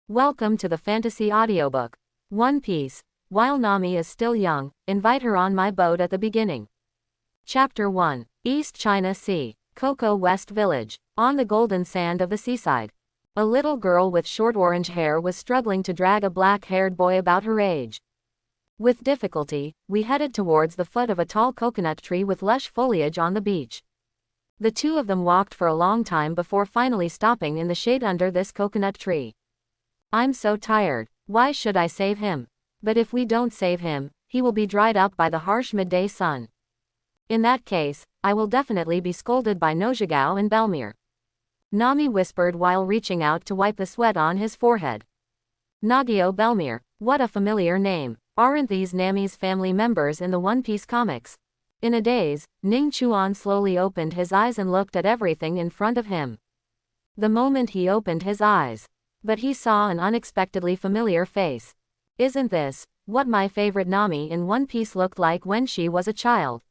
Welcome to the fantasy audiobook. One Piece. While Nami is still young, invite her on my boat at the beginning. Chapter 1. East China Sea. Cocoa West Village. On the golden sand of the seaside. A little girl with short orange hair was struggling to drag a black-haired boy about her age. With difficulty, we headed towards the foot of a tall coconut tree with lush foliage on the beach. The two of them walked for a long time before finally stopping in the shade under this coconut tree. I'm so tired. Why should I save him? But if we don't save him, he will be dried up by the harsh midday sun. In that case, I will definitely be scolded by Nojiko and Belmere. Nami whispered while reaching out to wipe the sweat on his forehead. Nagio Belmere, what a familiar name. Aren't these Nami's family members in the One Piece comics? In a daze, Ning Chuan slowly opened his eyes and looked at everything in front of him. The moment he opened his eyes, but he saw an unexpectedly familiar face. Isn't this what my favorite Nami in One Piece looked like when she was a child?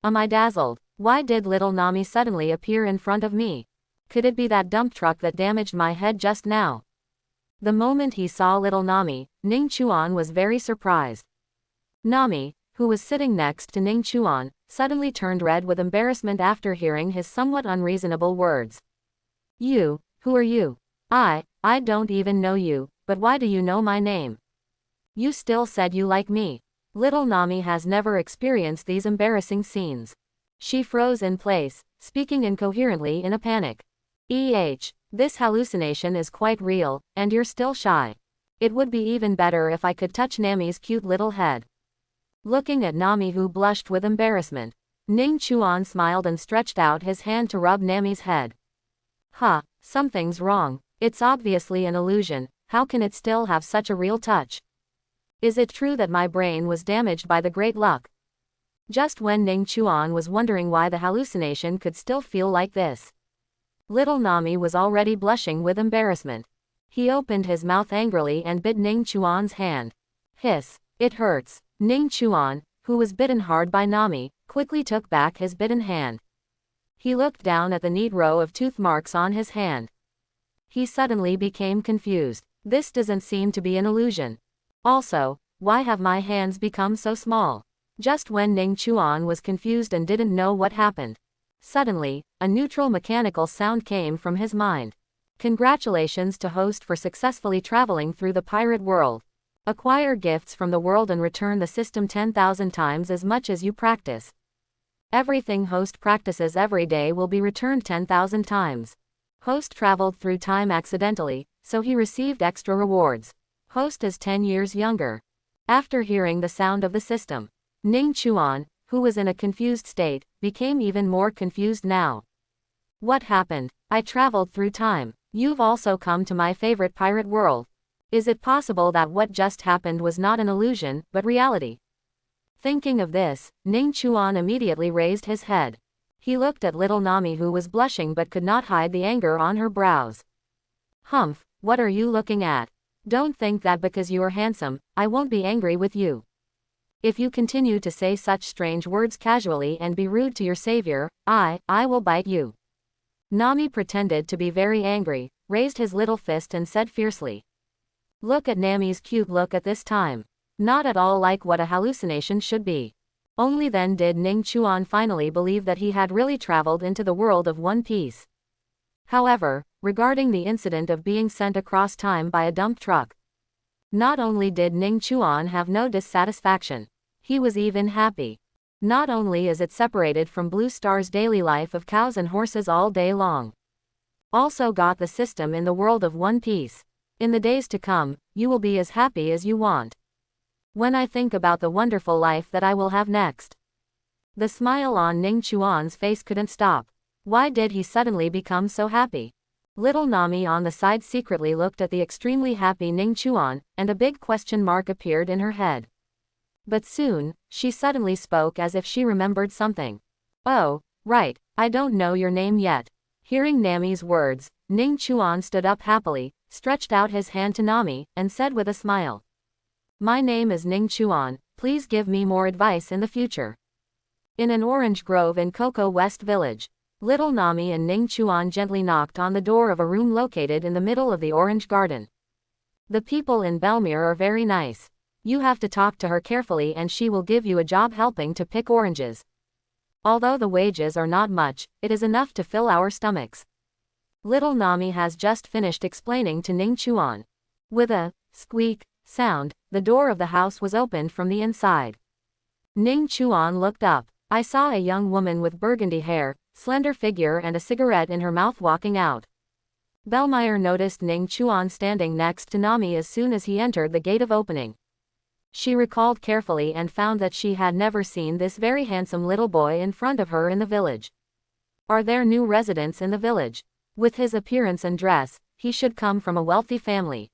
Am I dazzled? Why did little Nami suddenly appear in front of me? Could it be that dump truck that damaged my head just now? The moment he saw little Nami, Ning Chuan was very surprised. Nami, who was sitting next to Ning Chuan, suddenly turned red with embarrassment after hearing his somewhat unreasonable words. You, who are you? I don't even know you, but why do you know my name? You still said you like me. Little Nami has never experienced these embarrassing scenes. She froze in place, speaking incoherently in a panic. This hallucination is quite real, and you're still shy. It would be even better if I could touch Nami's cute little head. Looking at Nami, who blushed with embarrassment, Ning Chuan smiled and stretched out his hand to rub Nami's head. Something's wrong. It's obviously an illusion. How can it still have such a real touch? Is it true that my brain was damaged by the great luck? Just when Ning Chuan was wondering why the hallucination could still feel like this, little Nami was already blushing with embarrassment. He opened his mouth angrily and bit Ning Chuan's hand. Hiss. It hurts. Ning Chuan, who was bitten hard by Nami, quickly took back his bitten hand. He looked down at the neat row of tooth marks on his hand. He suddenly became confused. This doesn't seem to be an illusion. Also, why have my hands become so small? Just when Ning Chuan was confused and didn't know what happened, suddenly, a neutral mechanical sound came from his mind. Congratulations to host for successfully traveling through the pirate world. Acquire gifts from the world and return the system 10,000 times as much as you practice. Everything host practices every day will be returned 10,000 times. Host traveled through time accidentally, so he received extra rewards. Host is 10 years younger. After hearing the sound of the system, Ning Chuan, who was in a confused state, became even more confused now. What happened? I traveled through time. You've also come to my favorite pirate world. Is it possible that what just happened was not an illusion, but reality? Thinking of this, Ning Chuan immediately raised his head. He looked at little Nami, who was blushing but could not hide the anger on her brows. Humph, what are you looking at? Don't think that because you are handsome, I won't be angry with you. If you continue to say such strange words casually and be rude to your savior, I will bite you. Nami pretended to be very angry, raised his little fist and said fiercely. Look at Nami's cute look at this time. Not at all like what a hallucination should be. Only then did Ning Chuan finally believe that he had really traveled into the world of One Piece. However, regarding the incident of being sent across time by a dump truck, not only did Ning Chuan have no dissatisfaction, he was even happy. Not only is it separated from Blue Star's daily life of cows and horses all day long, also got the system in the world of One Piece. In the days to come, you will be as happy as you want. When I think about the wonderful life that I will have next. The smile on Ning Chuan's face couldn't stop. Why did he suddenly become so happy? Little Nami on the side secretly looked at the extremely happy Ning Chuan, and a big question mark appeared in her head. But soon, she suddenly spoke as if she remembered something. Oh, right, I don't know your name yet. Hearing Nami's words, Ning Chuan stood up happily, stretched out his hand to Nami, and said with a smile. My name is Ning Chuan, please give me more advice in the future. In an orange grove in Cocoa West Village, little Nami and Ning Chuan gently knocked on the door of a room located in the middle of the orange garden. The people in Belmere are very nice. You have to talk to her carefully and she will give you a job helping to pick oranges. Although the wages are not much, it is enough to fill our stomachs. Little Nami has just finished explaining to Ning Chuan. With a squeak sound, the door of the house was opened from the inside. Ning Chuan looked up. I saw a young woman with burgundy hair, slender figure and a cigarette in her mouth walking out. Belmere noticed Ning Chuan standing next to Nami as soon as he entered the gate of opening. She recalled carefully and found that she had never seen this very handsome little boy in front of her in the village. Are there new residents in the village? With his appearance and dress, he should come from a wealthy family.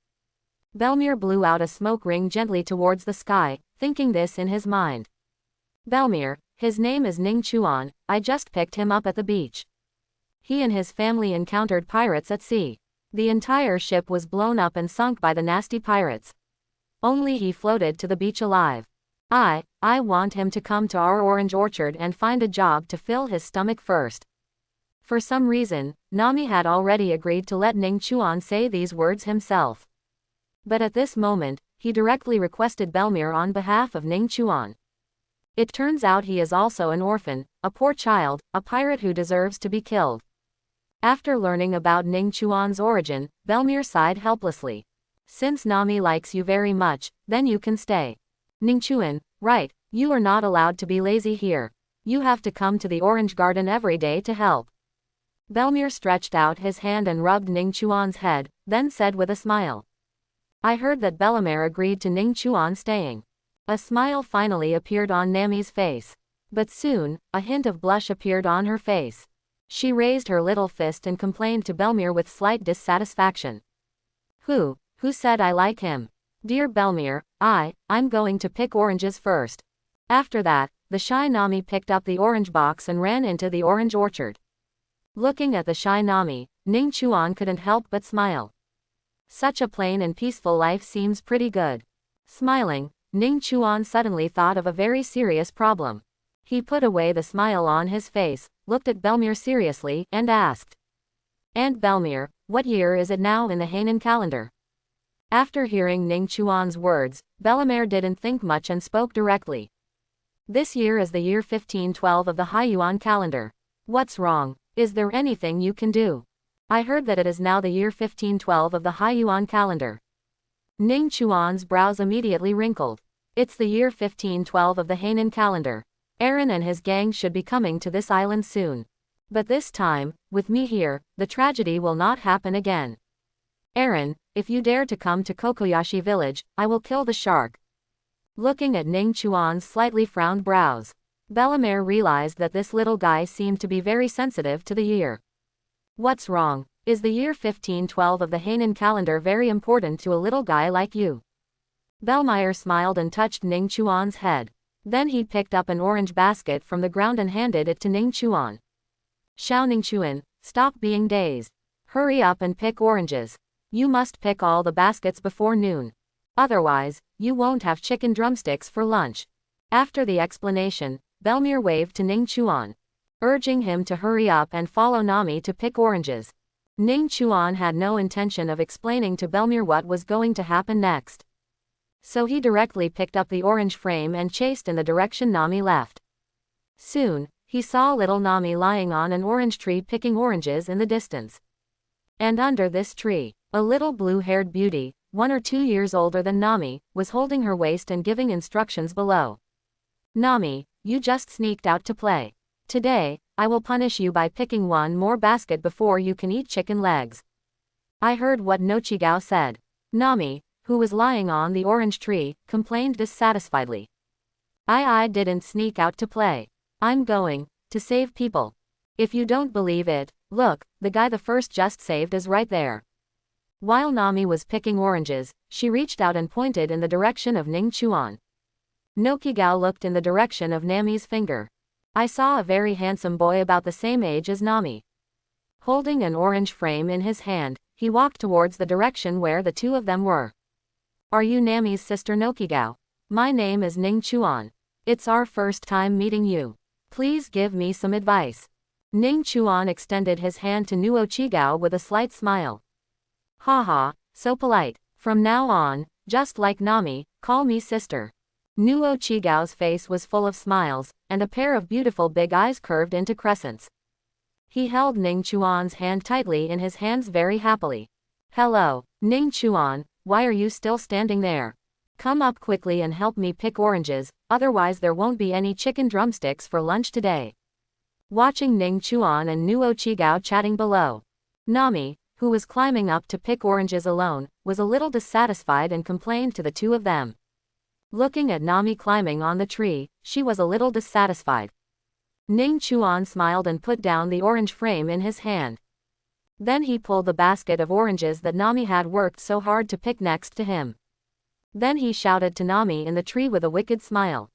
Belmere blew out a smoke ring gently towards the sky, thinking this in his mind. Belmere, his name is Ning Chuan, I just picked him up at the beach. He and his family encountered pirates at sea. The entire ship was blown up and sunk by the nasty pirates. Only he floated to the beach alive. I want him to come to our orange orchard and find a job to fill his stomach first. For some reason, Nami had already agreed to let Ning Chuan say these words himself. But at this moment, he directly requested Belmere on behalf of Ning Chuan. It turns out he is also an orphan, a poor child, a pirate who deserves to be killed. After learning about Ning Chuan's origin, Belmere sighed helplessly. Since Nami likes you very much, then you can stay. Ning Chuan, right, you are not allowed to be lazy here. You have to come to the orange garden every day to help. Belmere stretched out his hand and rubbed Ning Chuan's head, then said with a smile. I heard that Belmere agreed to Ning Chuan staying. A smile finally appeared on Nami's face. But soon, a hint of blush appeared on her face. She raised her little fist and complained to Belmere with slight dissatisfaction. Who said I like him? Dear Belmere, I'm going to pick oranges first. After that, the shy Nami picked up the orange box and ran into the orange orchard. Looking at the shy Nami, Ning Chuan couldn't help but smile. Such a plain and peaceful life seems pretty good. Smiling, Ning Chuan suddenly thought of a very serious problem. He put away the smile on his face, looked at Belmere seriously, and asked. Aunt Belmere, what year is it now in the Hainan calendar? After hearing Ning Chuan's words, Belmere didn't think much and spoke directly. This year is the year 1512 of the Haiyuan calendar. What's wrong? Is there anything you can do? I heard that it is now the year 1512 of the Haiyuan calendar. Ning Chuan's brows immediately wrinkled. It's the year 1512 of the Hainan calendar. Aaron and his gang should be coming to this island soon. But this time, with me here, the tragedy will not happen again. Aaron, if you dare to come to Kokoyashi village, I will kill the shark. Looking at Ning Chuan's slightly frowned brows, Belmere realized that this little guy seemed to be very sensitive to the year. What's wrong? Is the year 1512 of the Hainan calendar very important to a little guy like you? Belmere smiled and touched Ning Chuan's head. Then he picked up an orange basket from the ground and handed it to Ning Chuan. Xiao Ning Chuan, stop being dazed. Hurry up and pick oranges. You must pick all the baskets before noon. Otherwise, you won't have chicken drumsticks for lunch. After the explanation, Belmere waved to Ning Chuan, urging him to hurry up and follow Nami to pick oranges. Ning Chuan had no intention of explaining to Belmere what was going to happen next. So he directly picked up the orange frame and chased in the direction Nami left. Soon, he saw little Nami lying on an orange tree picking oranges in the distance. And under this tree, a little blue-haired beauty, 1 or 2 years older than Nami, was holding her waist and giving instructions below. Nami, you just sneaked out to play. Today, I will punish you by picking one more basket before you can eat chicken legs. I heard what Nojiko said. Nami, who was lying on the orange tree, complained dissatisfiedly. I didn't sneak out to play. I'm going to save people. If you don't believe it, look, the guy the first just saved is right there. While Nami was picking oranges, she reached out and pointed in the direction of Ning Chuan. Nojiko looked in the direction of Nami's finger. I saw a very handsome boy about the same age as Nami. Holding an orange frame in his hand, he walked towards the direction where the two of them were. Are you Nami's sister Nojiko? My name is Ning Chuan. It's our first time meeting you. Please give me some advice. Ning Chuan extended his hand to Nojiko with a slight smile. Haha, so polite. From now on, just like Nami, call me sister. Nuo Chigao's face was full of smiles, and a pair of beautiful big eyes curved into crescents. He held Ning Chuan's hand tightly in his hands very happily. Hello, Ning Chuan, why are you still standing there? Come up quickly and help me pick oranges, otherwise there won't be any chicken drumsticks for lunch today. Watching Ning Chuan and Nuo Chigao chatting below, Nami, who was climbing up to pick oranges alone, was a little dissatisfied and complained to the two of them. Looking at Nami climbing on the tree, she was a little dissatisfied. Ning Chuan smiled and put down the orange frame in his hand. Then he pulled the basket of oranges that Nami had worked so hard to pick next to him. Then he shouted to Nami in the tree with a wicked smile.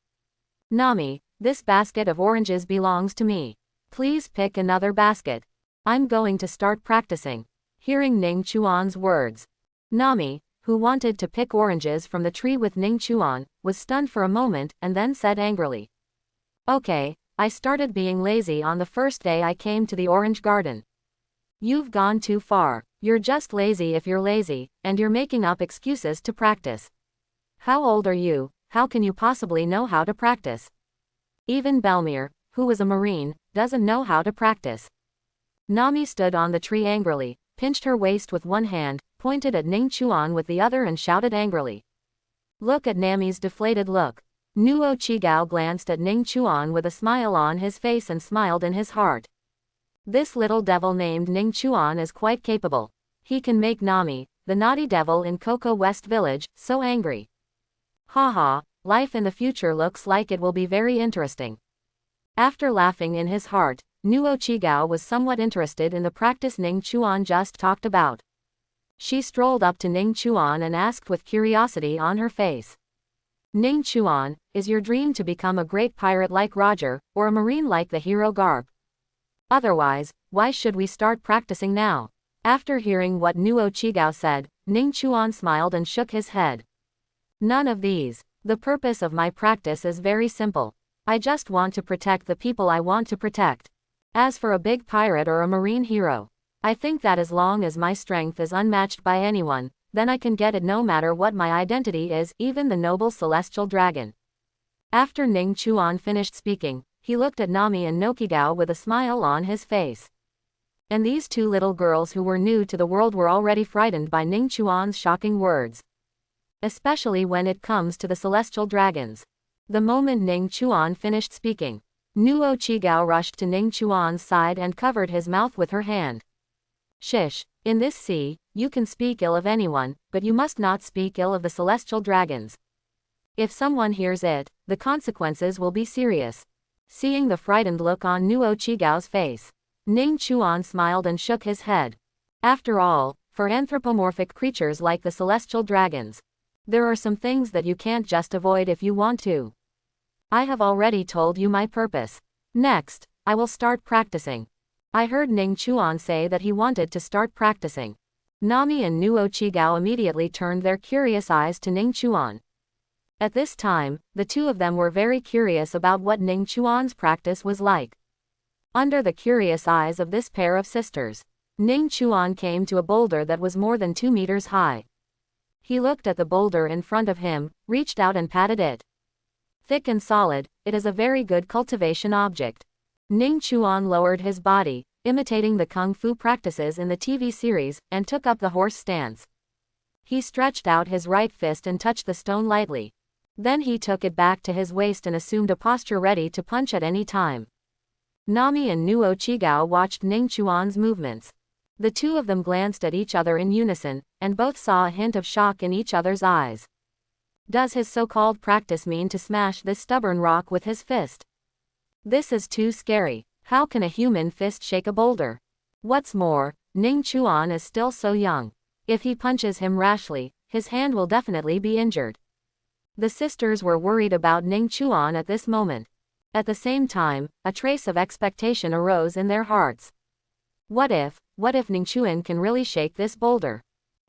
Nami, this basket of oranges belongs to me. Please pick another basket. I'm going to start practicing. Hearing Ning Chuan's words, Nami, who wanted to pick oranges from the tree with Ning Chuan, was stunned for a moment and then said angrily. Okay, I started being lazy on the first day I came to the orange garden. You've gone too far. You're just lazy if you're lazy, and you're making up excuses to practice. How old are you? How can you possibly know how to practice? Even Belmere, who was a Marine, doesn't know how to practice. Nami stood on the tree angrily, pinched her waist with one hand, pointed at Ning Chuan with the other and shouted angrily. Look at Nami's deflated look. Nuo Chigao glanced at Ning Chuan with a smile on his face and smiled in his heart. This little devil named Ning Chuan is quite capable. He can make Nami, the naughty devil in Cocoa West Village, so angry. Haha, life in the future looks like it will be very interesting. After laughing in his heart, Nuo Chigao was somewhat interested in the practice Ning Chuan just talked about. She strolled up to Ning Chuan and asked with curiosity on her face. Ning Chuan, is your dream to become a great pirate like Roger, or a marine like the hero Garp? Otherwise, why should we start practicing now? After hearing what Nuo Chigao said, Ning Chuan smiled and shook his head. None of these. The purpose of my practice is very simple. I just want to protect the people I want to protect. As for a big pirate or a marine hero, I think that as long as my strength is unmatched by anyone, then I can get it no matter what my identity is, even the noble celestial dragon. After Ning Chuan finished speaking, he looked at Nami and Nojiko with a smile on his face. And these two little girls who were new to the world were already frightened by Ning Chuan's shocking words. Especially when it comes to the celestial dragons. The moment Ning Chuan finished speaking, Nuo Chigao rushed to Ning Chuan's side and covered his mouth with her hand. Shish, in this sea, you can speak ill of anyone, but you must not speak ill of the celestial dragons. If someone hears it, the consequences will be serious. Seeing the frightened look on Nuo Chigao's face, Ning Chuan smiled and shook his head. After all, for anthropomorphic creatures like the celestial dragons, there are some things that you can't just avoid if you want to. I have already told you my purpose. Next, I will start practicing. I heard Ning Chuan say that he wanted to start practicing. Nami and Nuo Chigao immediately turned their curious eyes to Ning Chuan. At this time, the two of them were very curious about what Ning Chuan's practice was like. Under the curious eyes of this pair of sisters, Ning Chuan came to a boulder that was more than 2 meters high. He looked at the boulder in front of him, reached out and patted it. Thick and solid, it is a very good cultivation object. Ning Chuan lowered his body, imitating the kung fu practices in the TV series, and took up the horse stance. He stretched out his right fist and touched the stone lightly. Then he took it back to his waist and assumed a posture ready to punch at any time. Nami and Nuo Chigao watched Ning Chuan's movements. The two of them glanced at each other in unison, and both saw a hint of shock in each other's eyes. Does his so-called practice mean to smash this stubborn rock with his fist? This is too scary. How can a human fist shake a boulder? What's more, Ning Chuan is still so young. If he punches him rashly, his hand will definitely be injured. The sisters were worried about Ning Chuan at this moment. At the same time, a trace of expectation arose in their hearts. What if Ning Chuan can really shake this boulder?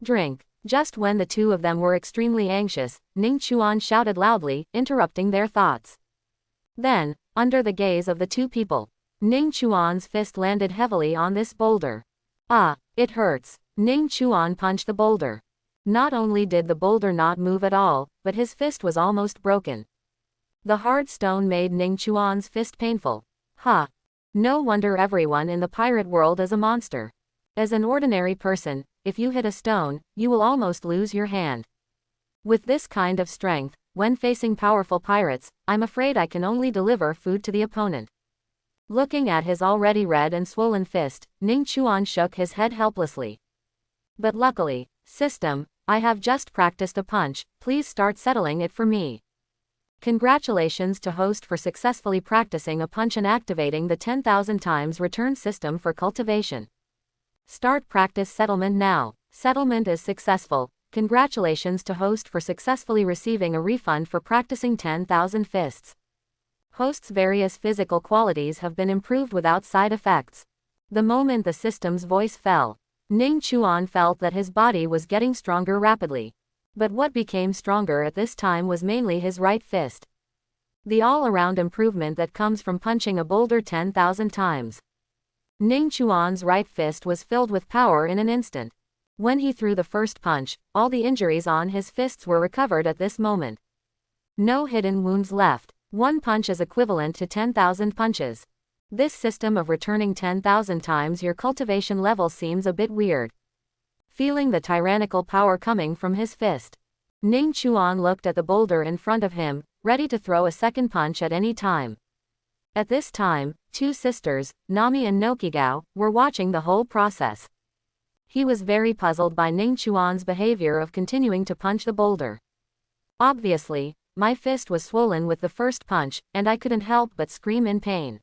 Drink. Just when the two of them were extremely anxious, Ning Chuan shouted loudly, interrupting their thoughts. Then, under the gaze of the two people, Ning Chuan's fist landed heavily on this boulder. Ah, it hurts. Ning Chuan punched the boulder. Not only did the boulder not move at all, but his fist was almost broken. The hard stone made Ning Chuan's fist painful. No wonder everyone in the pirate world is a monster. As an ordinary person, if you hit a stone, you will almost lose your hand. With this kind of strength, when facing powerful pirates, I'm afraid I can only deliver food to the opponent. Looking at his already red and swollen fist, Ning Chuan shook his head helplessly. But luckily, system, I have just practiced a punch, please start settling it for me. Congratulations to host for successfully practicing a punch and activating the 10,000 times return system for cultivation. Start practice settlement now. Settlement is successful. Congratulations to host for successfully receiving a refund for practicing 10,000 fists. Host's various physical qualities have been improved without side effects. The moment the system's voice fell, Ning Chuan felt that his body was getting stronger rapidly. But what became stronger at this time was mainly his right fist. The all-around improvement that comes from punching a boulder 10,000 times. Ning Chuan's right fist was filled with power in an instant. When he threw the first punch, all the injuries on his fists were recovered at this moment. No hidden wounds left. One punch is equivalent to 10,000 punches. This system of returning 10,000 times your cultivation level seems a bit weird. Feeling the tyrannical power coming from his fist, Ning Chuan looked at the boulder in front of him, ready to throw a second punch at any time. At this time, two sisters, Nami and Nojiko, were watching the whole process. He was very puzzled by Ning Chuan's behavior of continuing to punch the boulder. Obviously, my fist was swollen with the first punch, and I couldn't help but scream in pain.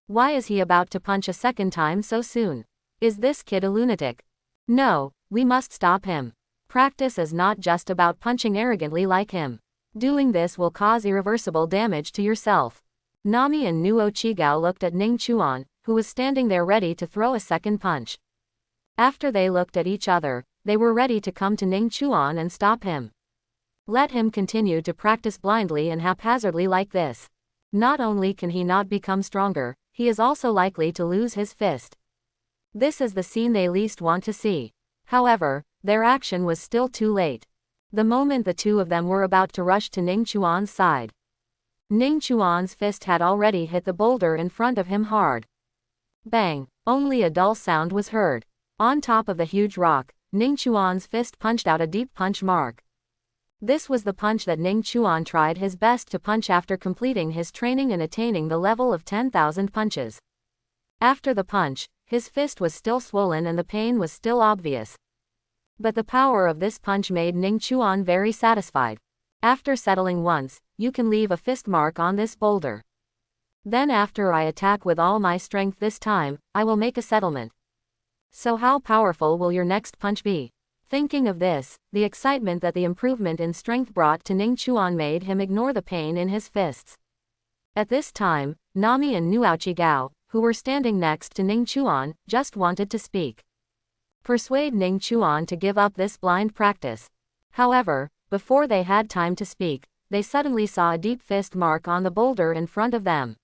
Why is he about to punch a second time so soon? Is this kid a lunatic? No, we must stop him. Practice is not just about punching arrogantly like him. Doing this will cause irreversible damage to yourself. Nami and Nojiko looked at Ning Chuan, who was standing there ready to throw a second punch. After they looked at each other, they were ready to come to Ning Chuan and stop him. Let him continue to practice blindly and haphazardly like this. Not only can he not become stronger, he is also likely to lose his fist. This is the scene they least want to see. However, their action was still too late. The moment the two of them were about to rush to Ning Chuan's side, Ning Chuan's fist had already hit the boulder in front of him hard. Bang! Only a dull sound was heard. On top of the huge rock, Ning Chuan's fist punched out a deep punch mark. This was the punch that Ning Chuan tried his best to punch after completing his training and attaining the level of 10,000 punches. After the punch, his fist was still swollen and the pain was still obvious. But the power of this punch made Ning Chuan very satisfied. After settling once, you can leave a fist mark on this boulder. Then after I attack with all my strength this time, I will make a settlement. So how powerful will your next punch be? Thinking of this, the excitement that the improvement in strength brought to Ning Chuan made him ignore the pain in his fists. At this time, Nami and Nojiko, who were standing next to Ning Chuan, just wanted to speak. Persuade Ning Chuan to give up this blind practice. However, before they had time to speak, they suddenly saw a deep fist mark on the boulder in front of them.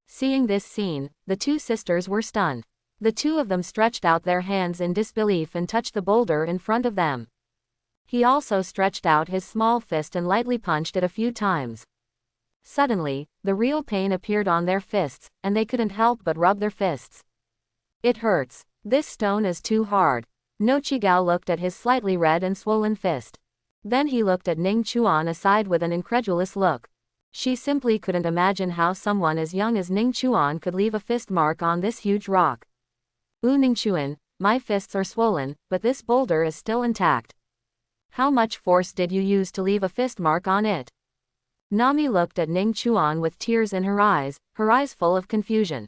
Seeing this scene, the two sisters were stunned. The two of them stretched out their hands in disbelief and touched the boulder in front of them. He also stretched out his small fist and lightly punched it a few times. Suddenly, the real pain appeared on their fists, and they couldn't help but rub their fists. It hurts. This stone is too hard. Nojiko looked at his slightly red and swollen fist. Then he looked at Ning Chuan aside with an incredulous look. She simply couldn't imagine how someone as young as Ning Chuan could leave a fist mark on this huge rock. Ning Chuan, my fists are swollen, but this boulder is still intact. How much force did you use to leave a fist mark on it? Nami looked at Ning Chuan with tears in her eyes full of confusion.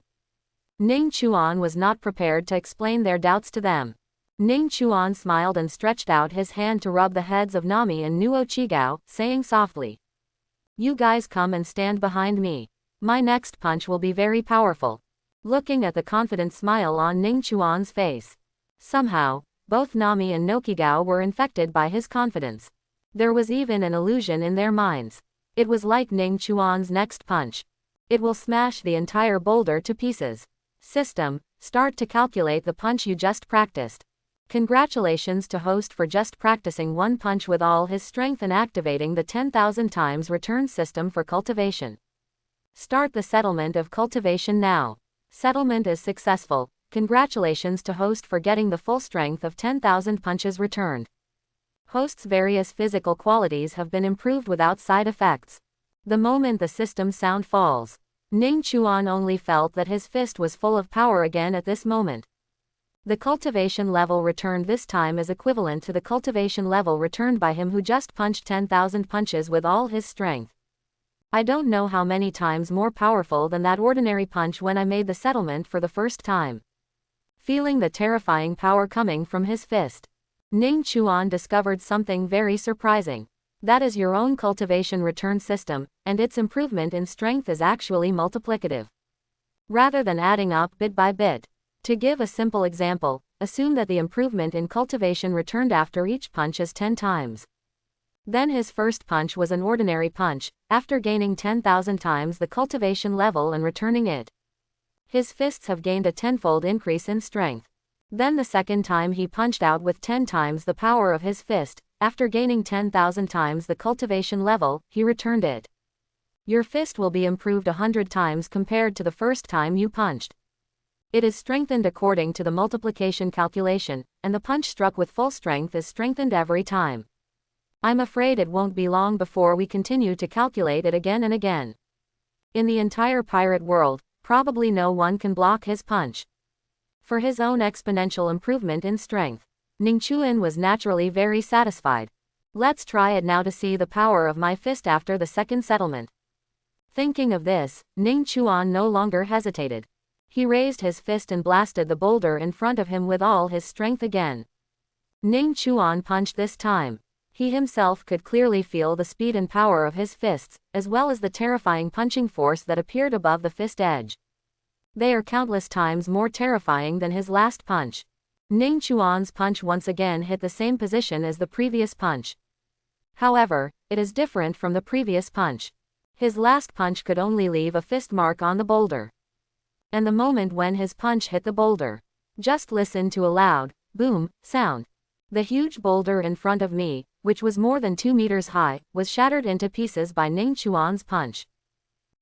Ning Chuan was not prepared to explain their doubts to them. Ning Chuan smiled and stretched out his hand to rub the heads of Nami and Nojiko, saying softly, "You guys come and stand behind me. My next punch will be very powerful." Looking at the confident smile on Ning Chuan's face, somehow, both Nami and Nojiko were infected by his confidence. There was even an illusion in their minds. It was like Ning Chuan's next punch. It will smash the entire boulder to pieces. System, start to calculate the punch you just practiced. Congratulations to host for just practicing one punch with all his strength and activating the 10,000 times return system for cultivation. Start the settlement of cultivation now. Settlement is successful. Congratulations to host for getting the full strength of 10,000 punches returned. Host's various physical qualities have been improved without side effects. The moment the system sound falls, Ning Chuan only felt that his fist was full of power again at this moment. The cultivation level returned this time is equivalent to the cultivation level returned by him who just punched 10,000 punches with all his strength. I don't know how many times more powerful than that ordinary punch when I made the settlement for the first time. Feeling the terrifying power coming from his fist, Ning Chuan discovered something very surprising. That is your own cultivation return system, and its improvement in strength is actually multiplicative, rather than adding up bit by bit. To give a simple example, assume that the improvement in cultivation returned after each punch is 10 times. Then his first punch was an ordinary punch, after gaining 10,000 times the cultivation level and returning it. His fists have gained a tenfold increase in strength. Then the second time he punched out with 10 times the power of his fist, after gaining 10,000 times the cultivation level, he returned it. Your fist will be improved 100 times compared to the first time you punched. It is strengthened according to the multiplication calculation, and the punch struck with full strength is strengthened every time. I'm afraid it won't be long before we continue to calculate it again and again. In the entire pirate world, probably no one can block his punch. For his own exponential improvement in strength, Ning Chuan was naturally very satisfied. Let's try it now to see the power of my fist after the second settlement. Thinking of this, Ning Chuan no longer hesitated. He raised his fist and blasted the boulder in front of him with all his strength again. Ning Chuan punched this time. He himself could clearly feel the speed and power of his fists, as well as the terrifying punching force that appeared above the fist edge. They are countless times more terrifying than his last punch. Ning Chuan's punch once again hit the same position as the previous punch. However, it is different from the previous punch. His last punch could only leave a fist mark on the boulder. And the moment when his punch hit the boulder, just listen to a loud, boom, sound. The huge boulder in front of me, which was more than 2 meters high, was shattered into pieces by Ning Chuan's punch.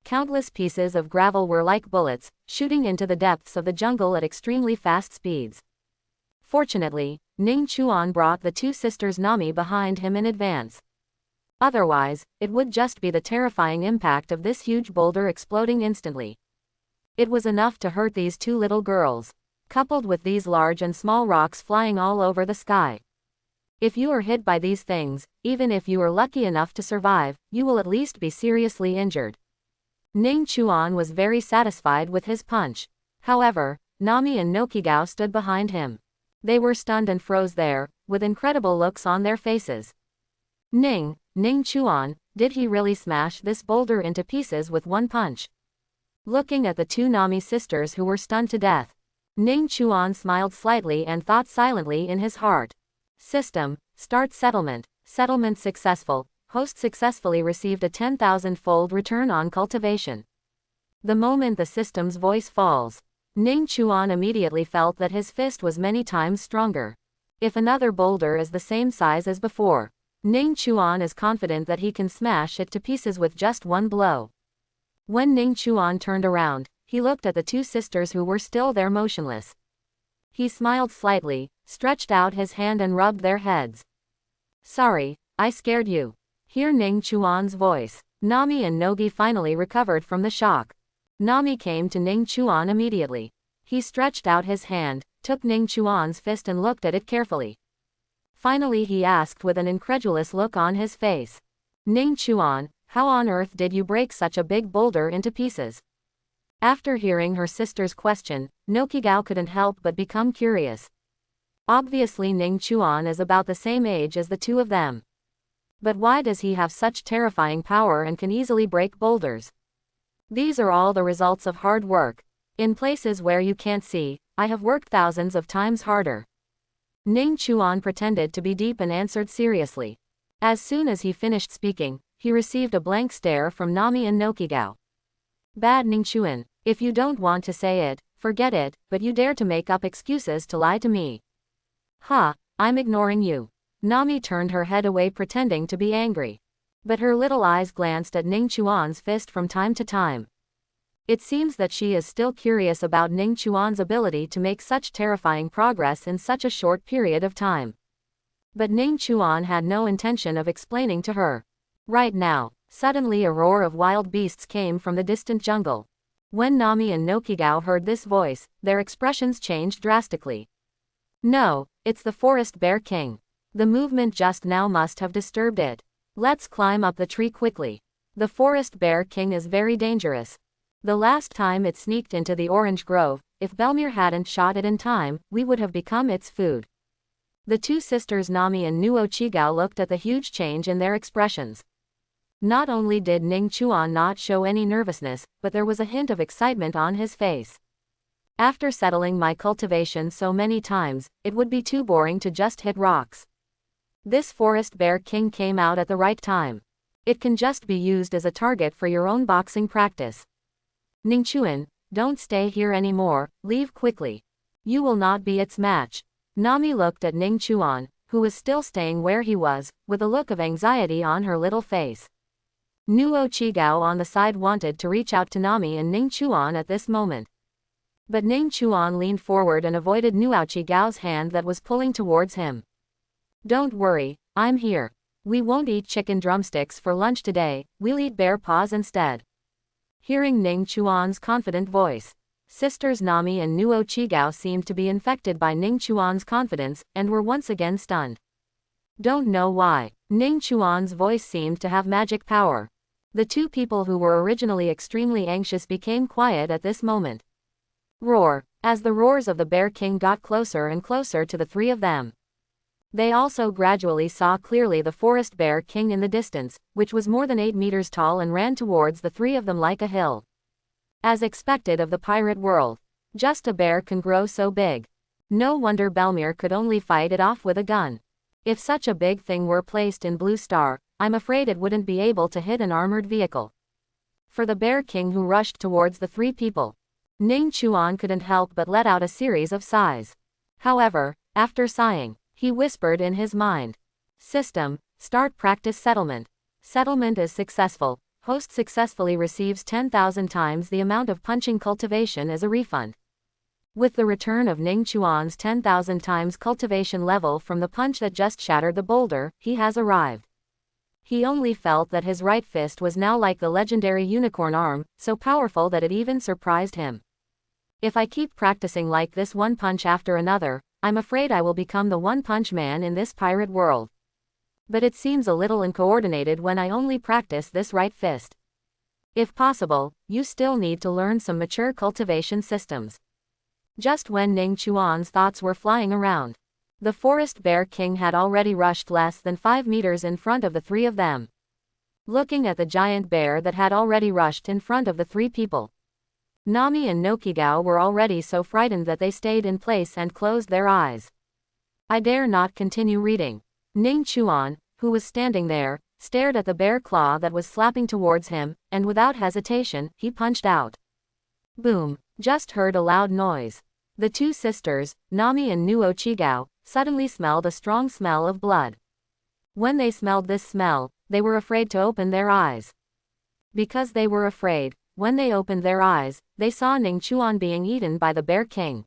Countless pieces of gravel were like bullets, shooting into the depths of the jungle at extremely fast speeds. Fortunately, Ning Chuan brought the two sisters Nami behind him in advance. Otherwise, it would just be the terrifying impact of this huge boulder exploding instantly. It was enough to hurt these two little girls, coupled with these large and small rocks flying all over the sky. If you are hit by these things, even if you are lucky enough to survive, you will at least be seriously injured. Ning Chuan was very satisfied with his punch. However, Nami and Nojiko stood behind him. They were stunned and froze there, with incredible looks on their faces. Ning Chuan, did he really smash this boulder into pieces with one punch? Looking at the two Nami sisters who were stunned to death, Ning Chuan smiled slightly and thought silently in his heart. System, start settlement. Settlement successful. Host successfully received a 10,000-fold return on cultivation. The moment the system's voice falls, Ning Chuan immediately felt that his fist was many times stronger. If another boulder is the same size as before, Ning Chuan is confident that he can smash it to pieces with just one blow. When Ning Chuan turned around, he looked at the two sisters who were still there motionless. He smiled slightly, stretched out his hand and rubbed their heads. Sorry, I scared you. Hear Ning Chuan's voice. Nami and Nogi finally recovered from the shock. Nami came to Ning Chuan immediately. He stretched out his hand, took Ning Chuan's fist and looked at it carefully. Finally he asked with an incredulous look on his face. Ning Chuan, how on earth did you break such a big boulder into pieces? After hearing her sister's question, Nojiko couldn't help but become curious. Obviously Ning Chuan is about the same age as the two of them. But why does he have such terrifying power and can easily break boulders? These are all the results of hard work. In places where you can't see, I have worked thousands of times harder. Ning Chuan pretended to be deep and answered seriously. As soon as he finished speaking, he received a blank stare from Nami and Nojiko. Bad Ning Chuan, if you don't want to say it, forget it, but you dare to make up excuses to lie to me. Ha, I'm ignoring you. Nami turned her head away pretending to be angry. But her little eyes glanced at Ning Chuan's fist from time to time. It seems that she is still curious about Ning Chuan's ability to make such terrifying progress in such a short period of time. But Ning Chuan had no intention of explaining to her. Right now, suddenly a roar of wild beasts came from the distant jungle. When Nami and Nojiko heard this voice, their expressions changed drastically. No, it's the forest bear king. The movement just now must have disturbed it. Let's climb up the tree quickly. The forest bear king is very dangerous. The last time it sneaked into the orange grove, if Belmere hadn't shot it in time, we would have become its food. The two sisters Nami and Nojiko looked at the huge change in their expressions. Not only did Ning Chuan not show any nervousness, but there was a hint of excitement on his face. After settling my cultivation so many times, it would be too boring to just hit rocks. This forest bear king came out at the right time. It can just be used as a target for your own boxing practice. Ning Chuan, don't stay here anymore, leave quickly. You will not be its match. Nami looked at Ning Chuan, who was still staying where he was, with a look of anxiety on her little face. Nojiko on the side wanted to reach out to Nami and Ning Chuan at this moment. But Ning Chuan leaned forward and avoided Nojiko's hand that was pulling towards him. Don't worry, I'm here. We won't eat chicken drumsticks for lunch today, we'll eat bear paws instead. Hearing Ning Chuan's confident voice, sisters Nami and Nojiko seemed to be infected by Ning Chuan's confidence, and were once again stunned. Don't know why, Ning Chuan's voice seemed to have magic power. The two people who were originally extremely anxious became quiet at this moment. Roar, as the roars of the Bear King got closer and closer to the three of them. They also gradually saw clearly the Forest Bear King in the distance, which was more than 8 meters tall and ran towards the three of them like a hill. As expected of the pirate world, just a bear can grow so big. No wonder Belmere could only fight it off with a gun. If such a big thing were placed in Blue Star, I'm afraid it wouldn't be able to hit an armored vehicle. For the Bear King who rushed towards the three people, Ning Chuan couldn't help but let out a series of sighs. However, after sighing, he whispered in his mind. System, start practice settlement. Settlement is successful. Host successfully receives 10,000 times the amount of punching cultivation as a refund. With the return of Ning Chuan's 10,000 times cultivation level from the punch that just shattered the boulder, he has arrived. He only felt that his right fist was now like the legendary unicorn arm, so powerful that it even surprised him. If I keep practicing like this one punch after another, I'm afraid I will become the one-punch man in this pirate world. But it seems a little uncoordinated when I only practice this right fist. If possible, you still need to learn some mature cultivation systems. Just when Ning Chuan's thoughts were flying around, the Forest Bear King had already rushed less than 5 meters in front of the three of them. Looking at the giant bear that had already rushed in front of the three people, Nami and Nojiko were already so frightened that they stayed in place and closed their eyes. I dare not continue reading. Ning Chuan, who was standing there, stared at the bear claw that was slapping towards him, and without hesitation, he punched out. Boom, just heard a loud noise. The two sisters, Nami and Nojiko, suddenly smelled a strong smell of blood. When they smelled this smell, they were afraid to open their eyes. Because they were afraid, when they opened their eyes, they saw Ning Chuan being eaten by the Bear King.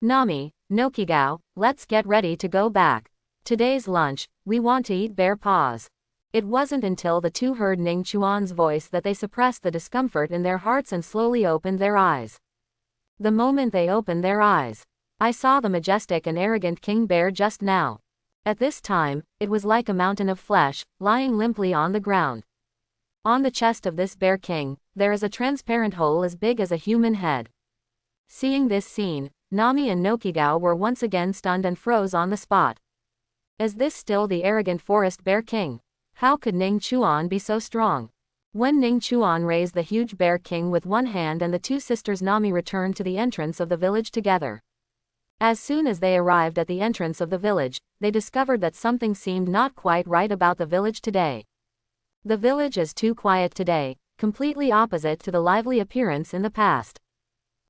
Nami, Nojiko, let's get ready to go back. Today's lunch, we want to eat bear paws. It wasn't until the two heard Ning Chuan's voice that they suppressed the discomfort in their hearts and slowly opened their eyes. The moment they opened their eyes, I saw the majestic and arrogant King Bear just now. At this time, it was like a mountain of flesh, lying limply on the ground. On the chest of this Bear King, there is a transparent hole as big as a human head. Seeing this scene, Nami and Nojiko were once again stunned and froze on the spot. Is this still the arrogant Forest Bear King? How could Ning Chuan be so strong? When Ning Chuan raised the huge Bear King with one hand and the two sisters Nami returned to the entrance of the village together. As soon as they arrived at the entrance of the village, they discovered that something seemed not quite right about the village today. The village is too quiet today, completely opposite to the lively appearance in the past.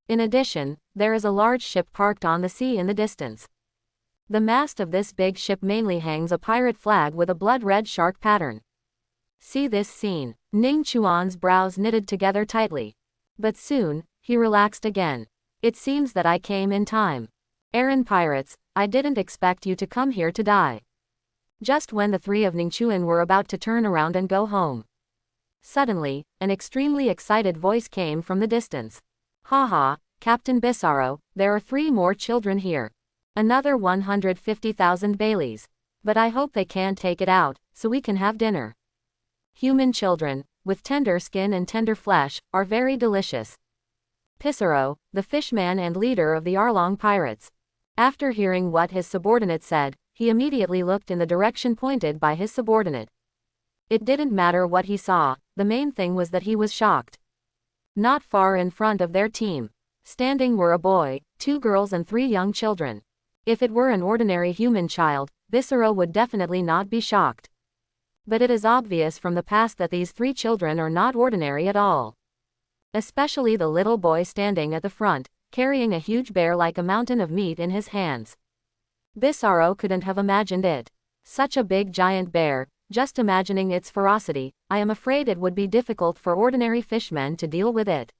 In addition, there is a large ship parked on the sea in the distance. The mast of this big ship mainly hangs a pirate flag with a blood-red shark pattern. See this scene. Ning Chuan's brows knitted together tightly. But soon, he relaxed again. It seems that I came in time. Arlong Pirates, I didn't expect you to come here to die. Just when the three of Ning Chuan were about to turn around and go home. Suddenly, an extremely excited voice came from the distance. Haha, Captain Bissaro, there are 3 more children here. Another 150,000 Baileys. But I hope they can take it out, so we can have dinner. Human children, with tender skin and tender flesh, are very delicious. Pissarro, the fishman and leader of the Arlong Pirates. After hearing what his subordinate said, he immediately looked in the direction pointed by his subordinate. It didn't matter what he saw, the main thing was that he was shocked. Not far in front of their team, standing were a boy, 2 girls and 3 young children. If it were an ordinary human child, Pissarro would definitely not be shocked. But it is obvious from the past that these 3 children are not ordinary at all. Especially the little boy standing at the front, carrying a huge bear like a mountain of meat in his hands. Pissarro couldn't have imagined it. Such a big giant bear, just imagining its ferocity, I am afraid it would be difficult for ordinary fishmen to deal with it.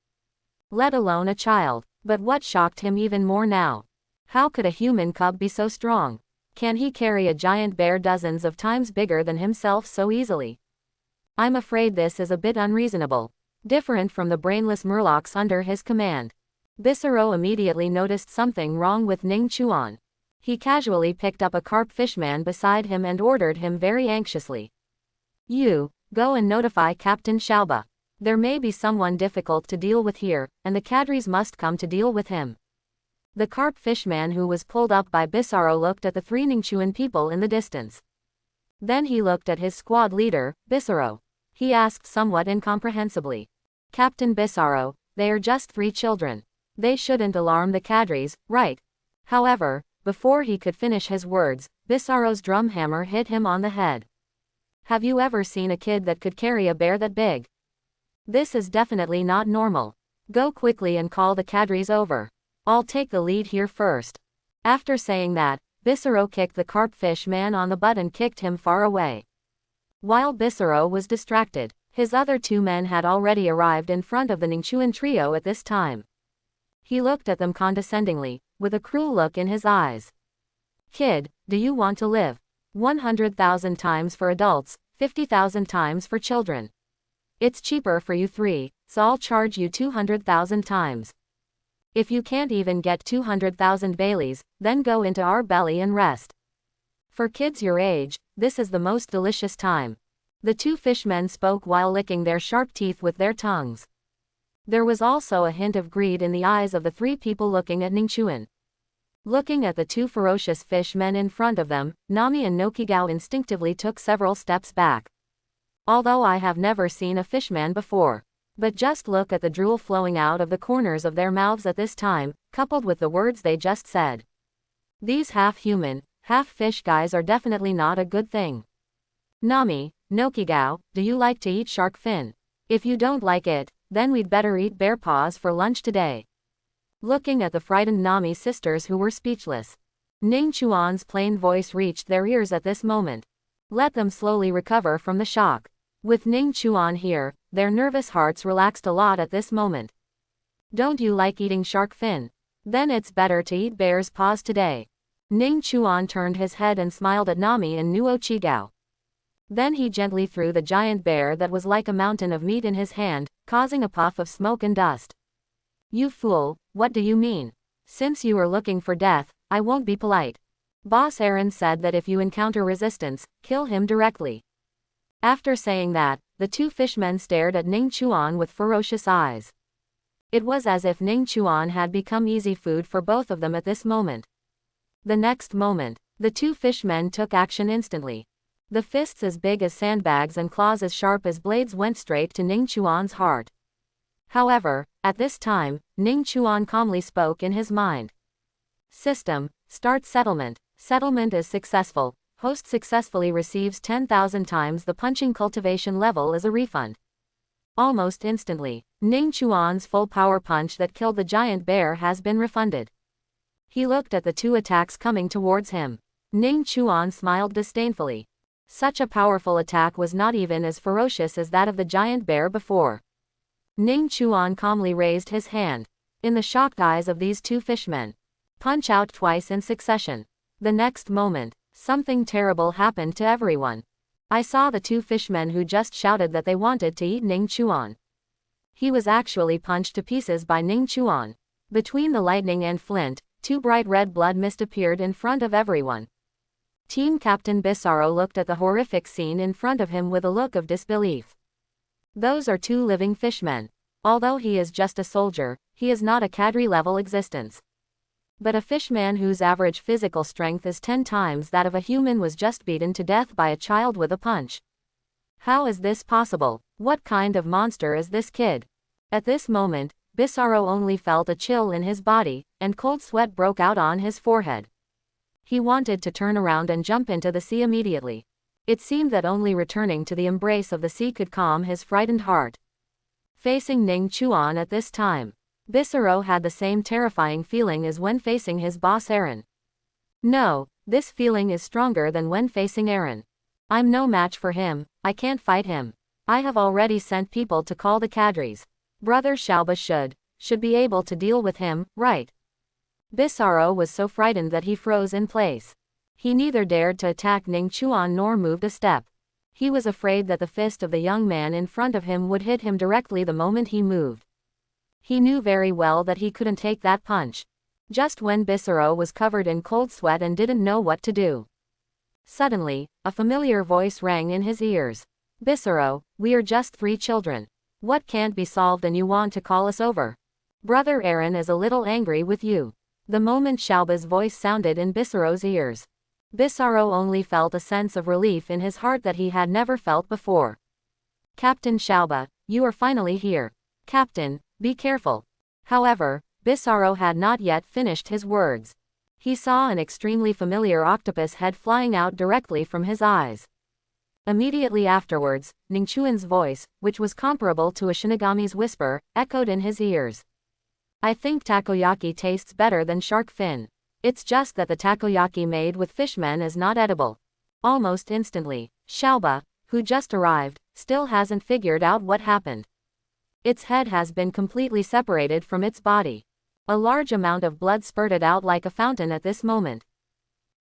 Let alone a child. But what shocked him even more now? How could a human cub be so strong? Can he carry a giant bear dozens of times bigger than himself so easily? I'm afraid this is a bit unreasonable. Different from the brainless murlocs under his command. Pissarro immediately noticed something wrong with Ning Chuan. He casually picked up a carp fishman beside him and ordered him very anxiously. You, go and notify Captain Xiaoba. There may be someone difficult to deal with here, and the cadres must come to deal with him. The carp fishman who was pulled up by Pissarro looked at the 3 Ning Chuan people in the distance. Then he looked at his squad leader, Pissarro. He asked somewhat incomprehensibly. Captain Pissarro, they are just 3 children. They shouldn't alarm the cadres, right? However, before he could finish his words, Pissarro's drum hammer hit him on the head. Have you ever seen a kid that could carry a bear that big? This is definitely not normal. Go quickly and call the cadres over. I'll take the lead here first. After saying that, Pissarro kicked the carp fish man on the butt and kicked him far away. While Pissarro was distracted, his other 2 men had already arrived in front of the Ning Chuan trio at this time. He looked at them condescendingly, with a cruel look in his eyes. Kid, do you want to live? 100,000 times for adults, 50,000 times for children. It's cheaper for you 3, so I'll charge you 200,000 times. If you can't even get 200,000 Baileys, then go into our belly and rest. For kids your age, this is the most delicious time. The 2 fishmen spoke while licking their sharp teeth with their tongues. There was also a hint of greed in the eyes of the 3 people looking at Ning Chuan. Looking at the 2 ferocious fishmen in front of them, Nami and Nojiko instinctively took several steps back. Although I have never seen a fishman before. But just look at the drool flowing out of the corners of their mouths at this time, coupled with the words they just said. These half-human, half-fish guys are definitely not a good thing. Nami, Nojiko, do you like to eat shark fin? If you don't like it, then we'd better eat bear paws for lunch today. Looking at the frightened Nami sisters who were speechless. Ning Chuan's plain voice reached their ears at this moment. Let them slowly recover from the shock. With Ning Chuan here, their nervous hearts relaxed a lot at this moment. Don't you like eating shark fin? Then it's better to eat bear's paws today. Ning Chuan turned his head and smiled at Nami and Nojiko. Then he gently threw the giant bear that was like a mountain of meat in his hand, causing a puff of smoke and dust. You fool, what do you mean? Since you are looking for death, I won't be polite. Boss Aaron said that if you encounter resistance, kill him directly. After saying that, the 2 fishmen stared at Ning Chuan with ferocious eyes. It was as if Ning Chuan had become easy food for both of them at this moment. The next moment, the 2 fishmen took action instantly. The fists as big as sandbags and claws as sharp as blades went straight to Ning Chuan's heart. However, at this time, Ning Chuan calmly spoke in his mind. System, start settlement. Settlement is successful. Host successfully receives 10,000 times the punching cultivation level as a refund. Almost instantly, Ning Chuan's full power punch that killed the giant bear has been refunded. He looked at the two attacks coming towards him. Ning Chuan smiled disdainfully. Such a powerful attack was not even as ferocious as that of the giant bear before. Ning Chuan calmly raised his hand. In the shocked eyes of these two fishmen, punch out twice in succession. The next moment, something terrible happened to everyone. I saw the two fishmen who just shouted that they wanted to eat Ning Chuan. He was actually punched to pieces by Ning Chuan. Between the lightning and flint, two bright red blood mist appeared in front of everyone. Team Captain Bisaro looked at the horrific scene in front of him with a look of disbelief. Those are two living fishmen. Although he is just a soldier, he is not a cadre-level existence. But a fishman whose average physical strength is 10 times that of a human was just beaten to death by a child with a punch. How is this possible? What kind of monster is this kid? At this moment, Bisaro only felt a chill in his body, and cold sweat broke out on his forehead. He wanted to turn around and jump into the sea immediately. It seemed that only returning to the embrace of the sea could calm his frightened heart. Facing Ning Chuan at this time, Bisaro had the same terrifying feeling as when facing his boss Eren. No, this feeling is stronger than when facing Eren. I'm no match for him, I can't fight him. I have already sent people to call the cadres. Brother Xiaoba should be able to deal with him, right? Bisaro was so frightened that he froze in place. He neither dared to attack Ning Chuan nor moved a step. He was afraid that the fist of the young man in front of him would hit him directly the moment he moved. He knew very well that he couldn't take that punch. Just when Bisaro was covered in cold sweat and didn't know what to do. Suddenly, a familiar voice rang in his ears. Bisaro, we are just 3 children. What can't be solved and you want to call us over? Brother Eren is a little angry with you. The moment Xiaoba's voice sounded in Bisaro's ears, Bisaro only felt a sense of relief in his heart that he had never felt before. Captain Xiaoba, you are finally here. Captain, be careful. However, Bisaro had not yet finished his words. He saw an extremely familiar octopus head flying out directly from his eyes. Immediately afterwards, Ning Chuan's voice, which was comparable to a Shinigami's whisper, echoed in his ears. I think takoyaki tastes better than shark fin. It's just that the takoyaki made with fishmen is not edible. Almost instantly, Xiaoba, who just arrived, still hasn't figured out what happened. Its head has been completely separated from its body. A large amount of blood spurted out like a fountain at this moment.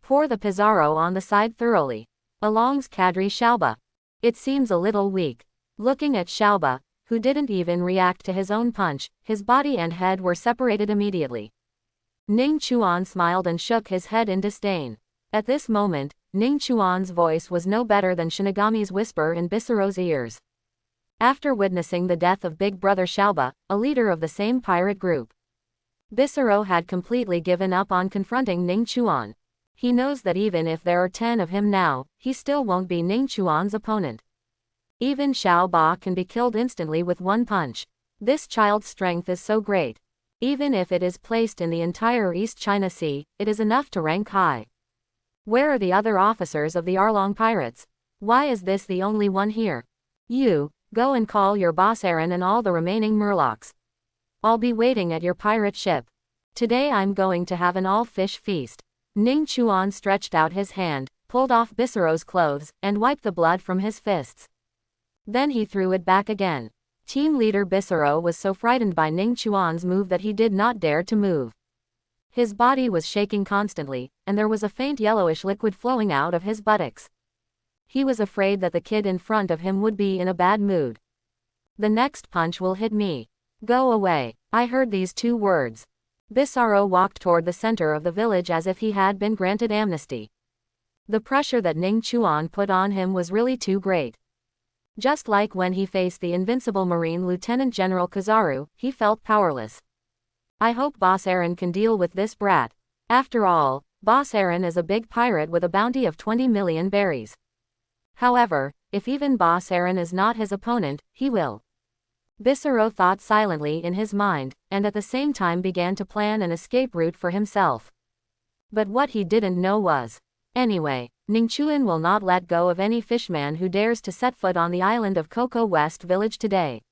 Pour the Pizarro on the side thoroughly. Along's cadre Xiaoba. It seems a little weak. Looking at Xiaoba, who didn't even react to his own punch, his body and head were separated immediately. Ning Chuan smiled and shook his head in disdain. At this moment, Ning Chuan's voice was no better than Shinigami's whisper in Bisaro's ears. After witnessing the death of Big Brother Xiaoba, a leader of the same pirate group, Bisaro had completely given up on confronting Ning Chuan. He knows that even if there are 10 of him now, he still won't be Ning Chuan's opponent. Even Xiao Ba can be killed instantly with one punch. This child's strength is so great. Even if it is placed in the entire East China Sea, it is enough to rank high. Where are the other officers of the Arlong Pirates? Why is this the only one here? You, go and call your boss Eren and all the remaining Murlocs. I'll be waiting at your pirate ship. Today I'm going to have an all-fish feast. Ning Chuan stretched out his hand, pulled off Bisaro's clothes, and wiped the blood from his fists. Then he threw it back again. Team leader Bisaro was so frightened by Ning Chuan's move that he did not dare to move. His body was shaking constantly, and there was a faint yellowish liquid flowing out of his buttocks. He was afraid that the kid in front of him would be in a bad mood. The next punch will hit me. Go away. I heard these 2 words. Bisaro walked toward the center of the village as if he had been granted amnesty. The pressure that Ning Chuan put on him was really too great. Just like when he faced the invincible Marine Lieutenant General Kizaru, he felt powerless. I hope Boss Eren can deal with this brat. After all, Boss Eren is a big pirate with a bounty of 20 million berries. However, if even Boss Eren is not his opponent, he will. Bisaro thought silently in his mind, and at the same time began to plan an escape route for himself. But what he didn't know was, anyway, Ning Chuan will not let go of any fishman who dares to set foot on the island of Cocoa West Village today.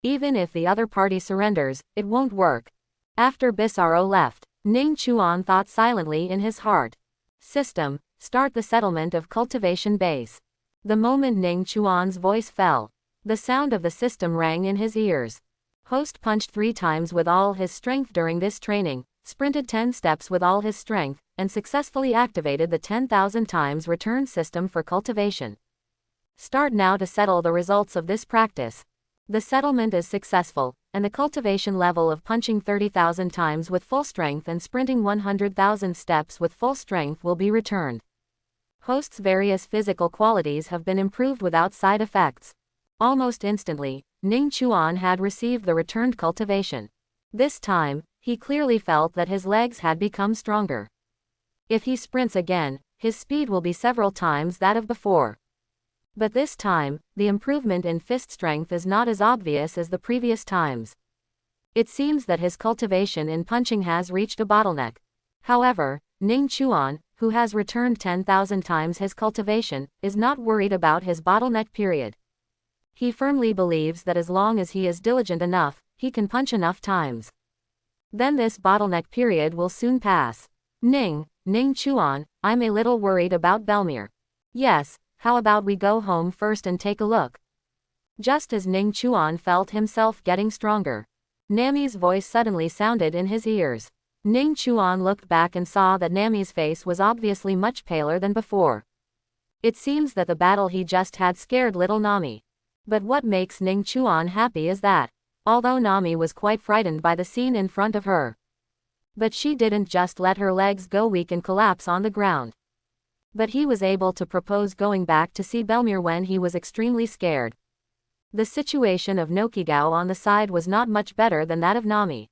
Even if the other party surrenders, it won't work. After Bisaro left, Ning Chuan thought silently in his heart. System, start the settlement of cultivation base. The moment Ning Chuan's voice fell, the sound of the system rang in his ears. Host punched 3 times with all his strength during this training, sprinted 10 steps with all his strength, and successfully activated the 10,000 times return system for cultivation. Start now to settle the results of this practice. The settlement is successful, and the cultivation level of punching 30,000 times with full strength and sprinting 100,000 steps with full strength will be returned. Host's various physical qualities have been improved without side effects. Almost instantly, Ning Chuan had received the returned cultivation. This time, he clearly felt that his legs had become stronger. If he sprints again, his speed will be several times that of before. But this time, the improvement in fist strength is not as obvious as the previous times. It seems that his cultivation in punching has reached a bottleneck. However, Ning Chuan, who has returned 10,000 times his cultivation, is not worried about his bottleneck period. He firmly believes that as long as he is diligent enough, he can punch enough times. Then this bottleneck period will soon pass. Ning Chuan, I'm a little worried about Belmere. Yes, how about we go home first and take a look? Just as Ning Chuan felt himself getting stronger, Nami's voice suddenly sounded in his ears. Ning Chuan looked back and saw that Nami's face was obviously much paler than before. It seems that the battle he just had scared little Nami. But what makes Ning Chuan happy is that, although Nami was quite frightened by the scene in front of her, but she didn't just let her legs go weak and collapse on the ground. But he was able to propose going back to see Belmere when he was extremely scared. The situation of Nokigao on the side was not much better than that of Nami.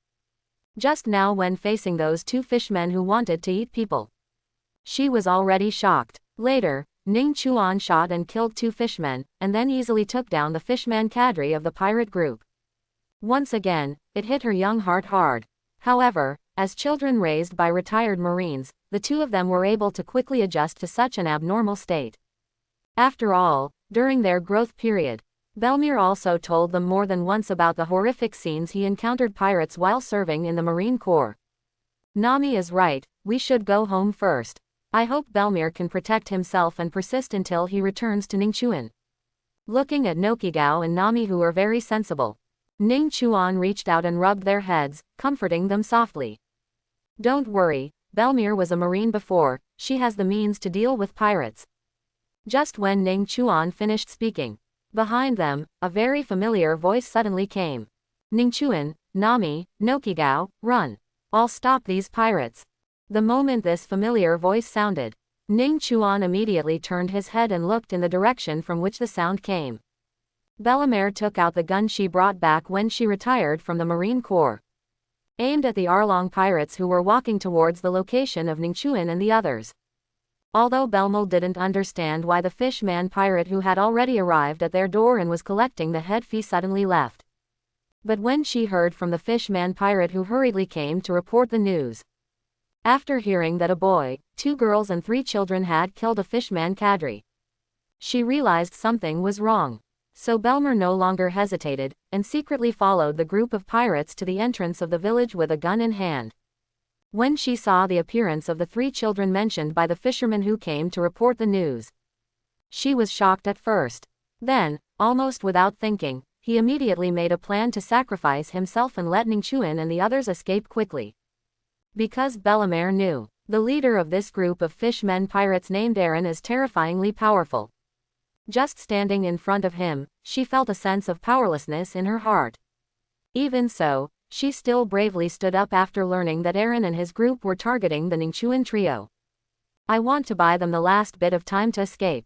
Just now when facing those 2 fishmen who wanted to eat people, she was already shocked. Later, Ning Chuan shot and killed 2 fishmen, and then easily took down the fishman cadre of the pirate group. Once again, it hit her young heart hard. However, as children raised by retired Marines, the 2 of them were able to quickly adjust to such an abnormal state. After all, during their growth period, Belmere also told them more than once about the horrific scenes he encountered pirates while serving in the Marine Corps. Nami is right, we should go home first. I hope Belmere can protect himself and persist until he returns to Ning Chuan. Looking at Nokigao and Nami, who were very sensible, Ning Chuan reached out and rubbed their heads, comforting them softly. Don't worry, Belmere was a Marine before, she has the means to deal with pirates. Just when Ning Chuan finished speaking, behind them, a very familiar voice suddenly came. Ning Chuan, Nami, Nokigao, run. I'll stop these pirates. The moment this familiar voice sounded, Ning Chuan immediately turned his head and looked in the direction from which the sound came. Belmere took out the gun she brought back when she retired from the Marine Corps, aimed at the Arlong Pirates who were walking towards the location of Ning Chuan and the others. Although Belmere didn't understand why the fishman pirate who had already arrived at their door and was collecting the head fee suddenly left. But when she heard from the fishman pirate who hurriedly came to report the news, after hearing that a boy, 2 girls and 3 children had killed a fishman cadre, she realized something was wrong. So Belmere no longer hesitated, and secretly followed the group of pirates to the entrance of the village with a gun in hand. When she saw the appearance of the 3 children mentioned by the fisherman who came to report the news, she was shocked at first. Then, almost without thinking, he immediately made a plan to sacrifice himself and let Ning Chuan and the others escape quickly. Because Belmere knew, the leader of this group of fishmen pirates named Aaron is terrifyingly powerful. Just standing in front of him, she felt a sense of powerlessness in her heart. Even so, she still bravely stood up after learning that Aaron and his group were targeting the Ning Chuan trio. I want to buy them the last bit of time to escape.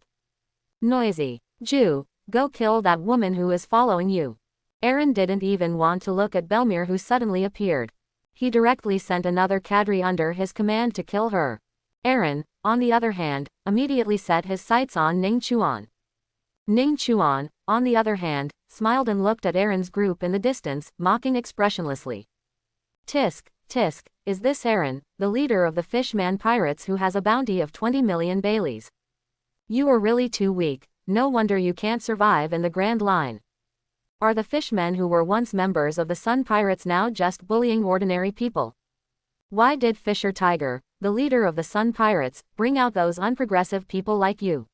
Noisy Jew, go kill that woman who is following you. Aaron didn't even want to look at Belmere who suddenly appeared. He directly sent another cadre under his command to kill her. Aaron, on the other hand, immediately set his sights on Ning Chuan. Ning Chuan, on the other hand, smiled and looked at Aaron's group in the distance, mocking expressionlessly. Tisk, tisk, is this Aaron, the leader of the fishman pirates who has a bounty of 20 million Baileys? You are really too weak, no wonder you can't survive in the Grand Line. Are the fishmen who were once members of the Sun Pirates now just bullying ordinary people? Why did Fisher Tiger, the leader of the Sun Pirates, bring out those unprogressive people like you?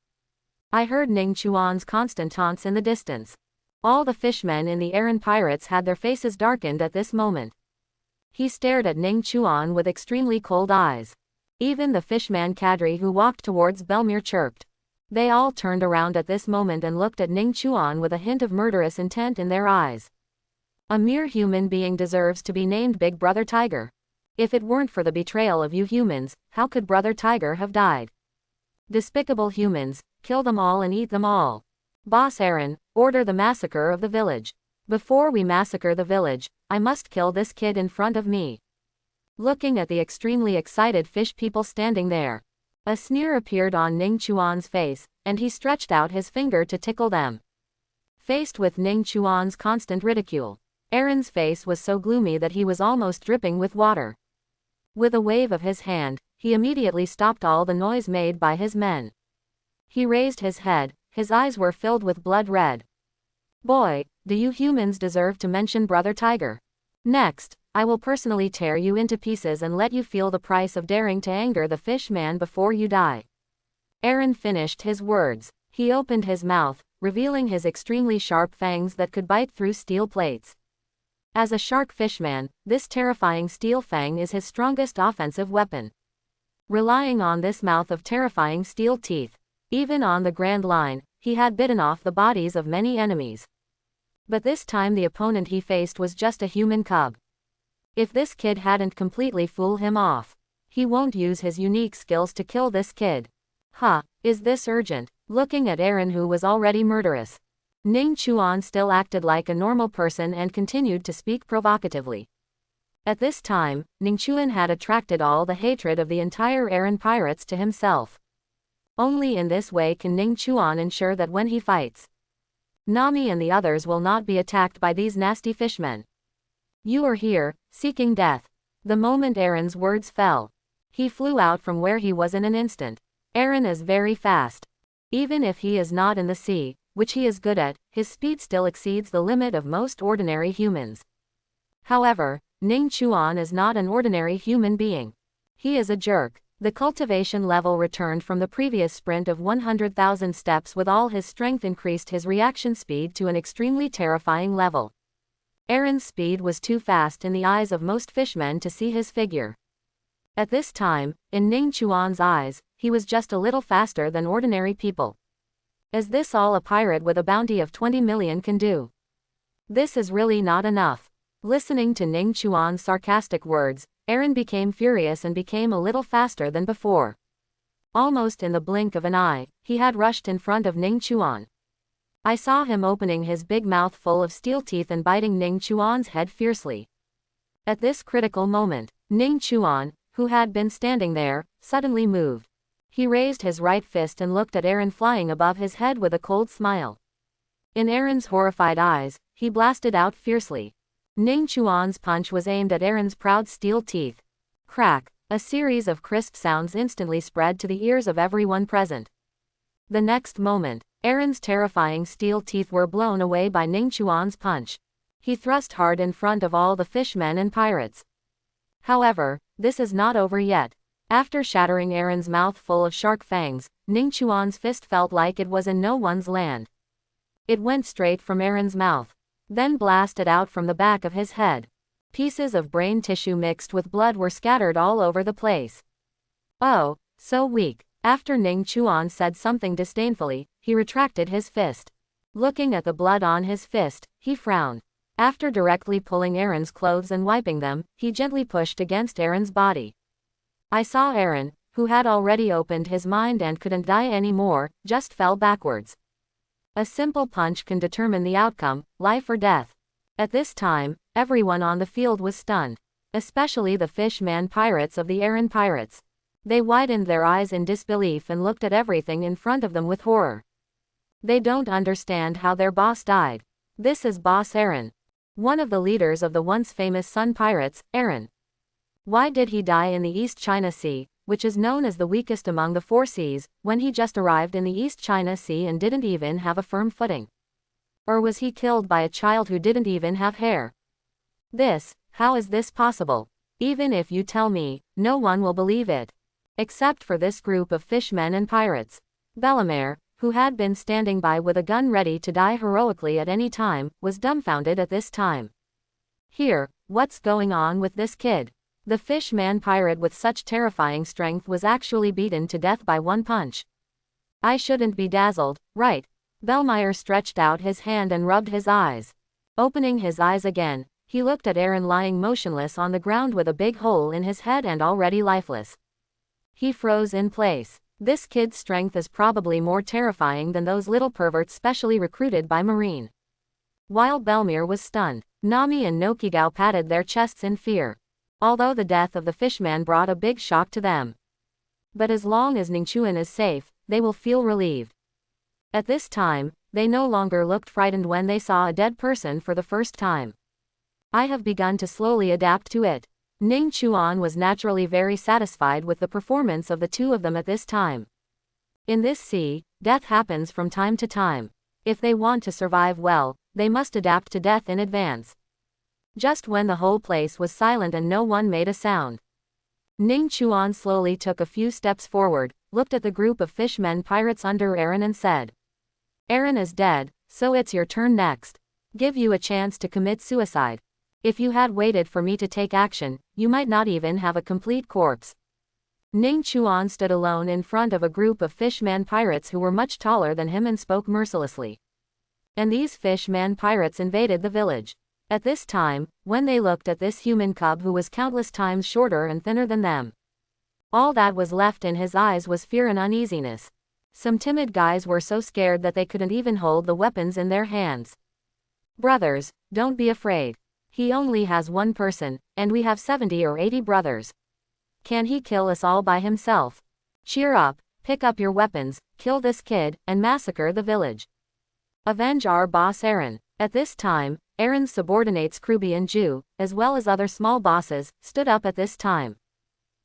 I heard Ning Chuan's constant taunts in the distance. All the fishmen in the Aran Pirates had their faces darkened at this moment. He stared at Ning Chuan with extremely cold eyes. Even the fishman cadre who walked towards Belmere chirped. They all turned around at this moment and looked at Ning Chuan with a hint of murderous intent in their eyes. A mere human being deserves to be named Big Brother Tiger. If it weren't for the betrayal of you humans, how could Brother Tiger have died? Despicable humans, kill them all and eat them all. Boss Aaron, order the massacre of the village. Before we massacre the village, I must kill this kid in front of me. Looking at the extremely excited fish people standing there, a sneer appeared on Ning Chuan's face, and he stretched out his finger to tickle them. Faced with Ning Chuan's constant ridicule, Aaron's face was so gloomy that he was almost dripping with water. With a wave of his hand, he immediately stopped all the noise made by his men. He raised his head, his eyes were filled with blood red. Boy, do you humans deserve to mention Brother Tiger. Next, I will personally tear you into pieces and let you feel the price of daring to anger the fish man before you die. Aaron finished his words. He opened his mouth, revealing his extremely sharp fangs that could bite through steel plates. As a shark fishman, this terrifying steel fang is his strongest offensive weapon. Relying on this mouth of terrifying steel teeth, even on the Grand Line, he had bitten off the bodies of many enemies. But this time the opponent he faced was just a human cub. If this kid hadn't completely fooled him off, he won't use his unique skills to kill this kid. Is this urgent? Looking at Aaron, who was already murderous, Ning Chuan still acted like a normal person and continued to speak provocatively. At this time, Ning Chuan had attracted all the hatred of the entire Aran Pirates to himself. Only in this way can Ning Chuan ensure that when he fights, Nami and the others will not be attacked by these nasty fishmen. You are here, seeking death. The moment Aaron's words fell, he flew out from where he was in an instant. Aaron is very fast. Even if he is not in the sea, which he is good at, his speed still exceeds the limit of most ordinary humans. However, Ning Chuan is not an ordinary human being. He is a jerk. The cultivation level returned from the previous sprint of 100,000 steps. With all his strength increased his reaction speed to an extremely terrifying level. Aaron's speed was too fast in the eyes of most fishmen to see his figure. At this time, in Ning Chuan's eyes, he was just a little faster than ordinary people. Is this all a pirate with a bounty of 20 million can do? This is really not enough. Listening to Ning Chuan's sarcastic words, Aaron became furious and became a little faster than before. Almost in the blink of an eye, he had rushed in front of Ning Chuan. I saw him opening his big mouth full of steel teeth and biting Ning Chuan's head fiercely. At this critical moment, Ning Chuan, who had been standing there, suddenly moved. He raised his right fist and looked at Aaron flying above his head with a cold smile. In Aaron's horrified eyes, he blasted out fiercely. Ning Chuan's punch was aimed at Aaron's proud steel teeth. Crack! A series of crisp sounds instantly spread to the ears of everyone present. The next moment, Aaron's terrifying steel teeth were blown away by Ning Chuan's punch. He thrust hard in front of all the fishmen and pirates. However, this is not over yet. After shattering Aaron's mouth full of shark fangs, Ning Chuan's fist felt like it was in no one's land. It went straight from Aaron's mouth, then blasted out from the back of his head. Pieces of brain tissue mixed with blood were scattered all over the place. Oh, so weak. After Ning Chuan said something disdainfully, he retracted his fist. Looking at the blood on his fist, he frowned. After directly pulling Aaron's clothes and wiping them, he gently pushed against Aaron's body. I saw Aaron, who had already opened his mind and couldn't die anymore, just fell backwards. A simple punch can determine the outcome, life or death. At this time, everyone on the field was stunned, especially the fishman pirates of the Aran Pirates. They widened their eyes in disbelief and looked at everything in front of them with horror. They don't understand how their boss died. This is Boss Aaron, one of the leaders of the once famous Sun Pirates, Aaron. Why did he die in the East China Sea, which is known as the weakest among the four seas, when he just arrived in the East China Sea and didn't even have a firm footing? Or was he killed by a child who didn't even have hair? How is this possible? Even if you tell me, no one will believe it. Except for this group of fishmen and pirates. Bellemare, who had been standing by with a gun ready to die heroically at any time, was dumbfounded at this time. Here, what's going on with this kid? The fish-man pirate with such terrifying strength was actually beaten to death by one punch. I shouldn't be dazzled, right? Bellemare stretched out his hand and rubbed his eyes. Opening his eyes again, he looked at Eren lying motionless on the ground with a big hole in his head and already lifeless. He froze in place. This kid's strength is probably more terrifying than those little perverts specially recruited by Marine. While Bellemare was stunned, Nami and Nojiko patted their chests in fear. Although the death of the fishman brought a big shock to them. But as long as Ning Chuan is safe, they will feel relieved. At this time, they no longer looked frightened when they saw a dead person for the first time. I have begun to slowly adapt to it. Ning Chuan was naturally very satisfied with the performance of the two of them at this time. In this sea, death happens from time to time. If they want to survive well, they must adapt to death in advance. Just when the whole place was silent and no one made a sound, Ning Chuan slowly took a few steps forward, looked at the group of fishmen pirates under Eren and said, "Eren is dead, so it's your turn next. Give you a chance to commit suicide. If you had waited for me to take action, you might not even have a complete corpse." Ning Chuan stood alone in front of a group of fishman pirates who were much taller than him and spoke mercilessly. And these fishman pirates invaded the village. At this time, when they looked at this human cub who was countless times shorter and thinner than them, all that was left in his eyes was fear and uneasiness. Some timid guys were so scared that they couldn't even hold the weapons in their hands. "Brothers, don't be afraid. He only has one person, and we have 70 or 80 brothers. Can he kill us all by himself? Cheer up, pick up your weapons, kill this kid, and massacre the village. Avenge our boss Eren." At this time, Eren's subordinates Kruby and Ju, as well as other small bosses, stood up at this time.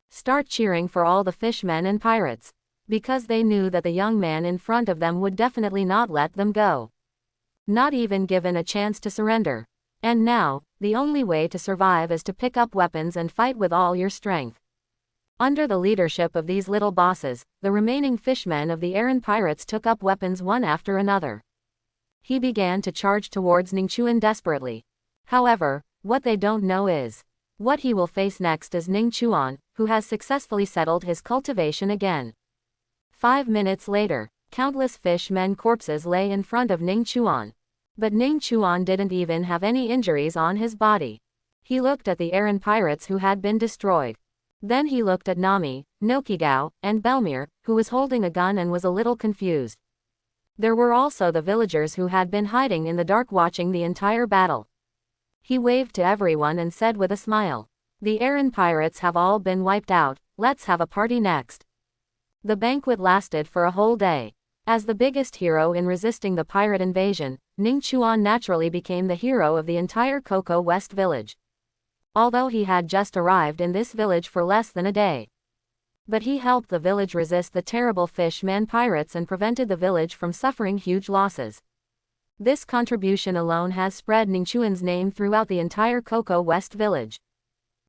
Start cheering for all the fishmen and pirates. Because they knew that the young man in front of them would definitely not let them go. Not even given a chance to surrender. And now, the only way to survive is to pick up weapons and fight with all your strength. Under the leadership of these little bosses, the remaining fishmen of the Eren pirates took up weapons one after another. He began to charge towards Ning Chuan desperately. However, what they don't know is, what he will face next is Ning Chuan, who has successfully settled his cultivation again. 5 minutes later, countless fishmen corpses lay in front of Ning Chuan. But Ning Chuan didn't even have any injuries on his body. He looked at the Eren pirates who had been destroyed. Then he looked at Nami, Nojiko, and Bellemare, who was holding a gun and was a little confused. There were also the villagers who had been hiding in the dark watching the entire battle. He waved to everyone and said with a smile, "The Eren pirates have all been wiped out, let's have a party next." The banquet lasted for a whole day. As the biggest hero in resisting the pirate invasion, Ning Chuan naturally became the hero of the entire Cocoa West village. Although he had just arrived in this village for less than a day. But he helped the village resist the terrible fishman pirates and prevented the village from suffering huge losses. This contribution alone has spread Ning Chuan's name throughout the entire Cocoa West village.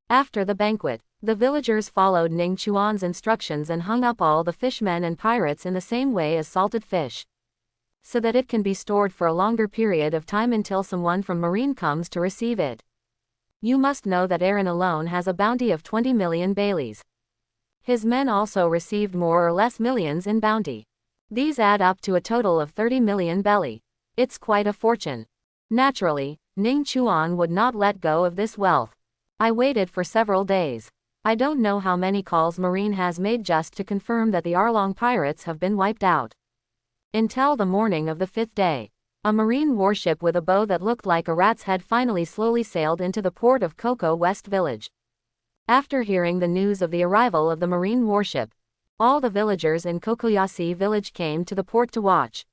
After the banquet, the villagers followed Ning Chuan's instructions and hung up all the fishmen and pirates in the same way as salted fish, so that it can be stored for a longer period of time until someone from Marine comes to receive it. You must know that Eren alone has a bounty of 20 million Baileys. His men also received more or less millions in bounty. These add up to a total of 30 million belly. It's quite a fortune. Naturally, Ning Chuan would not let go of this wealth. I waited for several days. I don't know how many calls Marine has made just to confirm that the Arlong Pirates have been wiped out. Until the morning of the 5th day, a Marine warship with a bow that looked like a rat's head finally slowly sailed into the port of Cocoa West village. After hearing the news of the arrival of the Marine warship, all the villagers in Kokoyasi village came to the port to watch.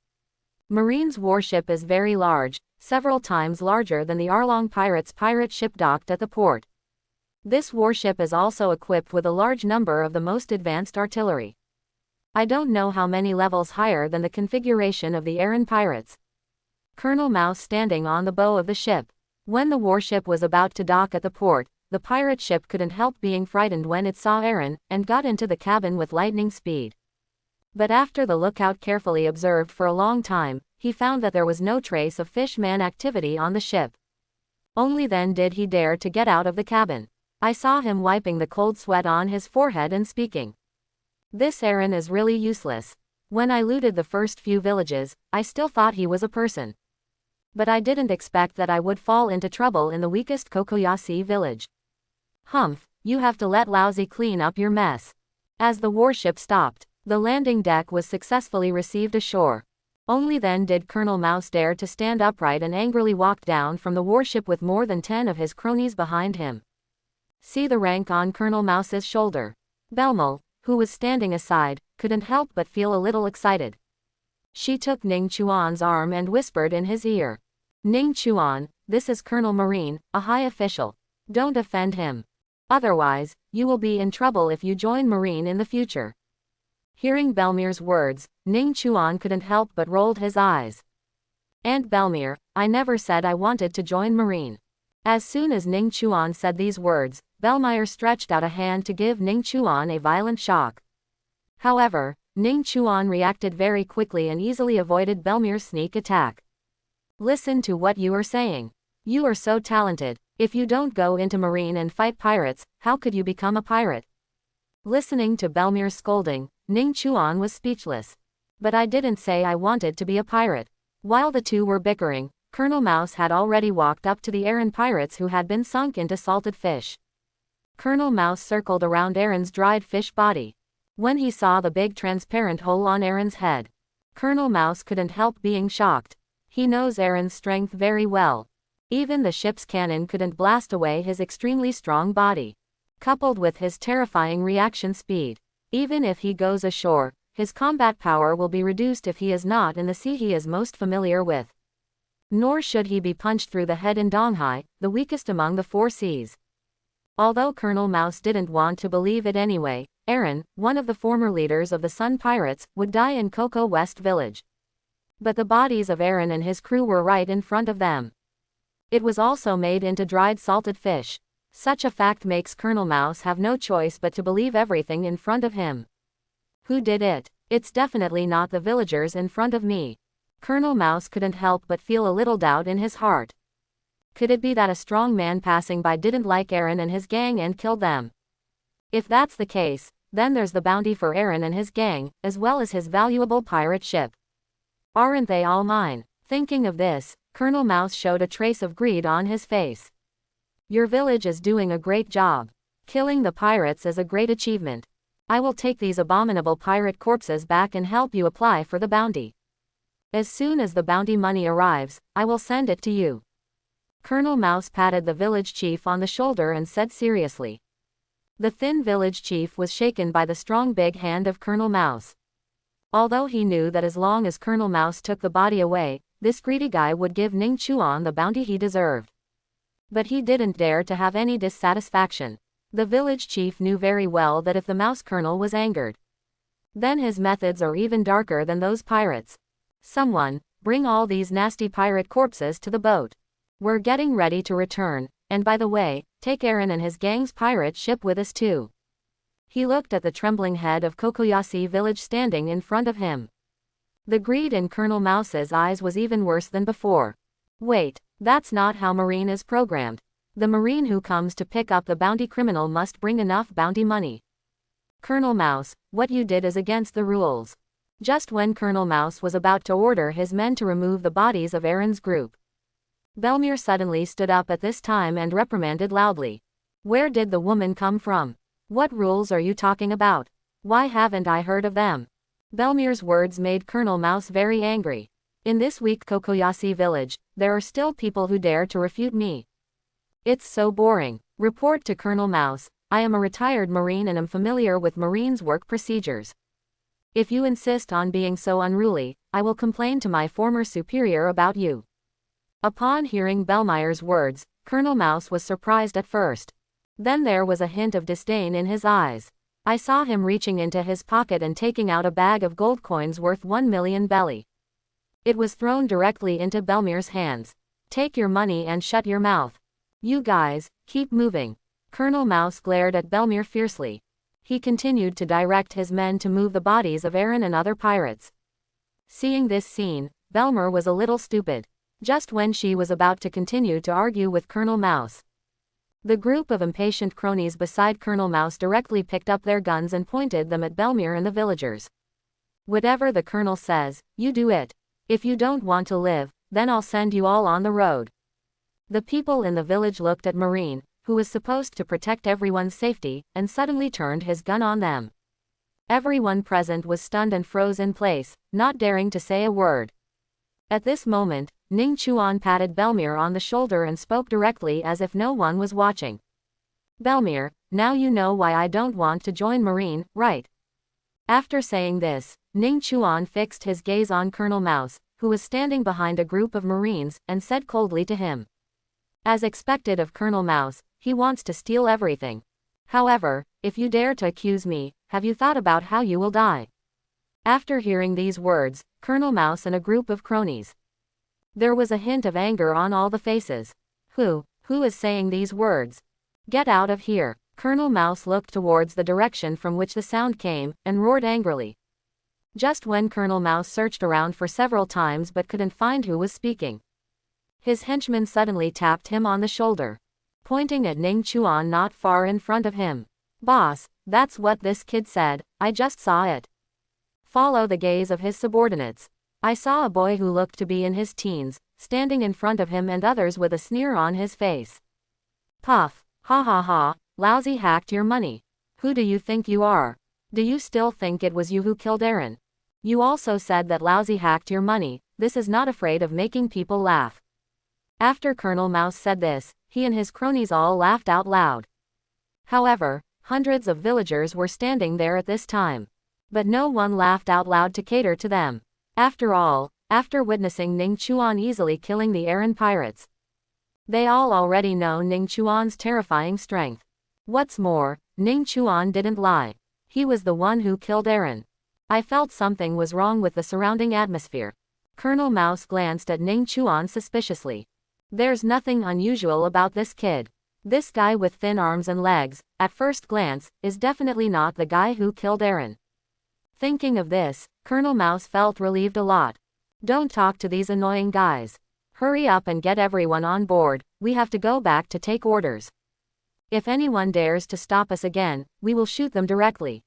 Marine's warship is very large, several times larger than the Arlong Pirates pirate ship docked at the port. This warship is also equipped with a large number of the most advanced artillery. I don't know how many levels higher than the configuration of the Eren pirates. Colonel Mouse standing on the bow of the ship. When the warship was about to dock at the port, the pirate ship couldn't help being frightened when it saw Aaron, and got into the cabin with lightning speed. But after the lookout carefully observed for a long time, he found that there was no trace of fishman activity on the ship. Only then did he dare to get out of the cabin. I saw him wiping the cold sweat on his forehead and speaking. This Aaron is really useless. When I looted the first few villages, I still thought he was a person. But I didn't expect that I would fall into trouble in the weakest Kokoyashi village. Humph, you have to let Lousy clean up your mess. As the warship stopped, the landing deck was successfully received ashore. Only then did Colonel Mouse dare to stand upright and angrily walk down from the warship with more than 10 of his cronies behind him. See the rank on Colonel Mouse's shoulder. Belmul, who was standing aside, couldn't help but feel a little excited. She took Ning Chuan's arm and whispered in his ear. Ning Chuan, this is Colonel Marine, a high official. Don't offend him. Otherwise, you will be in trouble if you join Marine in the future. Hearing Belmir's words, Ning Chuan couldn't help but rolled his eyes. Aunt Belmir, I never said I wanted to join Marine. As soon as Ning Chuan said these words, Belmir stretched out a hand to give Ning Chuan a violent shock. However, Ning Chuan reacted very quickly and easily avoided Belmir's sneak attack. Listen to what you are saying. You are so talented. If you don't go into Marine and fight pirates, how could you become a pirate? Listening to Belmir's scolding, Ning Chuan was speechless. But I didn't say I wanted to be a pirate. While the two were bickering, Colonel Mouse had already walked up to the Aaron pirates who had been sunk into salted fish. Colonel Mouse circled around Aaron's dried fish body. When he saw the big transparent hole on Aaron's head, Colonel Mouse couldn't help being shocked. He knows Aaron's strength very well. Even the ship's cannon couldn't blast away his extremely strong body. Coupled with his terrifying reaction speed, even if he goes ashore, his combat power will be reduced if he is not in the sea he is most familiar with. Nor should he be punched through the head in Donghai, the weakest among the 4 seas. Although Colonel Mouse didn't want to believe it anyway, Aaron, one of the former leaders of the Sun Pirates, would die in Coco West Village. But the bodies of Aaron and his crew were right in front of them. It was also made into dried salted fish. Such a fact makes Colonel Mouse have no choice but to believe everything in front of him. Who did it? It's definitely not the villagers in front of me. Colonel Mouse couldn't help but feel a little doubt in his heart. Could it be that a strong man passing by didn't like Aaron and his gang and killed them? If that's the case, then there's the bounty for Aaron and his gang, as well as his valuable pirate ship. Aren't they all mine? Thinking of this, Colonel Mouse showed a trace of greed on his face. Your village is doing a great job. Killing the pirates is a great achievement. I will take these abominable pirate corpses back and help you apply for the bounty. As soon as the bounty money arrives, I will send it to you. Colonel Mouse patted the village chief on the shoulder and said seriously. The thin village chief was shaken by the strong big hand of Colonel Mouse. Although he knew that as long as Colonel Mouse took the body away, this greedy guy would give Ning Chuan the bounty he deserved. But he didn't dare to have any dissatisfaction. The village chief knew very well that if the Mouse Colonel was angered, then his methods are even darker than those pirates. Someone, bring all these nasty pirate corpses to the boat. We're getting ready to return, and by the way, take Aaron and his gang's pirate ship with us too. He looked at the trembling head of Kokoyashi village standing in front of him. The greed in Colonel Mouse's eyes was even worse than before. Wait, that's not how Marine is programmed. The Marine who comes to pick up the bounty criminal must bring enough bounty money. Colonel Mouse, what you did is against the rules. Just when Colonel Mouse was about to order his men to remove the bodies of Aaron's group, Belmir suddenly stood up at this time and reprimanded loudly. Where did the woman come from? What rules are you talking about? Why haven't I heard of them? Belmir's words made Colonel Mouse very angry. In this weak Kokoyashi village, there are still people who dare to refute me. It's so boring. Report to Colonel Mouse, I am a retired Marine and am familiar with Marines' work procedures. If you insist on being so unruly, I will complain to my former superior about you. Upon hearing Belmir's words, Colonel Mouse was surprised at first. Then there was a hint of disdain in his eyes. I saw him reaching into his pocket and taking out a bag of gold coins worth 1 million belly. It was thrown directly into Belmir's hands. Take your money and shut your mouth. You guys, keep moving. Colonel Mouse glared at Belmere fiercely. He continued to direct his men to move the bodies of Eren and other pirates. Seeing this scene, Belmere was a little stupid. Just when she was about to continue to argue with Colonel Mouse, the group of impatient cronies beside Colonel Mouse directly picked up their guns and pointed them at Belmere and the villagers. Whatever the colonel says, you do it. If you don't want to live, then I'll send you all on the road. The people in the village looked at Marine, who was supposed to protect everyone's safety, and suddenly turned his gun on them. Everyone present was stunned and froze in place, not daring to say a word. At this moment, Ning Chuan patted Belmere on the shoulder and spoke directly as if no one was watching. Belmere, now you know why I don't want to join Marine, right? After saying this, Ning Chuan fixed his gaze on Colonel Mouse, who was standing behind a group of Marines, and said coldly to him. As expected of Colonel Mouse, he wants to steal everything. However, if you dare to accuse me, have you thought about how you will die? After hearing these words, Colonel Mouse and a group of cronies. There was a hint of anger on all the faces. Who is saying these words? Get out of here. Colonel Mouse looked towards the direction from which the sound came, and roared angrily. Just when Colonel Mouse searched around for several times but couldn't find who was speaking, his henchman suddenly tapped him on the shoulder, pointing at Ning Chuan not far in front of him. Boss, that's what this kid said, I just saw it. Follow the gaze of his subordinates. I saw a boy who looked to be in his teens, standing in front of him and others with a sneer on his face. Puff, ha ha ha, lousy hacked your money. Who do you think you are? Do you still think it was you who killed Eren? You also said that lousy hacked your money, this is not afraid of making people laugh. After Colonel Mouse said this, he and his cronies all laughed out loud. However, hundreds of villagers were standing there at this time. But no one laughed out loud to cater to them. After all, after witnessing Ning Chuan easily killing the Eren pirates, they all already know Ning Chuan's terrifying strength. What's more, Ning Chuan didn't lie. He was the one who killed Eren. I felt something was wrong with the surrounding atmosphere. Colonel Mouse glanced at Ning Chuan suspiciously. There's nothing unusual about this kid. This guy with thin arms and legs, at first glance, is definitely not the guy who killed Eren. Thinking of this, Colonel Mouse felt relieved a lot. Don't talk to these annoying guys. Hurry up and get everyone on board, we have to go back to take orders. If anyone dares to stop us again, we will shoot them directly.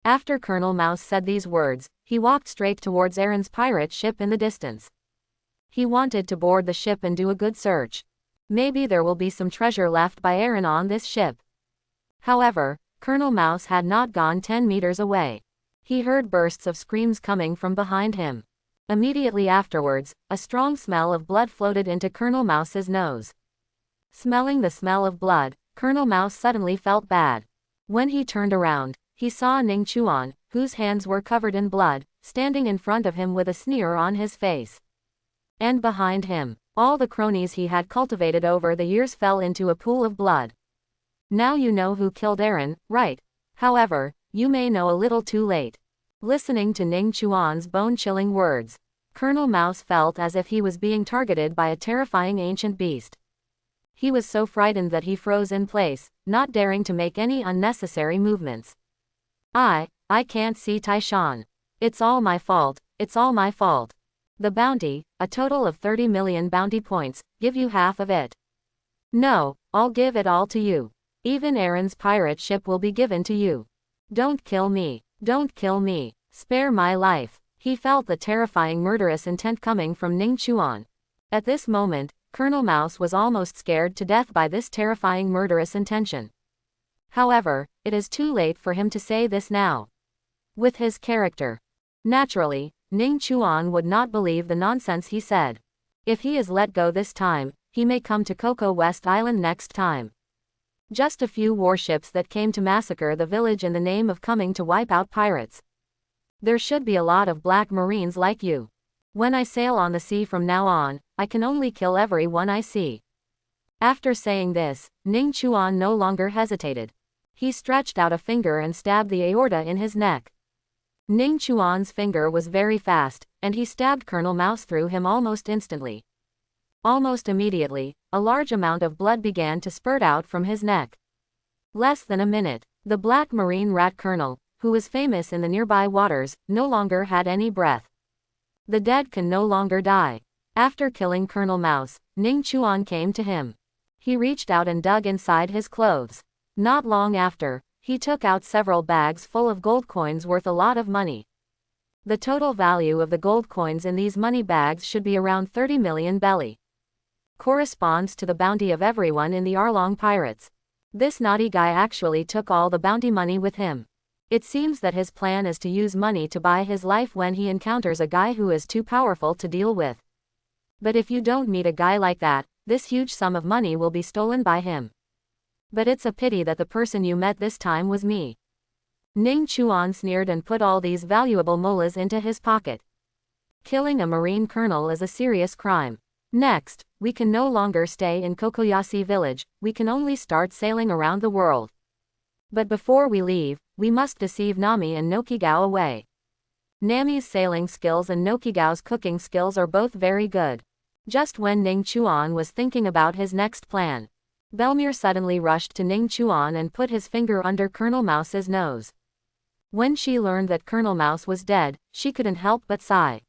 After Colonel Mouse said these words, he walked straight towards Eren's pirate ship in the distance. He wanted to board the ship and do a good search. Maybe there will be some treasure left by Eren on this ship. However, Colonel Mouse had not gone 10 meters away. He heard bursts of screams coming from behind him. Immediately afterwards, a strong smell of blood floated into Colonel Mouse's nose. Smelling the smell of blood, Colonel Mouse suddenly felt bad. When he turned around, he saw Ning Chuan, whose hands were covered in blood, standing in front of him with a sneer on his face. And behind him, all the cronies he had cultivated over the years fell into a pool of blood. Now you know who killed Eren, right? However, you may know a little too late. Listening to Ning Chuan's bone-chilling words, Colonel Mouse felt as if he was being targeted by a terrifying ancient beast. He was so frightened that he froze in place, not daring to make any unnecessary movements. I can't see Taishan. It's all my fault, it's all my fault. The bounty, a total of 30 million bounty points, give you half of it. No, I'll give it all to you. Even Eren's pirate ship will be given to you. Don't kill me. Don't kill me. Spare my life. He felt the terrifying murderous intent coming from Ning Chuan. At this moment, Colonel Mouse was almost scared to death by this terrifying murderous intention. However, it is too late for him to say this now. With his character, naturally, Ning Chuan would not believe the nonsense he said. If he is let go this time, he may come to Cocoa West Island next time. Just a few warships that came to massacre the village in the name of coming to wipe out pirates. There should be a lot of black marines like you. When I sail on the sea from now on, I can only kill everyone I see. After saying this, Ning Chuan no longer hesitated. He stretched out a finger and stabbed the aorta in his neck. Ning Chuan's finger was very fast, and he stabbed Colonel Mouse through him almost instantly. Almost immediately, a large amount of blood began to spurt out from his neck. Less than a minute. The black marine rat colonel, who was famous in the nearby waters, no longer had any breath. The dead can no longer die. After killing Colonel Mouse, Ning Chuan came to him. He reached out and dug inside his clothes. Not long after, he took out several bags full of gold coins worth a lot of money. The total value of the gold coins in these money bags should be around 30 million belly. Corresponds to the bounty of everyone in the Arlong Pirates. This naughty guy actually took all the bounty money with him. It seems that his plan is to use money to buy his life when he encounters a guy who is too powerful to deal with. But if you don't meet a guy like that, this huge sum of money will be stolen by him. But it's a pity that the person you met this time was me. Ning Chuan sneered and put all these valuable molas into his pocket. Killing a marine colonel is a serious crime. Next, we can no longer stay in Kokoyashi village, we can only start sailing around the world. But before we leave, we must deceive Nami and Nojiko away. Nami's sailing skills and Nojiko's cooking skills are both very good. Just when Ning Chuan was thinking about his next plan, Belmere suddenly rushed to Ning Chuan and put his finger under Colonel Mouse's nose. When she learned that Colonel Mouse was dead, she couldn't help but sigh.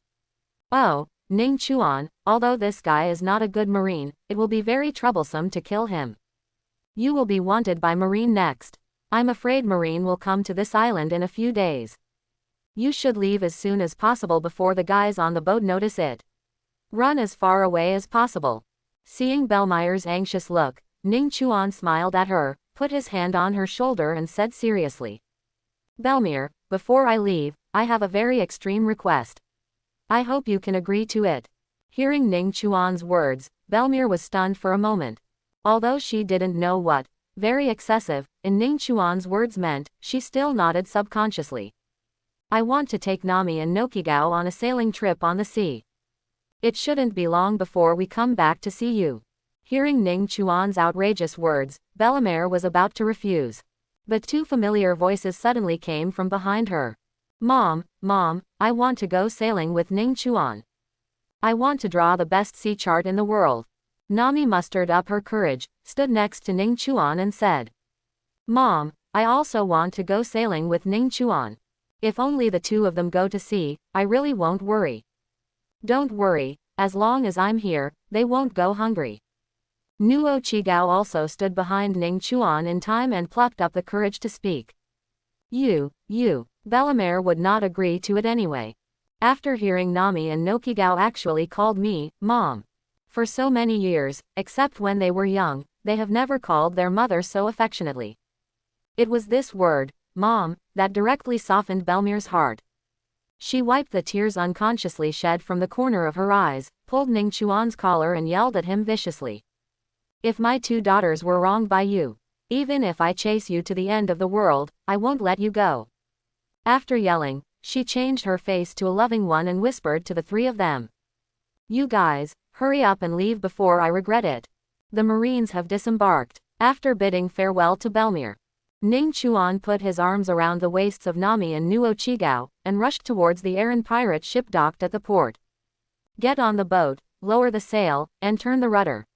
Oh, Ning Chuan, although this guy is not a good marine, it will be very troublesome to kill him. You will be wanted by Marine next. I'm afraid Marine will come to this island in a few days. You should leave as soon as possible before the guys on the boat notice it. Run as far away as possible. Seeing Belmere's anxious look, Ning Chuan smiled at her, put his hand on her shoulder and said seriously. Belmere, before I leave, I have a very extreme request. I hope you can agree to it. Hearing Ning Chuan's words, Belmere was stunned for a moment. Although she didn't know what very excessive in Ning Chuan's words meant, she still nodded subconsciously. I want to take Nami and Nojiko on a sailing trip on the sea. It shouldn't be long before we come back to see you. Hearing Ning Chuan's outrageous words, Belmere was about to refuse. But two familiar voices suddenly came from behind her. Mom, I want to go sailing with Ning Chuan. I want to draw the best sea chart in the world. Nami mustered up her courage, stood next to Ning Chuan and said. Mom, I also want to go sailing with Ning Chuan. If only the two of them go to sea, I really won't worry. Don't worry, as long as I'm here, they won't go hungry. Nojiko also stood behind Ning Chuan in time and plucked up the courage to speak. You. Belmere would not agree to it anyway. After hearing Nami and Nojiko actually called me, Mom. For so many years, except when they were young, they have never called their mother so affectionately. It was this word, Mom, that directly softened Belmere's heart. She wiped the tears unconsciously shed from the corner of her eyes, pulled Ning Chuan's collar and yelled at him viciously. If my two daughters were wronged by you, even if I chase you to the end of the world, I won't let you go. After yelling, she changed her face to a loving one and whispered to the three of them. You guys, hurry up and leave before I regret it. The Marines have disembarked. After bidding farewell to Belmere, Ning Chuan put his arms around the waists of Nami and Nojiko, and rushed towards the errant pirate ship docked at the port. Get on the boat, lower the sail, and turn the rudder.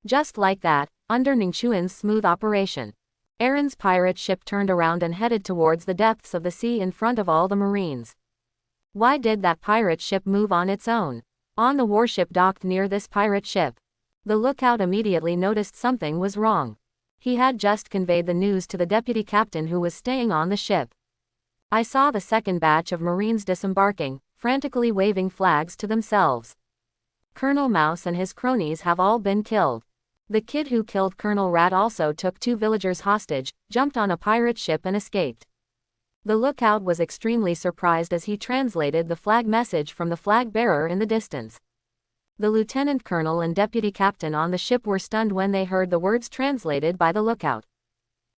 Just like that, under Ning Chuan's smooth operation, Aaron's pirate ship turned around and headed towards the depths of the sea in front of all the Marines. Why did that pirate ship move on its own? On the warship docked near this pirate ship, the lookout immediately noticed something was wrong. He had just conveyed the news to the deputy captain who was staying on the ship. I saw the second batch of Marines disembarking, frantically waving flags to themselves. Colonel Mouse and his cronies have all been killed. The kid who killed Colonel Rat also took 2 villagers hostage, jumped on a pirate ship and escaped. The lookout was extremely surprised as he translated the flag message from the flag bearer in the distance. The lieutenant colonel and deputy captain on the ship were stunned when they heard the words translated by the lookout.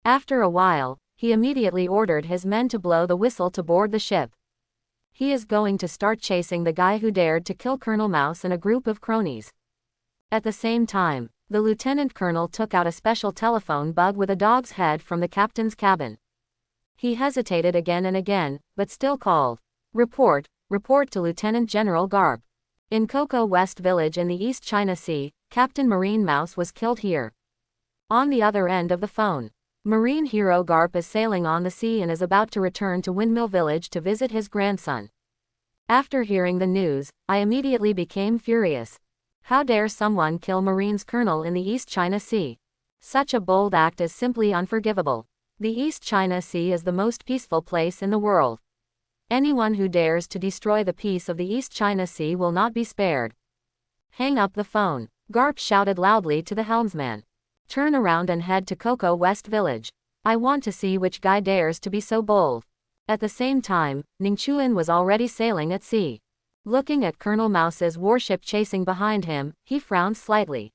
After a while, he immediately ordered his men to blow the whistle to board the ship. He is going to start chasing the guy who dared to kill Colonel Mouse and a group of cronies. At the same time, the lieutenant colonel took out a special telephone bug with a dog's head from the captain's cabin. He hesitated again and again, but still called. Report to Lieutenant General Garp. In Coco West Village in the East China Sea, Captain Marine Mouse was killed here. On the other end of the phone, Marine hero Garp is sailing on the sea and is about to return to Windmill Village to visit his grandson. After hearing the news, I immediately became furious. How dare someone kill Marine's colonel in the East China Sea? Such a bold act is simply unforgivable. The East China Sea is the most peaceful place in the world. Anyone who dares to destroy the peace of the East China Sea will not be spared. Hang up the phone, Garp shouted loudly to the helmsman. Turn around and head to Cocoa West Village. I want to see which guy dares to be so bold. At the same time, Ning Chuan was already sailing at sea. Looking at Colonel Mouse's warship chasing behind him, he frowned slightly.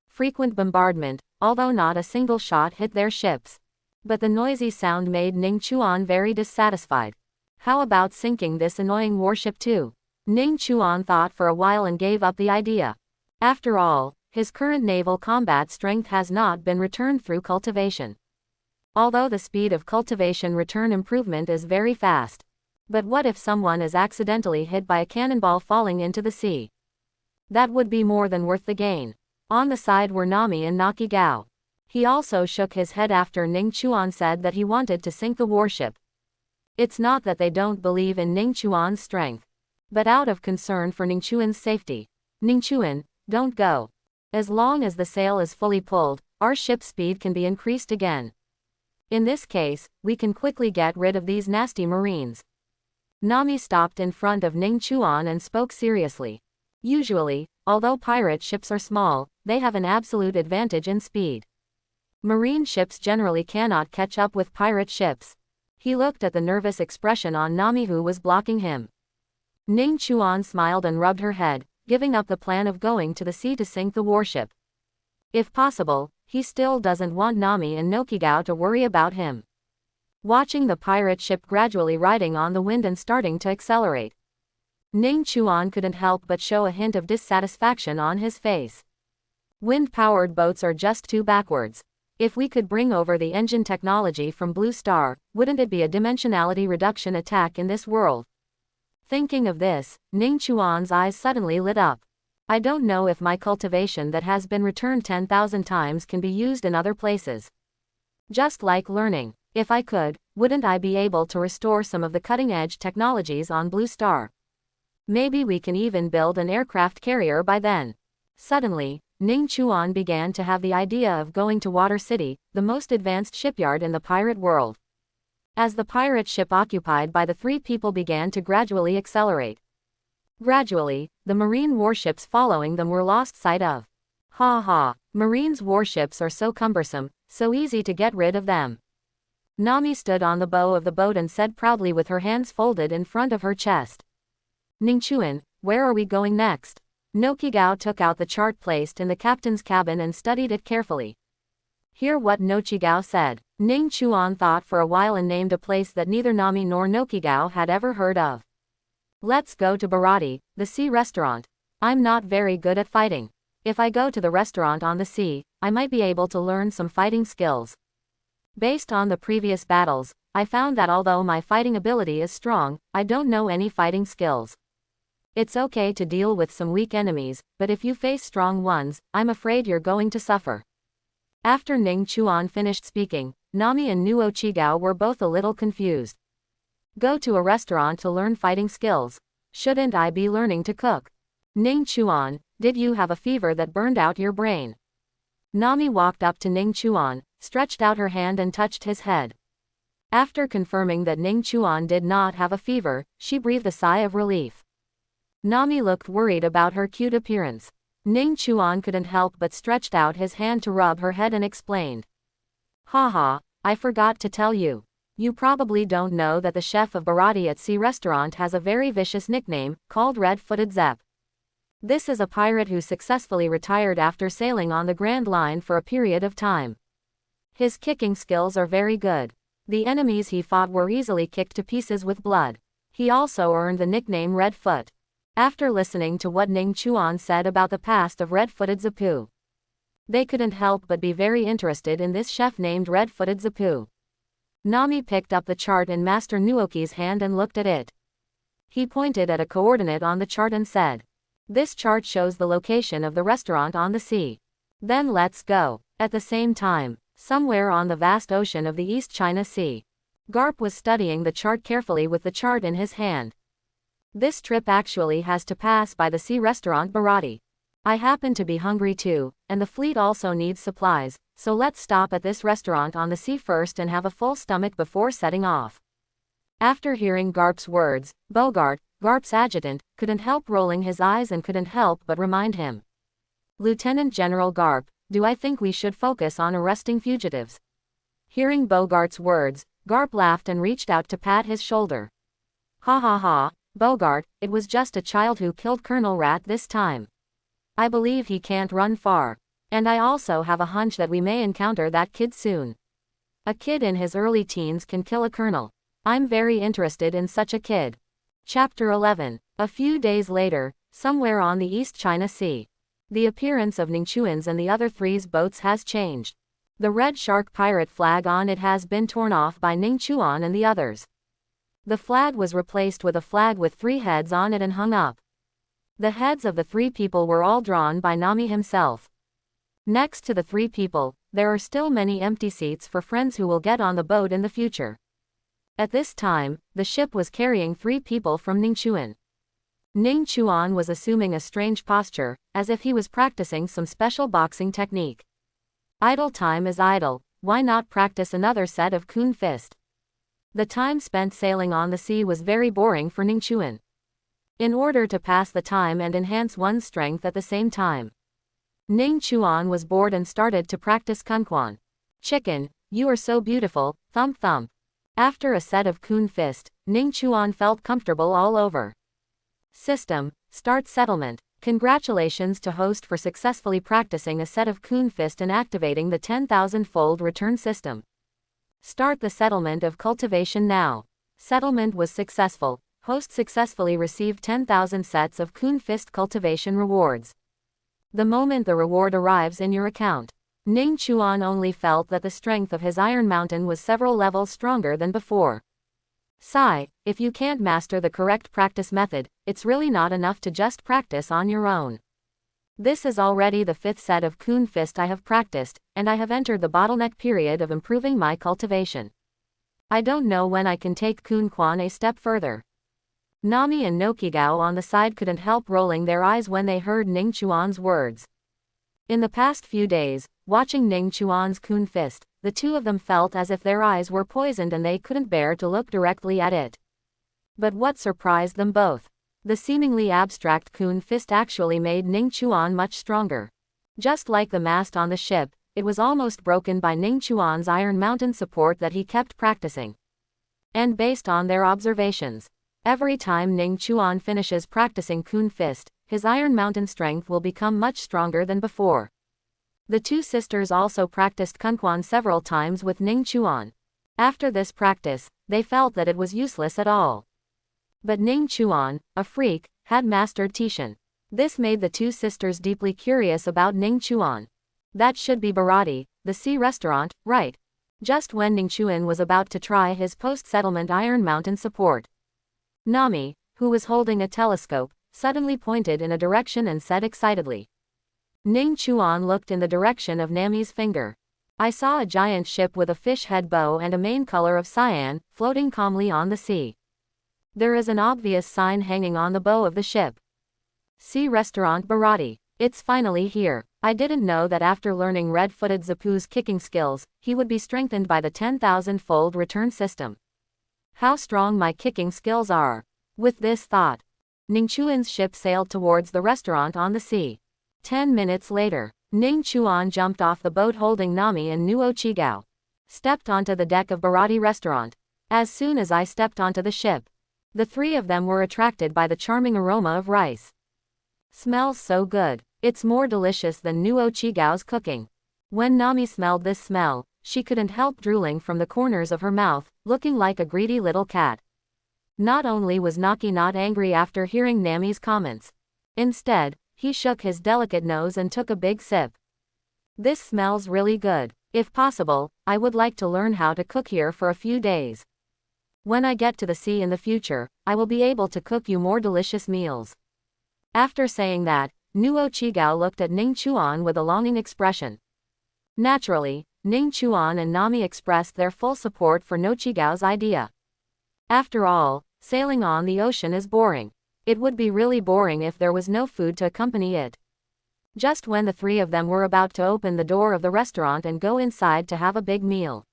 Frequent bombardment, although not a single shot hit their ships. But the noisy sound made Ning Chuan very dissatisfied. How about sinking this annoying warship too? Ning Chuan thought for a while and gave up the idea. After all, his current naval combat strength has not been returned through cultivation. Although the speed of cultivation return improvement is very fast. But what if someone is accidentally hit by a cannonball falling into the sea? That would be more than worth the gain. On the side were Nami and Nojiko. He also shook his head after Ning Chuan said that he wanted to sink the warship. It's not that they don't believe in Ning Chuan's strength, but out of concern for Ning Chuan's safety. Ning Chuan, don't go. As long as the sail is fully pulled, our ship's speed can be increased again. In this case, we can quickly get rid of these nasty marines. Nami stopped in front of Ning Chuan and spoke seriously. Usually, although pirate ships are small, they have an absolute advantage in speed. Marine ships generally cannot catch up with pirate ships. He looked at the nervous expression on Nami who was blocking him. Ning Chuan smiled and rubbed her head, giving up the plan of going to the sea to sink the warship. If possible, he still doesn't want Nami and Nojiko to worry about him. Watching the pirate ship gradually riding on the wind and starting to accelerate, Ning Chuan couldn't help but show a hint of dissatisfaction on his face. Wind-powered boats are just too backwards. If we could bring over the engine technology from Blue Star, wouldn't it be a dimensionality reduction attack in this world? Thinking of this, Ning Chuan's eyes suddenly lit up. I don't know if my cultivation that has been returned 10,000 times can be used in other places. Just like learning, if I could, wouldn't I be able to restore some of the cutting-edge technologies on Blue Star? Maybe we can even build an aircraft carrier by then. Suddenly, Ning Chuan began to have the idea of going to Water City, the most advanced shipyard in the pirate world. As the pirate ship occupied by the three people began to gradually accelerate. Gradually, the marine warships following them were lost sight of. Ha ha, Marines' warships are so cumbersome, so easy to get rid of them. Nami stood on the bow of the boat and said proudly with her hands folded in front of her chest. Ning Chuan, where are we going next? Nojiko took out the chart placed in the captain's cabin and studied it carefully. Hear what Nojiko said. Ning Chuan thought for a while and named a place that neither Nami nor Nojiko had ever heard of. Let's go to Baratie, the sea restaurant. I'm not very good at fighting. If I go to the restaurant on the sea, I might be able to learn some fighting skills. Based on the previous battles, I found that although my fighting ability is strong, I don't know any fighting skills. It's okay to deal with some weak enemies, but if you face strong ones, I'm afraid you're going to suffer. After Ning Chuan finished speaking, Nami and Nojiko were both a little confused. Go to a restaurant to learn fighting skills. Shouldn't I be learning to cook? Ning Chuan, did you have a fever that burned out your brain? Nami walked up to Ning Chuan, stretched out her hand and touched his head. After confirming that Ning Chuan did not have a fever, she breathed a sigh of relief. Nami looked worried about her cute appearance. Ning Chuan couldn't help but stretched out his hand to rub her head and explained. Haha, I forgot to tell you. You probably don't know that the chef of Baratie at Sea Restaurant has a very vicious nickname, called Red-Footed Zepp. This is a pirate who successfully retired after sailing on the Grand Line for a period of time. His kicking skills are very good. The enemies he fought were easily kicked to pieces with blood. He also earned the nickname Red-Foot. After listening to what Ning Chuan said about the past of Red-Footed Zeppu, they couldn't help but be very interested in this chef named Red-Footed Zeppu. Nami picked up the chart in Master Nuoki's hand and looked at it. He pointed at a coordinate on the chart and said, "This chart shows the location of the restaurant on the sea. Then let's go." At the same time, somewhere on the vast ocean of the East China Sea. Garp was studying the chart carefully with the chart in his hand. This trip actually has to pass by the sea restaurant Baratie. I happen to be hungry too, and the fleet also needs supplies, so let's stop at this restaurant on the sea first and have a full stomach before setting off. After hearing Garp's words, Bogart, Garp's adjutant, couldn't help rolling his eyes and couldn't help but remind him. Lieutenant General Garp, do I think we should focus on arresting fugitives? Hearing Bogart's words, Garp laughed and reached out to pat his shoulder. Ha ha ha, Bogart, it was just a child who killed Colonel Rat this time. I believe he can't run far. And I also have a hunch that we may encounter that kid soon. A kid in his early teens can kill a colonel. I'm very interested in such a kid. Chapter 11. A few days later, somewhere on the East China Sea. The appearance of Ning Chuan's and the other three's boats has changed. The red shark pirate flag on it has been torn off by Ning Chuan and the others. The flag was replaced with a flag with 3 heads on it and hung up. The heads of the 3 people were all drawn by Nami himself. Next to the 3 people, there are still many empty seats for friends who will get on the boat in the future. At this time, the ship was carrying 3 people from Ning Chuan. Ning Chuan was assuming a strange posture, as if he was practicing some special boxing technique. Idle time is idle, why not practice another set of Kun Fist? The time spent sailing on the sea was very boring for Ning Chuan. In order to pass the time and enhance one's strength at the same time, Ning Chuan was bored and started to practice Kunquan. Chicken, you are so beautiful, thump thump. After a set of Kun Fist, Ning Chuan felt comfortable all over. System, start settlement. Congratulations to host for successfully practicing a set of Kun Fist and activating the 10,000-fold return system. Start the settlement of cultivation now. Settlement was successful. Host successfully received 10,000 sets of Kun Fist cultivation rewards. The moment the reward arrives in your account, Ning Chuan only felt that the strength of his Iron Mountain was several levels stronger than before. Sigh, if you can't master the correct practice method, it's really not enough to just practice on your own. This is already the 5th set of Kun Fist I have practiced, and I have entered the bottleneck period of improving my cultivation. I don't know when I can take Kun Quan a step further. Nami and Nojiko on the side couldn't help rolling their eyes when they heard Ning Chuan's words. In the past few days, watching Ning Chuan's Kun Fist, the 2 of them felt as if their eyes were poisoned and they couldn't bear to look directly at it. But what surprised them both? The seemingly abstract Kun Fist actually made Ning Chuan much stronger. Just like the mast on the ship, it was almost broken by Ning Chuan's Iron Mountain support that he kept practicing. And based on their observations, every time Ning Chuan finishes practicing Kun Fist, his Iron Mountain strength will become much stronger than before. The 2 sisters also practiced Kunquan several times with Ning Chuan. After this practice, they felt that it was useless at all. But Ning Chuan, a freak, had mastered Tishan. This made the 2 sisters deeply curious about Ning Chuan. That should be Baratie, the sea restaurant, right? Just when Ning Chuan was about to try his post-settlement Iron Mountain support, Nami, who was holding a telescope, suddenly pointed in a direction and said excitedly. Ning Chuan looked in the direction of Nami's finger. I saw a giant ship with a fish head bow and a main color of cyan, floating calmly on the sea. There is an obvious sign hanging on the bow of the ship. Sea Restaurant Baratie. It's finally here. I didn't know that after learning red-footed Zapu's kicking skills, he would be strengthened by the 10,000-fold return system. How strong my kicking skills are. With this thought, Ning Chuan's ship sailed towards the restaurant on the sea. 10 minutes later, Ning Chuan jumped off the boat holding Nami and Nojiko. Stepped onto the deck of Baratie restaurant. As soon as I stepped onto the ship, the 3 of them were attracted by the charming aroma of rice. Smells so good. It's more delicious than Nojiko's cooking. When Nami smelled this smell, she couldn't help drooling from the corners of her mouth, looking like a greedy little cat. Not only was Naki not angry after hearing Nami's comments. Instead, he shook his delicate nose and took a big sip. This smells really good. If possible, I would like to learn how to cook here for a few days. When I get to the sea in the future, I will be able to cook you more delicious meals. After saying that, Nojiko looked at Ning Chuan with a longing expression. Naturally, Ning Chuan and Nami expressed their full support for Nojiko's idea. After all, sailing on the ocean is boring. It would be really boring if there was no food to accompany it. Just when the three of them were about to open the door of the restaurant and go inside to have a big meal,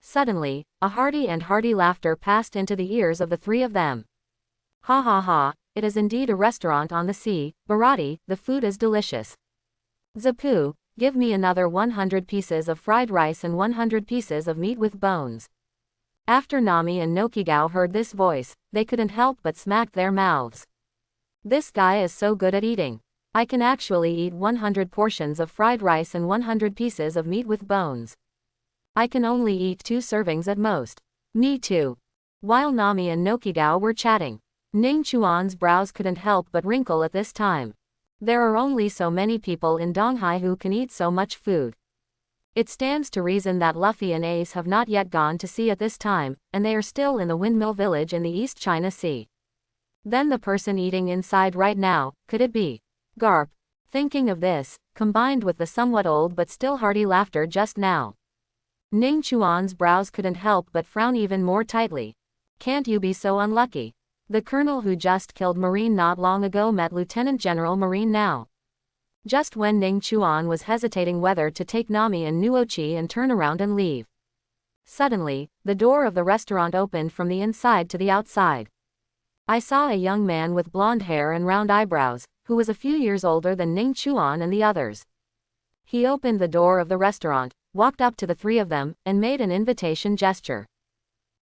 suddenly, a hearty laughter passed into the ears of the three of them. Ha ha ha, it is indeed a restaurant on the sea, Baratie, the food is delicious. Zapu, give me another 100 pieces of fried rice and 100 pieces of meat with bones. After Nami and Nojiko heard this voice, they couldn't help but smack their mouths. This guy is so good at eating. I can actually eat 100 portions of fried rice and 100 pieces of meat with bones. I can only eat 2 servings at most. Me too. While Nami and Nojiko were chatting, Ning Chuan's brows couldn't help but wrinkle at this time. There are only so many people in Donghai who can eat so much food. It stands to reason that Luffy and Ace have not yet gone to sea at this time, and they are still in the windmill village in the East China Sea. Then the person eating inside right now, could it be Garp? Thinking of this, combined with the somewhat old but still hearty laughter just now, Ning Chuan's brows couldn't help but frown even more tightly. Can't you be so unlucky? The colonel who just killed Marine not long ago met Lieutenant General Marine now. Just when Ning Chuan was hesitating whether to take Nami and Nuochi and turn around and leave, suddenly, the door of the restaurant opened from the inside to the outside. I saw a young man with blonde hair and round eyebrows, who was a few years older than Ning Chuan and the others. He opened the door of the restaurant, walked up to the three of them, and made an invitation gesture.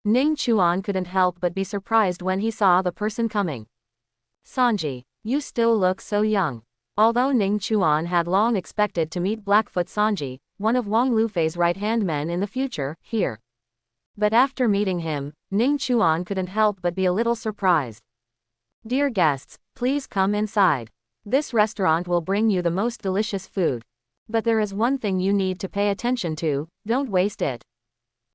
Ning Chuan couldn't help but be surprised when he saw the person coming. Sanji, you still look so young. Although Ning Chuan had long expected to meet Blackfoot Sanji, one of Wang Lufei's right-hand men in the future, here. But after meeting him, Ning Chuan couldn't help but be a little surprised. Dear guests, please come inside. This restaurant will bring you the most delicious food. But there is one thing you need to pay attention to, don't waste it.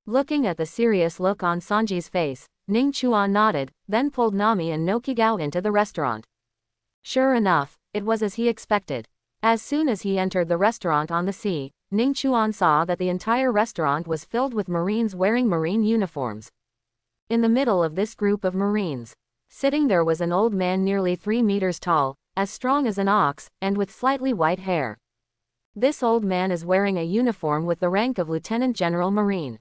Looking at the serious look on Sanji's face, Ning Chuan nodded, then pulled Nami and Nojiko into the restaurant. Sure enough, it was as he expected. As soon as he entered the restaurant on the sea, Ning Chuan saw that the entire restaurant was filled with Marines wearing Marine uniforms. In the middle of this group of Marines, sitting there was an old man nearly 3 meters tall, as strong as an ox, and with slightly white hair. This old man is wearing a uniform with the rank of Lieutenant General Marine.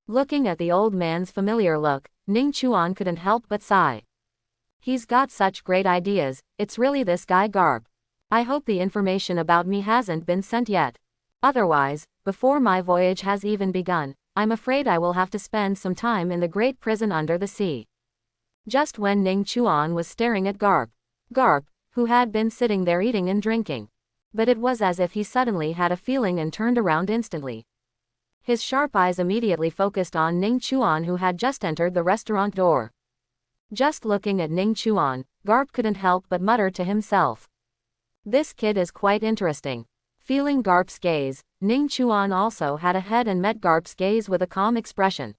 Looking at the old man's familiar look, Ning Chuan couldn't help but sigh. He's got such great ideas, it's really this guy Garp. I hope the information about me hasn't been sent yet. Otherwise, before my voyage has even begun, I'm afraid I will have to spend some time in the great prison under the sea. Just when Ning Chuan was staring at Garp, who had been sitting there eating and drinking. But it was as if he suddenly had a feeling and turned around instantly. His sharp eyes immediately focused on Ning Chuan, who had just entered the restaurant door. Just looking at Ning Chuan, Garp couldn't help but mutter to himself. This kid is quite interesting. Feeling Garp's gaze, Ning Chuan also had a head and met Garp's gaze with a calm expression.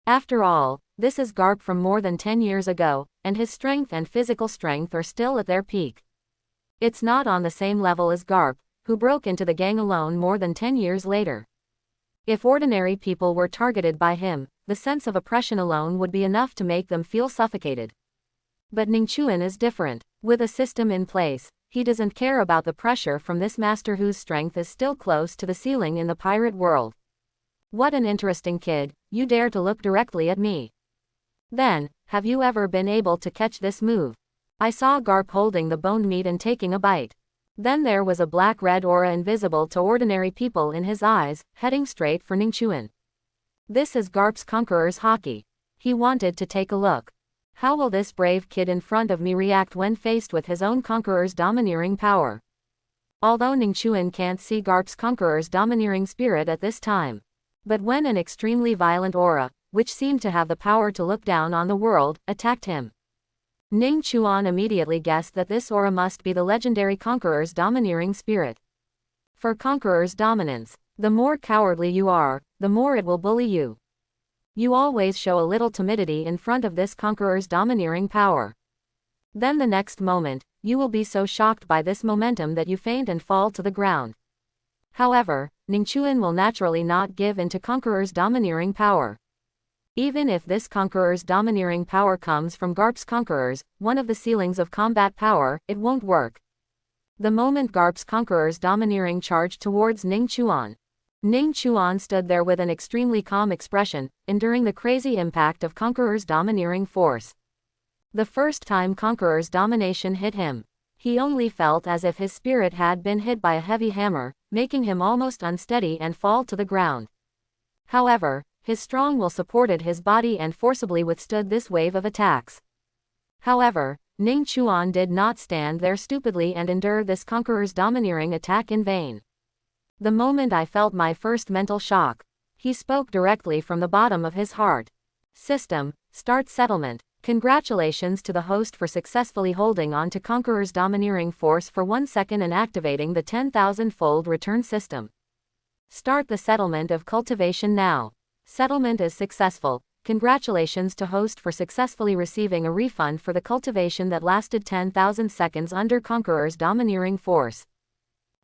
After all, this is Garp from more than 10 years ago, and his strength and physical strength are still at their peak. It's not on the same level as Garp, who broke into the gang alone more than 10 years later. If ordinary people were targeted by him, the sense of oppression alone would be enough to make them feel suffocated. But Ning Chuan is different. With a system in place, he doesn't care about the pressure from this master whose strength is still close to the ceiling in the pirate world. What an interesting kid, you dare to look directly at me. Then, have you ever been able to catch this move? I saw Garp holding the boned meat and taking a bite. Then there was a black-red aura invisible to ordinary people in his eyes, heading straight for Ning Chuan. This is Garp's conqueror's Haki. He wanted to take a look. How will this brave kid in front of me react when faced with his own conqueror's domineering power? Although Ning Chuan can't see Garp's conqueror's domineering spirit at this time, but when an extremely violent aura, which seemed to have the power to look down on the world, attacked him, Ning Chuan immediately guessed that this aura must be the legendary conqueror's domineering spirit. For conqueror's dominance, the more cowardly you are, the more it will bully you. You always show a little timidity in front of this conqueror's domineering power. Then the next moment, you will be so shocked by this momentum that you faint and fall to the ground. However, Ning Chuan will naturally not give in to Conqueror's domineering power. Even if this Conqueror's domineering power comes from Garp's Conquerors, one of the ceilings of combat power, it won't work. The moment Garp's Conqueror's domineering charged towards Ning Chuan stood there with an extremely calm expression, enduring the crazy impact of Conqueror's domineering force. The first time Conqueror's domination hit him, he only felt as if his spirit had been hit by a heavy hammer, making him almost unsteady and fall to the ground. However, his strong will supported his body and forcibly withstood this wave of attacks. However, Ning Chuan did not stand there stupidly and endure this Conqueror's domineering attack in vain. The moment I felt my first mental shock, he spoke directly from the bottom of his heart. System, start settlement. Congratulations to the host for successfully holding on to Conqueror's domineering force for 1 second and activating the 10,000-fold return system. Start the settlement of cultivation now. Settlement is successful. Congratulations to host for successfully receiving a refund for the cultivation that lasted 10,000 seconds under Conqueror's domineering force.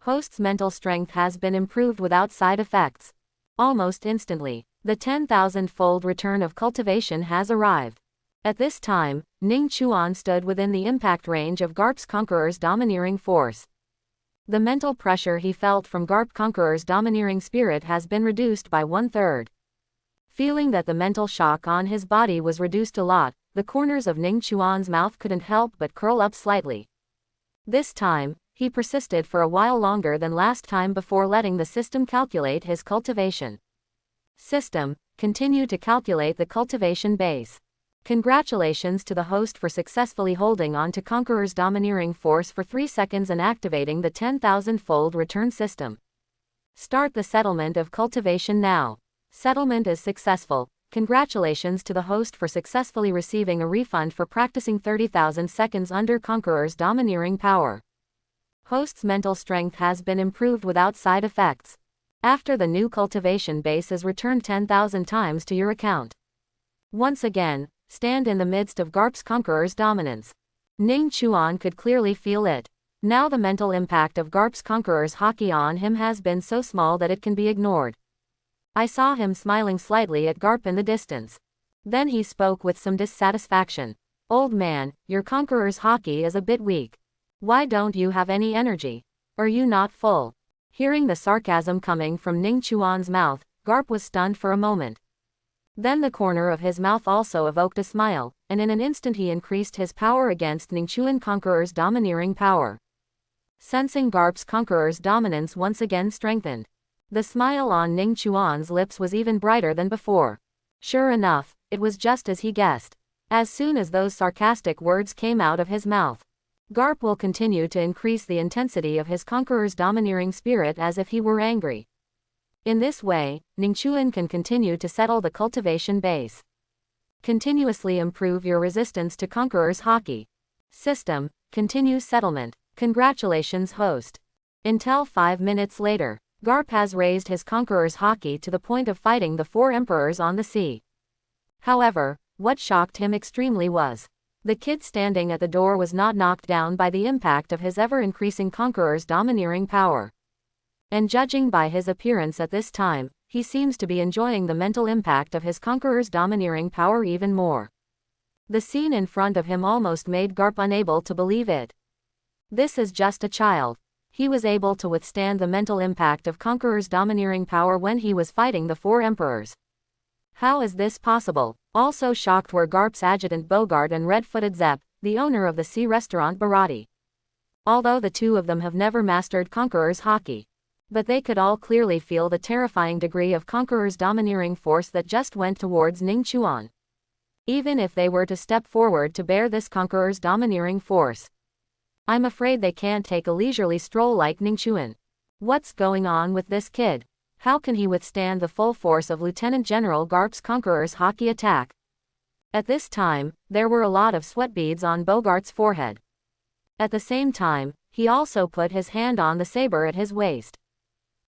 Host's mental strength has been improved without side effects. Almost instantly, the 10,000-fold return of cultivation has arrived. At this time, Ning Chuan stood within the impact range of Garp's Conqueror's domineering force. The mental pressure he felt from Garp Conqueror's domineering spirit has been reduced by 1/3. Feeling that the mental shock on his body was reduced a lot, the corners of Ning Chuan's mouth couldn't help but curl up slightly. This time, he persisted for a while longer than last time before letting the system calculate his cultivation. System, continue to calculate the cultivation base. Congratulations to the host for successfully holding on to Conqueror's domineering force for 3 seconds and activating the 10,000-fold return system. Start the settlement of cultivation now. Settlement is successful. Congratulations to the host for successfully receiving a refund for practicing 30,000 seconds under Conqueror's domineering power. Host's mental strength has been improved without side effects. After the new cultivation base is returned 10,000 times to your account. Once again, stand in the midst of Garp's Conqueror's dominance. Ning Chuan could clearly feel it. Now the mental impact of Garp's Conqueror's Haki on him has been so small that it can be ignored. I saw him smiling slightly at Garp in the distance. Then he spoke with some dissatisfaction. Old man, your Conqueror's Haki is a bit weak. Why don't you have any energy? Are you not full? Hearing the sarcasm coming from Ning Chuan's mouth, Garp was stunned for a moment. Then the corner of his mouth also evoked a smile, and in an instant he increased his power against Ning Chuan Conqueror's domineering power. Sensing Garp's Conqueror's dominance once again strengthened. The smile on Ning Chuan's lips was even brighter than before. Sure enough, it was just as he guessed. As soon as those sarcastic words came out of his mouth, Garp will continue to increase the intensity of his Conqueror's domineering spirit as if he were angry. In this way, Ning Chuan can continue to settle the cultivation base. Continuously improve your resistance to Conqueror's Haki. System, continue settlement. Congratulations host. Until 5 minutes later, Garp has raised his Conqueror's Haki to the point of fighting the 4 emperors on the sea. However, what shocked him extremely was, the kid standing at the door was not knocked down by the impact of his ever-increasing Conqueror's domineering power. And judging by his appearance at this time, he seems to be enjoying the mental impact of his Conqueror's domineering power even more. The scene in front of him almost made Garp unable to believe it. This is just a child. He was able to withstand the mental impact of Conqueror's domineering power when he was fighting the 4 emperors. How is this possible? Also shocked were Garp's adjutant Bogart and red-footed Zepp, the owner of the sea restaurant Baratie. Although the two of them have never mastered Conqueror's Haki, but they could all clearly feel the terrifying degree of Conqueror's domineering force that just went towards Ning Chuan. Even if they were to step forward to bear this Conqueror's domineering force, I'm afraid they can't take a leisurely stroll like Ning Chuan. What's going on with this kid? How can he withstand the full force of Lieutenant General Garp's Conqueror's Haki attack? At this time, there were a lot of sweat beads on Bogart's forehead. At the same time, he also put his hand on the saber at his waist.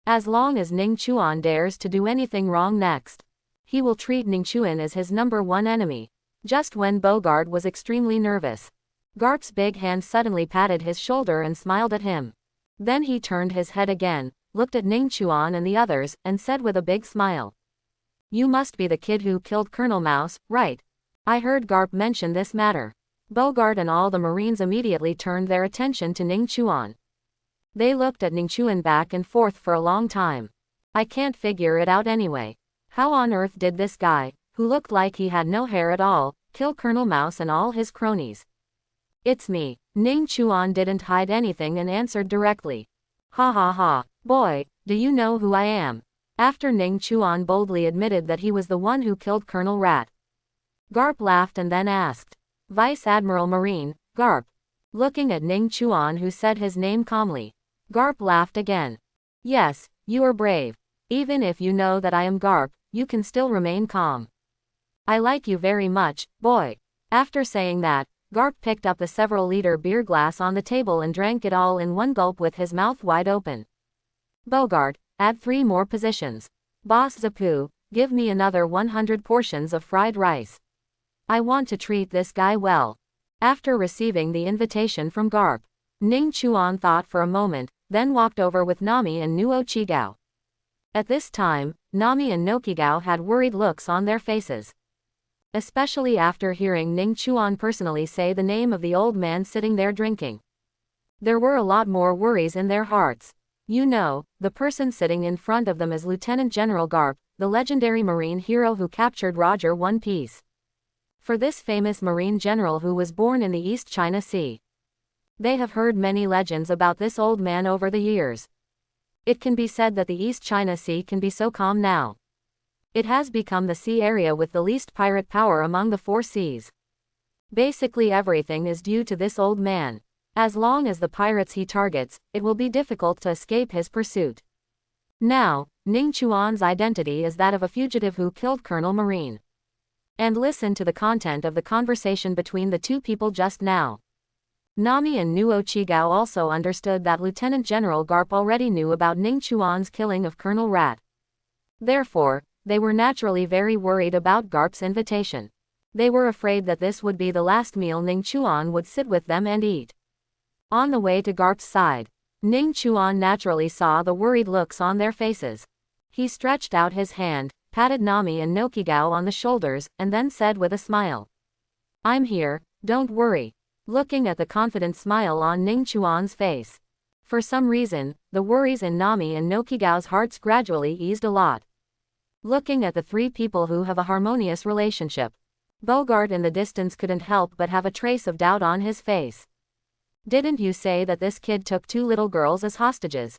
As long as Ning Chuan dares to do anything wrong next, he will treat Ning Chuan as his #1 enemy. Just when Bogart was extremely nervous, Garp's big hand suddenly patted his shoulder and smiled at him. Then he turned his head again, looked at Ning Chuan and the others, and said with a big smile. You must be the kid who killed Colonel Mouse, right? I heard Garp mention this matter. Bogart and all the Marines immediately turned their attention to Ning Chuan. They looked at Ning Chuan back and forth for a long time. I can't figure it out anyway. How on earth did this guy, who looked like he had no hair at all, kill Colonel Mouse and all his cronies? It's me. Ning Chuan didn't hide anything and answered directly. Ha ha ha. Boy, do you know who I am? After Ning Chuan boldly admitted that he was the one who killed Colonel Rat. Garp laughed and then asked. Vice Admiral Marine, Garp. Looking at Ning Chuan, who said his name calmly. Garp laughed again. Yes, you are brave. Even if you know that I am Garp, you can still remain calm. I like you very much, boy. After saying that, Garp picked up the several-liter beer glass on the table and drank it all in one gulp with his mouth wide open. Bogart, add 3 more positions. Boss Zapu, give me another 100 portions of fried rice. I want to treat this guy well. After receiving the invitation from Garp, Ning Chuan thought for a moment, then walked over with Nami and Nojiko. At this time, Nami and Nojiko had worried looks on their faces. Especially after hearing Ning Chuan personally say the name of the old man sitting there drinking. There were a lot more worries in their hearts. You know, the person sitting in front of them is Lieutenant General Garp, the legendary Marine hero who captured Roger One Piece. For this famous Marine general who was born in the East China Sea. They have heard many legends about this old man over the years. It can be said that the East China Sea can be so calm now. It has become the sea area with the least pirate power among the 4 seas. Basically everything is due to this old man. As long as the pirates he targets, it will be difficult to escape his pursuit. Now, Ning Chuan's identity is that of a fugitive who killed Colonel Marine. And listen to the content of the conversation between the 2 people just now. Nami and Nojiko also understood that Lieutenant General Garp already knew about Ning Chuan's killing of Colonel Rat. Therefore, they were naturally very worried about Garp's invitation. They were afraid that this would be the last meal Ning Chuan would sit with them and eat. On the way to Garp's side, Ning Chuan naturally saw the worried looks on their faces. He stretched out his hand, patted Nami and Nojiko on the shoulders, and then said with a smile. I'm here, don't worry. Looking at the confident smile on Ning Chuan's face. For some reason, the worries in Nami and Nojiko's hearts gradually eased a lot. Looking at the 3 people who have a harmonious relationship. Bogart in the distance couldn't help but have a trace of doubt on his face. Didn't you say that this kid took 2 little girls as hostages?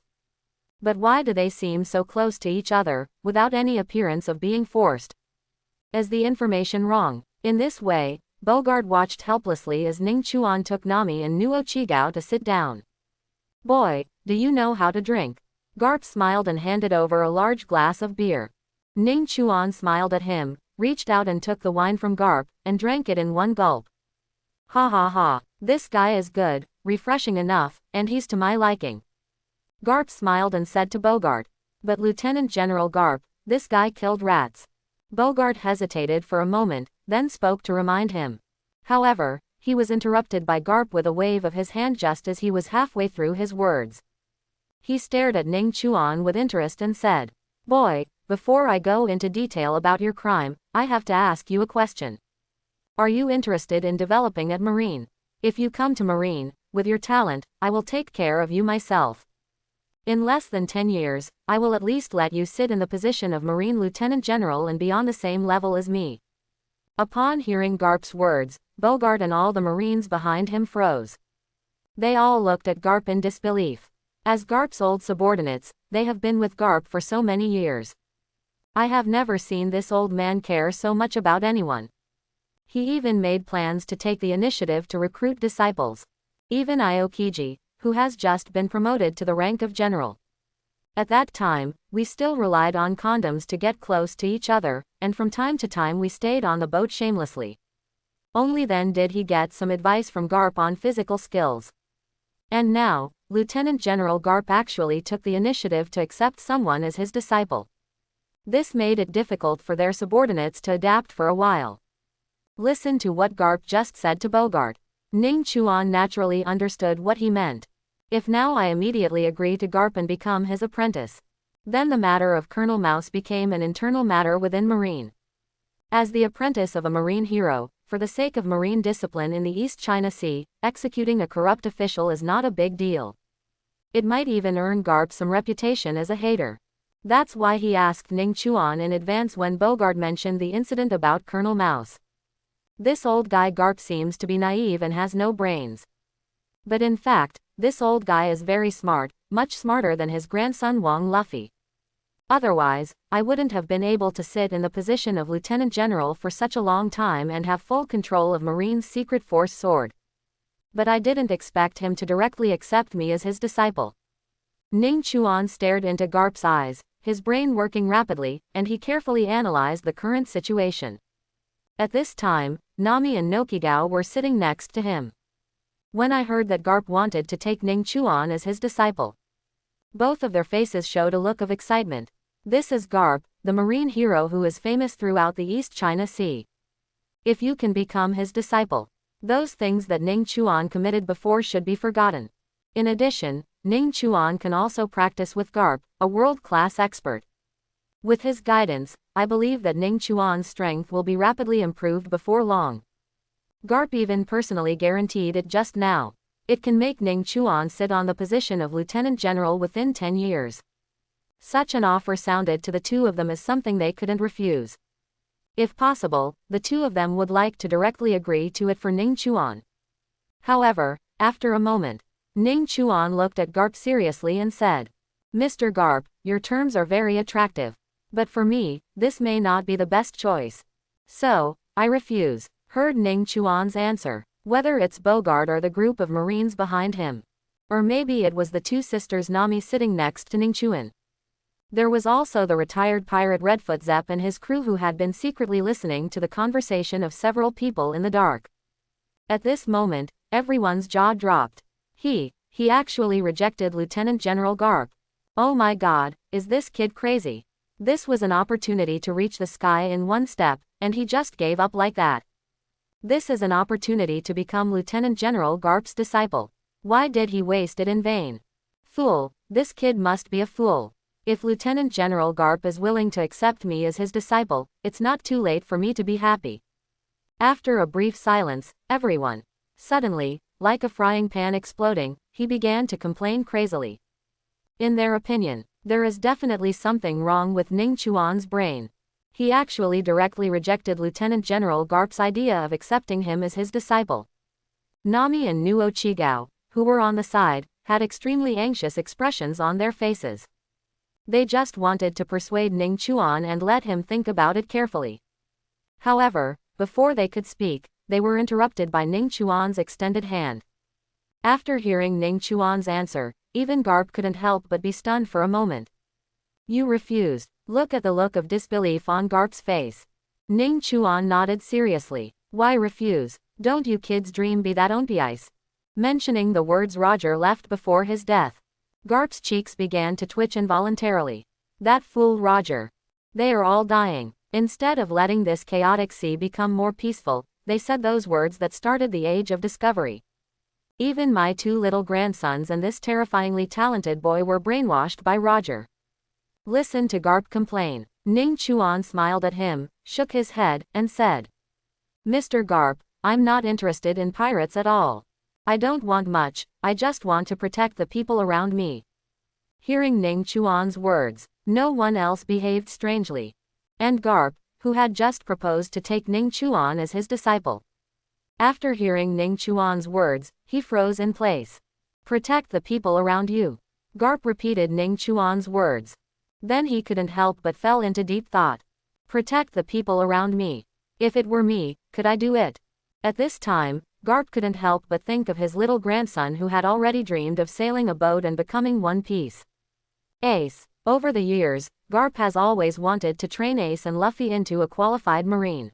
But why do they seem so close to each other, without any appearance of being forced? Is the information wrong? In this way, Bogart watched helplessly as Ning Chuan took Nami and Nojiko to sit down. Boy, do you know how to drink? Garp smiled and handed over a large glass of beer. Ning Chuan smiled at him, reached out and took the wine from Garp, and drank it in one gulp. Ha ha ha, this guy is good, refreshing enough, and he's to my liking. Garp smiled and said to Bogart. But Lieutenant General Garp, this guy killed rats. Bogart hesitated for a moment, then spoke to remind him. However, he was interrupted by Garp with a wave of his hand just as he was halfway through his words. He stared at Ning Chuan with interest and said, Boy, before I go into detail about your crime, I have to ask you a question. Are you interested in developing at Marine? If you come to Marine, with your talent, I will take care of you myself. In less than 10 years, I will at least let you sit in the position of Marine Lieutenant General and be on the same level as me. Upon hearing Garp's words, Bogart and all the Marines behind him froze. They all looked at Garp in disbelief. As Garp's old subordinates, they have been with Garp for so many years. I have never seen this old man care so much about anyone. He even made plans to take the initiative to recruit disciples. Even Aokiji, who has just been promoted to the rank of general. At that time, we still relied on condoms to get close to each other, and from time to time we stayed on the boat shamelessly. Only then did he get some advice from Garp on physical skills. And now, Lieutenant General Garp actually took the initiative to accept someone as his disciple. This made it difficult for their subordinates to adapt for a while. Listen to what Garp just said to Bogart. Ning Chuan naturally understood what he meant. If now I immediately agree to Garp and become his apprentice, then the matter of Colonel Mouse became an internal matter within Marine. As the apprentice of a Marine hero, for the sake of Marine discipline in the East China Sea, executing a corrupt official is not a big deal. It might even earn Garp some reputation as a hater. That's why he asked Ning Chuan in advance when Bogard mentioned the incident about Colonel Mouse. This old guy Garp seems to be naive and has no brains. But in fact, this old guy is very smart, much smarter than his grandson Wang Luffy. Otherwise, I wouldn't have been able to sit in the position of Lieutenant General for such a long time and have full control of Marine's secret force sword. But I didn't expect him to directly accept me as his disciple. Ning Chuan stared into Garp's eyes, his brain working rapidly, and he carefully analyzed the current situation. At this time, Nami and Nojiko were sitting next to him. When I heard that Garp wanted to take Ning Chuan as his disciple, both of their faces showed a look of excitement. This is Garp, the Marine hero who is famous throughout the East China Sea. If you can become his disciple, those things that Ning Chuan committed before should be forgotten. In addition, Ning Chuan can also practice with Garp, a world-class expert. With his guidance, I believe that Ning Chuan's strength will be rapidly improved before long. Garp even personally guaranteed it just now. It can make Ning Chuan sit on the position of Lieutenant General within 10 years. Such an offer sounded to the two of them as something they couldn't refuse. If possible, the two of them would like to directly agree to it for Ning Chuan. However, after a moment, Ning Chuan looked at Garp seriously and said, "Mr. Garp, your terms are very attractive. But for me, this may not be the best choice. So, I refuse." Heard Ning Chuan's answer. Whether it's Bogard or the group of Marines behind him. Or maybe it was the two sisters Nami sitting next to Ning Chuan. There was also the retired pirate Redfoot Zepp and his crew who had been secretly listening to the conversation of several people in the dark. At this moment, everyone's jaw dropped. He actually rejected Lieutenant General Garp. Oh my god, is this kid crazy? This was an opportunity to reach the sky in one step, and he just gave up like that. This is an opportunity to become Lieutenant General Garp's disciple. Why did he waste it in vain? Fool, this kid must be a fool. If Lieutenant General Garp is willing to accept me as his disciple, it's not too late for me to be happy. After a brief silence, everyone, suddenly, like a frying pan exploding, he began to complain crazily. In their opinion, there is definitely something wrong with Ning Chuan's brain. He actually directly rejected Lieutenant General Garp's idea of accepting him as his disciple. Nami and Nojiko, who were on the side, had extremely anxious expressions on their faces. They just wanted to persuade Ning Chuan and let him think about it carefully. However, before they could speak, they were interrupted by Ning Chuan's extended hand. After hearing Ning Chuan's answer, even Garp couldn't help but be stunned for a moment. You refused. Look at the look of disbelief on Garp's face. Ning Chuan nodded seriously. Why refuse? Don't you kids dream be that on ice? Mentioning the words Roger left before his death. Garp's cheeks began to twitch involuntarily. That fool Roger. They are all dying. Instead of letting this chaotic sea become more peaceful, they said those words that started the age of discovery. Even my two little grandsons and this terrifyingly talented boy were brainwashed by Roger. Listen to Garp complain. Ning Chuan smiled at him, shook his head, and said, Mr. Garp, I'm not interested in pirates at all. I don't want much, I just want to protect the people around me. Hearing Ning Chuan's words, no one else behaved strangely. And Garp, who had just proposed to take Ning Chuan as his disciple. After hearing Ning Chuan's words, he froze in place. Protect the people around you. Garp repeated Ning Chuan's words. Then he couldn't help but fell into deep thought. Protect the people around me. If it were me, could I do it? At this time, Garp couldn't help but think of his little grandson who had already dreamed of sailing a boat and becoming One Piece. Ace. Over the years, Garp has always wanted to train Ace and Luffy into a qualified marine.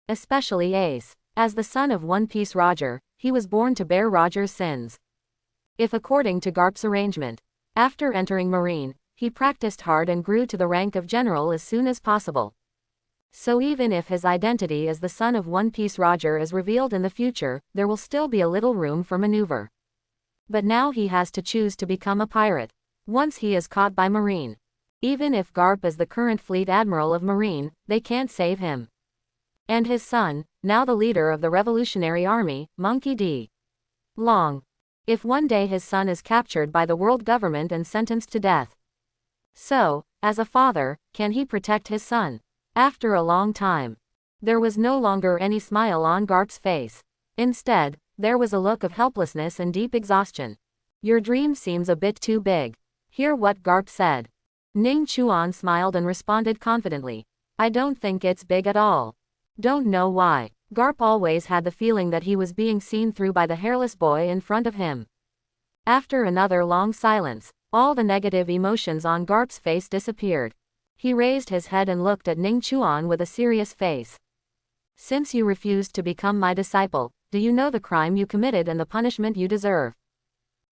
Especially Ace. As the son of One Piece Roger, he was born to bear Roger's sins. If according to Garp's arrangement, after entering Marine, he practiced hard and grew to the rank of general as soon as possible. So even if his identity as the son of One Piece Roger is revealed in the future, there will still be a little room for maneuver. But now he has to choose to become a pirate. Once he is caught by Marine. Even if Garp is the current fleet admiral of Marine, they can't save him. And his son, now the leader of the Revolutionary Army, Monkey D. Long. If one day his son is captured by the world government and sentenced to death. So, as a father, can he protect his son? After a long time. There was no longer any smile on Garp's face. Instead, there was a look of helplessness and deep exhaustion. Your dream seems a bit too big. Hear what Garp said. Ning Chuan smiled and responded confidently. I don't think it's big at all. Don't know why. Garp always had the feeling that he was being seen through by the hairless boy in front of him. After another long silence, all the negative emotions on Garp's face disappeared. He raised his head and looked at Ning Chuan with a serious face. Since you refused to become my disciple, do you know the crime you committed and the punishment you deserve?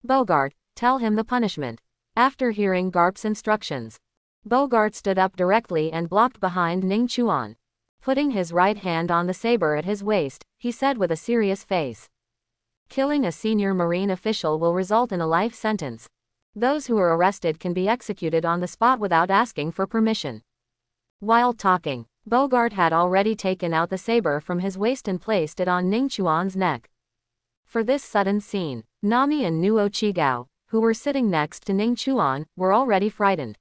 Bogart, tell him the punishment. After hearing Garp's instructions, Bogart stood up directly and blocked behind Ning Chuan. Putting his right hand on the saber at his waist, he said with a serious face. Killing a senior Marine official will result in a life sentence. Those who are arrested can be executed on the spot without asking for permission. While talking, Bogart had already taken out the saber from his waist and placed it on Ning Chuan's neck. For this sudden scene, Nami and Nojiko, who were sitting next to Ning Chuan, were already frightened.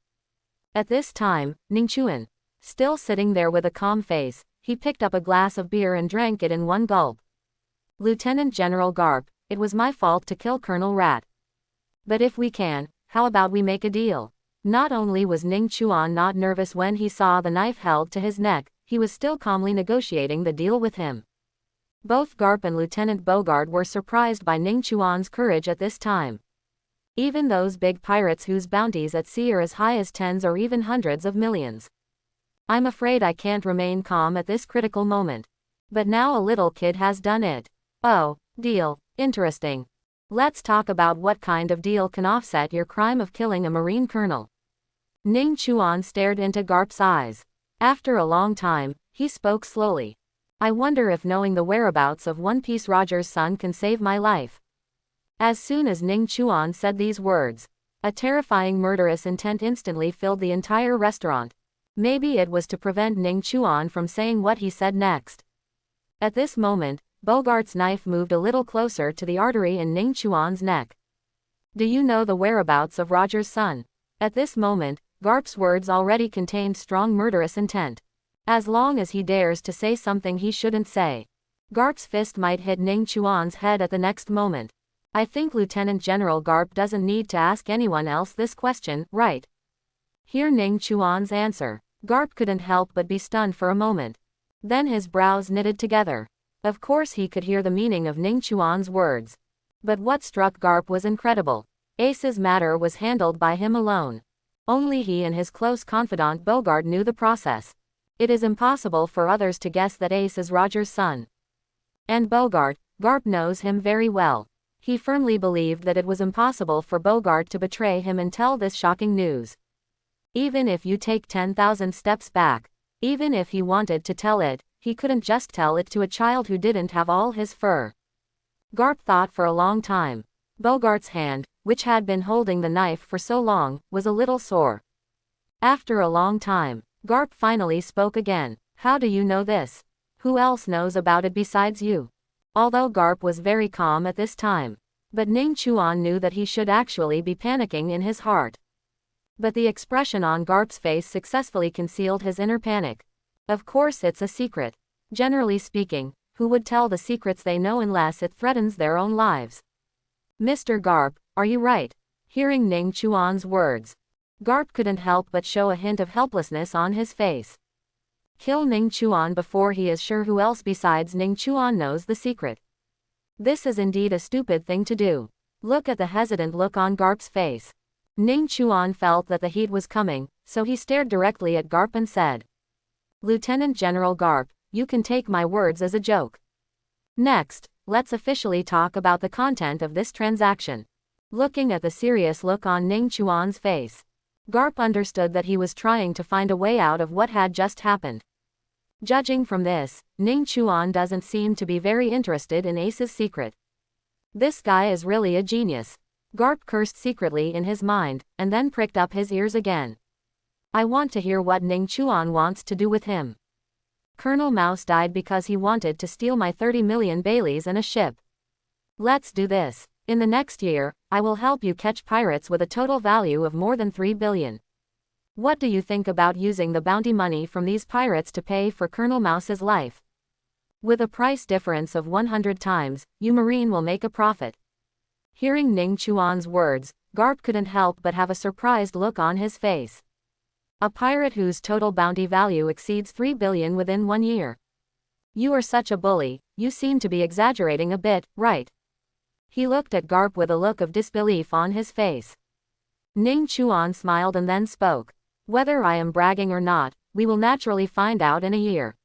At this time, Ning Chuan, still sitting there with a calm face, he picked up a glass of beer and drank it in one gulp. Lieutenant General Garp, it was my fault to kill Colonel Rat. But if we can, how about we make a deal? Not only was Ning Chuan not nervous when he saw the knife held to his neck, he was still calmly negotiating the deal with him. Both Garp and Lieutenant Bogart were surprised by Ning Chuan's courage at this time. Even those big pirates whose bounties at sea are as high as tens or even hundreds of millions. I'm afraid I can't remain calm at this critical moment. But now a little kid has done it. Oh, deal, interesting. Let's talk about what kind of deal can offset your crime of killing a Marine colonel. Ning Chuan stared into Garp's eyes. After a long time, he spoke slowly. I wonder if knowing the whereabouts of One Piece Roger's son can save my life. As soon as Ning Chuan said these words, a terrifying murderous intent instantly filled the entire restaurant. Maybe it was to prevent Ning Chuan from saying what he said next. At this moment, Bogart's knife moved a little closer to the artery in Ning Chuan's neck. Do you know the whereabouts of Roger's son? At this moment, Garp's words already contained strong murderous intent. As long as he dares to say something he shouldn't say, Garp's fist might hit Ning Chuan's head at the next moment. I think Lieutenant General Garp doesn't need to ask anyone else this question, right? Hear Ning Chuan's answer. Garp couldn't help but be stunned for a moment. Then his brows knitted together. Of course he could hear the meaning of Ning Chuan's words. But what struck Garp was incredible. Ace's matter was handled by him alone. Only he and his close confidant Bogart knew the process. It is impossible for others to guess that Ace is Roger's son. And Bogart, Garp knows him very well. He firmly believed that it was impossible for Bogart to betray him and tell this shocking news. Even if you take 10,000 steps back, even if he wanted to tell it, he couldn't just tell it to a child who didn't have all his fur. Garp thought for a long time. Bogart's hand, which had been holding the knife for so long, was a little sore. After a long time, Garp finally spoke again. How do you know this? Who else knows about it besides you? Although Garp was very calm at this time. But Ning Chuan knew that he should actually be panicking in his heart. But the expression on Garp's face successfully concealed his inner panic. Of course it's a secret. Generally speaking, who would tell the secrets they know unless it threatens their own lives? Mr. Garp, are you right? Hearing Ning Chuan's words, Garp couldn't help but show a hint of helplessness on his face. Kill Ning Chuan before he is sure who else besides Ning Chuan knows the secret. This is indeed a stupid thing to do. Look at the hesitant look on Garp's face. Ning Chuan felt that the heat was coming, so he stared directly at Garp and said, Lieutenant General Garp, you can take my words as a joke. Next, let's officially talk about the content of this transaction. Looking at the serious look on Ning Chuan's face, Garp understood that he was trying to find a way out of what had just happened. Judging from this, Ning Chuan doesn't seem to be very interested in Ace's secret. This guy is really a genius. Garp cursed secretly in his mind, and then pricked up his ears again. I want to hear what Ning Chuan wants to do with him. Colonel Mouse died because he wanted to steal my 30 million Baileys and a ship. Let's do this. In the next year, I will help you catch pirates with a total value of more than 3 billion. What do you think about using the bounty money from these pirates to pay for Colonel Mouse's life? With a price difference of 100 times, you Marine will make a profit. Hearing Ning Chuan's words, Garp couldn't help but have a surprised look on his face. A pirate whose total bounty value exceeds 3 billion within 1 year. You are such a bully, you seem to be exaggerating a bit, right? He looked at Garp with a look of disbelief on his face. Ning Chuan smiled and then spoke. Whether I am bragging or not, we will naturally find out in a year.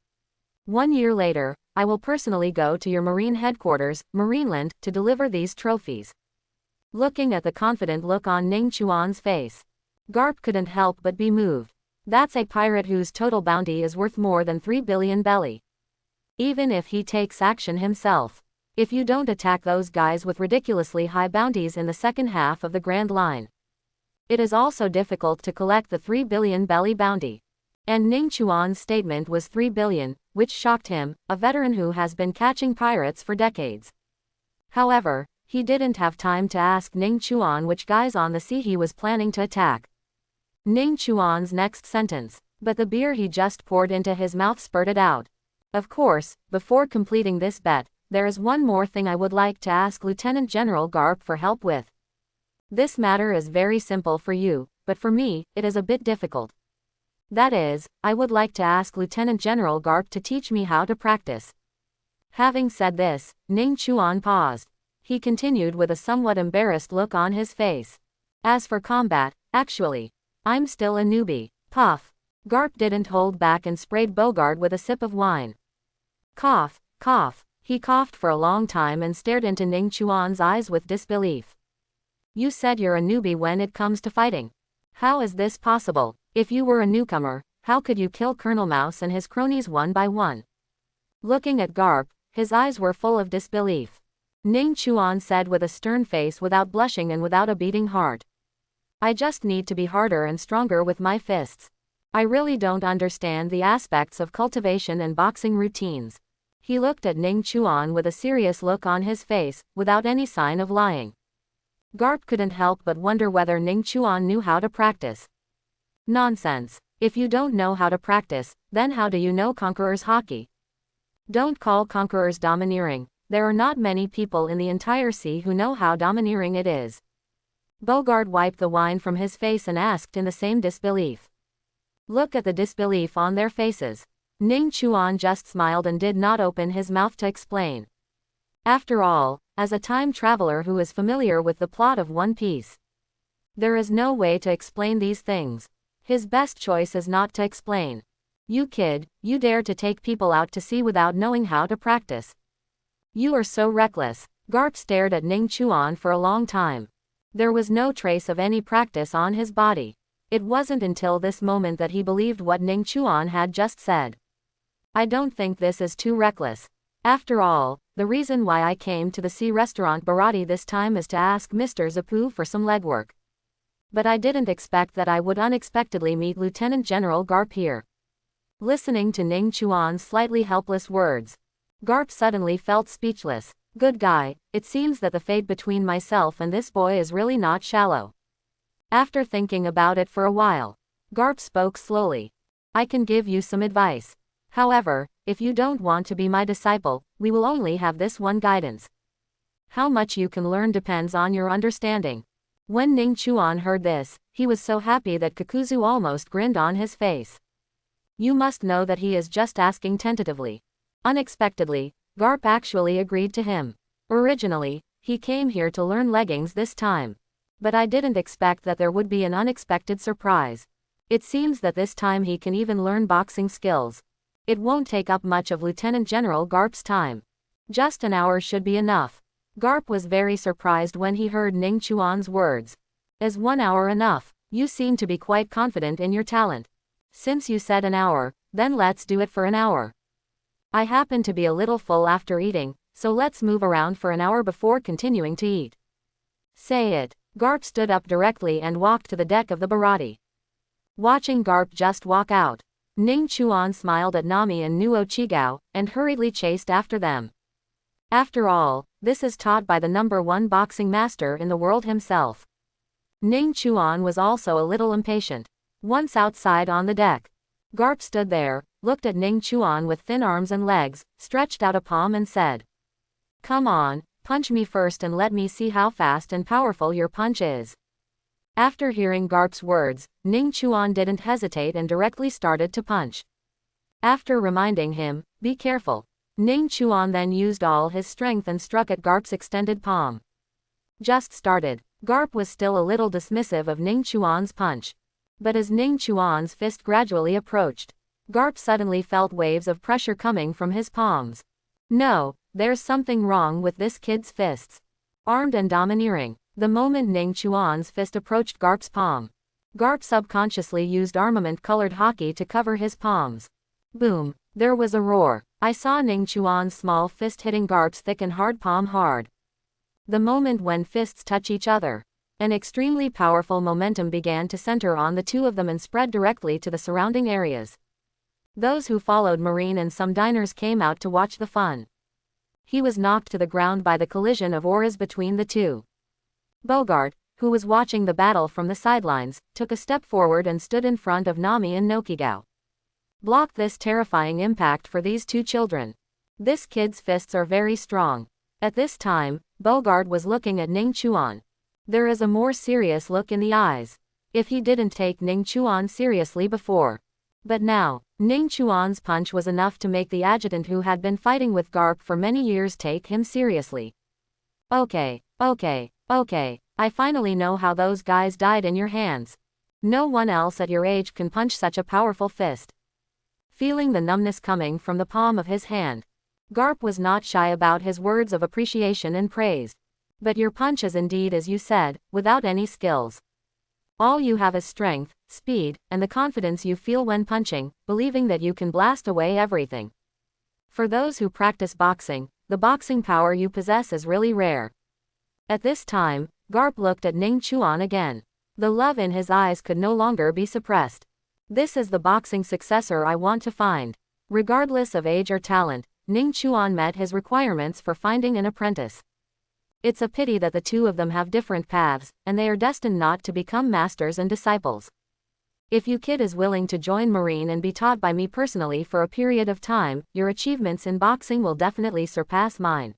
1 year later, I will personally go to your Marine headquarters, Marineland, to deliver these trophies. Looking at the confident look on Ning Chuan's face, Garp couldn't help but be moved. That's a pirate whose total bounty is worth more than 3 billion belly. Even if he takes action himself. If you don't attack those guys with ridiculously high bounties in the second half of the Grand Line, it is also difficult to collect the 3 billion belly bounty. And Ning Chuan's statement was 3 billion, which shocked him, a veteran who has been catching pirates for decades. However, he didn't have time to ask Ning Chuan which guys on the sea he was planning to attack. Ning Chuan's next sentence, but the beer he just poured into his mouth spurted out. Of course, before completing this bet, there is one more thing I would like to ask Lieutenant General Garp for help with. This matter is very simple for you, but for me, it is a bit difficult. That is, I would like to ask Lieutenant General Garp to teach me how to practice. Having said this, Ning Chuan paused. He continued with a somewhat embarrassed look on his face. As for combat, actually, I'm still a newbie. Puff. Garp didn't hold back and sprayed Bogart with a sip of wine. Cough, cough. He coughed for a long time and stared into Ning Chuan's eyes with disbelief. You said you're a newbie when it comes to fighting. How is this possible? If you were a newcomer, how could you kill Colonel Mouse and his cronies one by one? Looking at Garp, his eyes were full of disbelief. Ning Chuan said with a stern face without blushing and without a beating heart. I just need to be harder and stronger with my fists. I really don't understand the aspects of cultivation and boxing routines. He looked at Ning Chuan with a serious look on his face, without any sign of lying. Garp couldn't help but wonder whether Ning Chuan knew how to practice. Nonsense. If you don't know how to practice, then how do you know Conqueror's Haki? Don't call Conquerors domineering. There are not many people in the entire sea who know how domineering it is. Bogart wiped the wine from his face and asked in the same disbelief. Look at the disbelief on their faces. Ning Chuan just smiled and did not open his mouth to explain. After all, as a time traveler who is familiar with the plot of One Piece, there is no way to explain these things. His best choice is not to explain. You kid, you dare to take people out to sea without knowing how to practice. You are so reckless. Garp stared at Ning Chuan for a long time. There was no trace of any practice on his body. It wasn't until this moment that he believed what Ning Chuan had just said. I don't think this is too reckless. After all, the reason why I came to the sea restaurant Baratie this time is to ask Mr. Zapu for some legwork. But I didn't expect that I would unexpectedly meet Lieutenant General Garp here. Listening to Ning Chuan's slightly helpless words, Garp suddenly felt speechless. Good guy, it seems that the fate between myself and this boy is really not shallow. After thinking about it for a while, Garp spoke slowly. I can give you some advice. However, if you don't want to be my disciple, we will only have this one guidance. How much you can learn depends on your understanding. When Ning Chuan heard this, he was so happy that Kakuzu almost grinned on his face. You must know that he is just asking tentatively. Unexpectedly, Garp actually agreed to him. Originally, he came here to learn leggings this time. But I didn't expect that there would be an unexpected surprise. It seems that this time he can even learn boxing skills. It won't take up much of Lieutenant General Garp's time. Just an hour should be enough. Garp was very surprised when he heard Ning Chuan's words. Is 1 hour enough? You seem to be quite confident in your talent. Since you said an hour, then let's do it for an hour. I happen to be a little full after eating, so let's move around for an hour before continuing to eat. Say it. Garp stood up directly and walked to the deck of the Baratie. Watching Garp just walk out, Ning Chuan smiled at Nami and Nojiko, and hurriedly chased after them. After all, this is taught by the #1 boxing master in the world himself. Ning Chuan was also a little impatient. Once outside on the deck, Garp stood there, looked at Ning Chuan with thin arms and legs, stretched out a palm and said, "Come on, punch me first and let me see how fast and powerful your punch is." After hearing Garp's words, Ning Chuan didn't hesitate and directly started to punch. After reminding him, "Be careful," Ning Chuan then used all his strength and struck at Garp's extended palm. Just started, Garp was still a little dismissive of Ning Chuan's punch. But as Ning Chuan's fist gradually approached, Garp suddenly felt waves of pressure coming from his palms. No, there's something wrong with this kid's fists. Armed and domineering, the moment Ning Chuan's fist approached Garp's palm, Garp subconsciously used armament-colored Haki to cover his palms. Boom, there was a roar. I saw Ning Chuan's small fist hitting Garp's thick and hard palm hard. The moment when fists touch each other, an extremely powerful momentum began to center on the two of them and spread directly to the surrounding areas. Those who followed Marine and some diners came out to watch the fun. He was knocked to the ground by the collision of auras between the two. Bogart, who was watching the battle from the sidelines, took a step forward and stood in front of Nami and Nojiko. Block this terrifying impact for these two children. This kid's fists are very strong. At this time, Bogart was looking at Ning Chuan. There is a more serious look in the eyes. If he didn't take Ning Chuan seriously before. But now, Ning Chuan's punch was enough to make the adjutant who had been fighting with Garp for many years take him seriously. Okay, I finally know how those guys died in your hands. No one else at your age can punch such a powerful fist. Feeling the numbness coming from the palm of his hand, Garp was not shy about his words of appreciation and praise. But your punch is indeed as you said, without any skills. All you have is strength, speed, and the confidence you feel when punching, believing that you can blast away everything. For those who practice boxing, the boxing power you possess is really rare. At this time, Garp looked at Ning Chuan again. The love in his eyes could no longer be suppressed. This is the boxing successor I want to find. Regardless of age or talent, Ning Chuan met his requirements for finding an apprentice. It's a pity that the two of them have different paths, and they are destined not to become masters and disciples. If you kid is willing to join Marine and be taught by me personally for a period of time, your achievements in boxing will definitely surpass mine.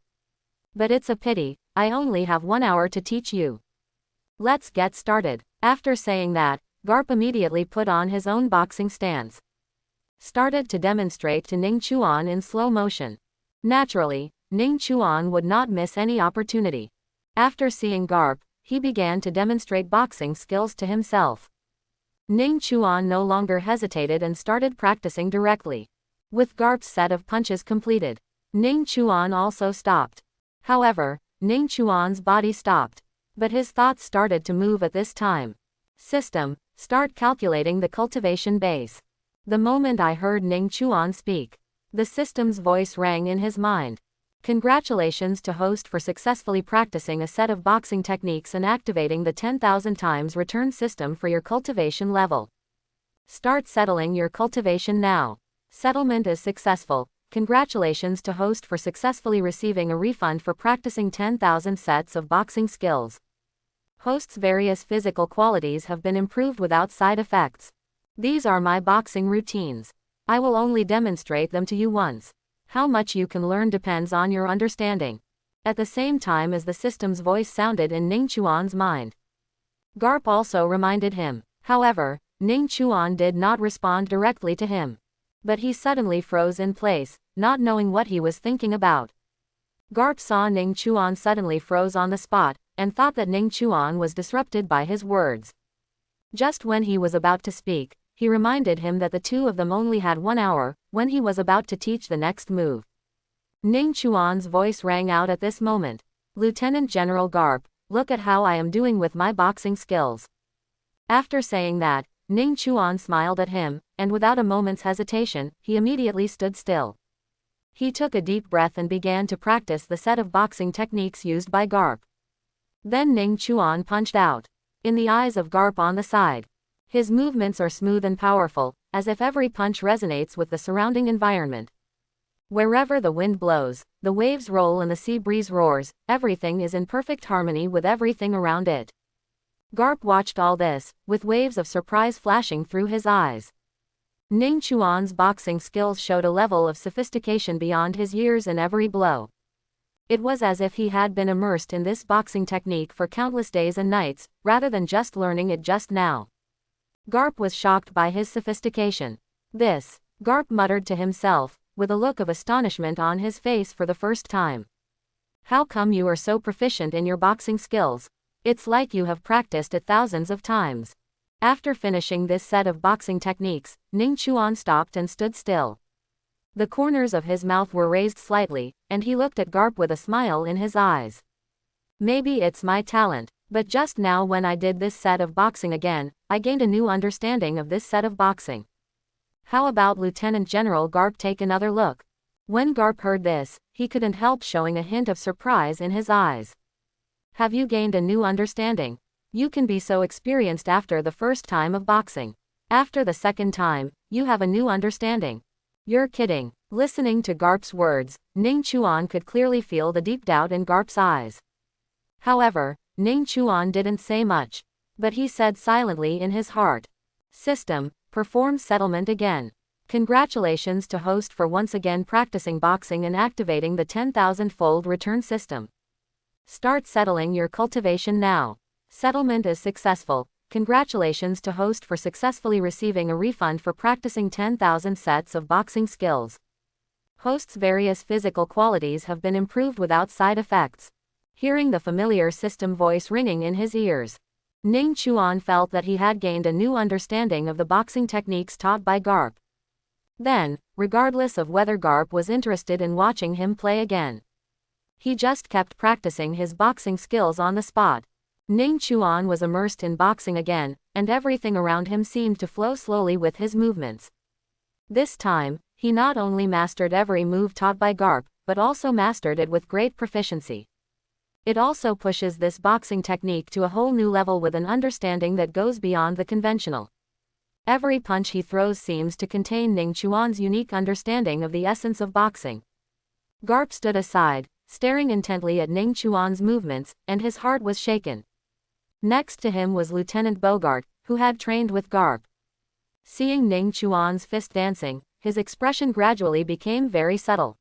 But it's a pity, I only have 1 hour to teach you. Let's get started. After saying that, Garp immediately put on his own boxing stance. Started to demonstrate to Ning Chuan in slow motion. Naturally, Ning Chuan would not miss any opportunity. After seeing Garp, he began to demonstrate boxing skills to himself. Ning Chuan no longer hesitated and started practicing directly. With Garp's set of punches completed, Ning Chuan also stopped. However, Ning Chuan's body stopped. But his thoughts started to move at this time. System, start calculating the cultivation base. The moment I heard Ning Chuan speak, the system's voice rang in his mind. Congratulations to host for successfully practicing a set of boxing techniques and activating the 10,000 times return system for your cultivation level. Start settling your cultivation now. Settlement is successful. Congratulations to host for successfully receiving a refund for practicing 10,000 sets of boxing skills. Host's various physical qualities have been improved without side effects. These are my boxing routines. I will only demonstrate them to you once. How much you can learn depends on your understanding. At the same time as the system's voice sounded in Ning Chuan's mind, Garp also reminded him. However, Ning Chuan did not respond directly to him. But he suddenly froze in place, not knowing what he was thinking about. Garp saw Ning Chuan suddenly froze on the spot, and thought that Ning Chuan was disrupted by his words. Just when he was about to speak, he reminded him that the two of them only had 1 hour, when he was about to teach the next move. Ning Chuan's voice rang out at this moment. Lieutenant General Garp, look at how I am doing with my boxing skills. After saying that, Ning Chuan smiled at him, and without a moment's hesitation, he immediately stood still. He took a deep breath and began to practice the set of boxing techniques used by Garp. Then Ning Chuan punched out. In the eyes of Garp on the side. His movements are smooth and powerful, as if every punch resonates with the surrounding environment. Wherever the wind blows, the waves roll and the sea breeze roars, everything is in perfect harmony with everything around it. Garp watched all this, with waves of surprise flashing through his eyes. Ning Chuan's boxing skills showed a level of sophistication beyond his years in every blow. It was as if he had been immersed in this boxing technique for countless days and nights, rather than just learning it just now. Garp was shocked by his sophistication. This, Garp muttered to himself, with a look of astonishment on his face for the first time. How come you are so proficient in your boxing skills? It's like you have practiced it thousands of times. After finishing this set of boxing techniques, Ning Chuan stopped and stood still. The corners of his mouth were raised slightly, and he looked at Garp with a smile in his eyes. Maybe it's my talent, but just now when I did this set of boxing again, I gained a new understanding of this set of boxing. How about Lieutenant General Garp take another look? When Garp heard this, he couldn't help showing a hint of surprise in his eyes. Have you gained a new understanding? You can be so experienced after the first time of boxing. After the second time, you have a new understanding. You're kidding. Listening to Garp's words, Ning Chuan could clearly feel the deep doubt in Garp's eyes. However, Ning Chuan didn't say much. But he said silently in his heart. System, perform settlement again. Congratulations to host for once again practicing boxing and activating the 10,000-fold return system. Start settling your cultivation now. Settlement is successful. Congratulations to host for successfully receiving a refund for practicing 10,000 sets of boxing skills. Host's various physical qualities have been improved without side effects. Hearing the familiar system voice ringing in his ears, Ning Chuan felt that he had gained a new understanding of the boxing techniques taught by Garp. Then, regardless of whether Garp was interested in watching him play again, he just kept practicing his boxing skills on the spot. Ning Chuan was immersed in boxing again, and everything around him seemed to flow slowly with his movements. This time, he not only mastered every move taught by Garp, but also mastered it with great proficiency. It also pushes this boxing technique to a whole new level with an understanding that goes beyond the conventional. Every punch he throws seems to contain Ning Chuan's unique understanding of the essence of boxing. Garp stood aside, staring intently at Ning Chuan's movements, and his heart was shaken. Next to him was Lieutenant Bogart, who had trained with Garp. Seeing Ning Chuan's fist dancing, his expression gradually became very subtle.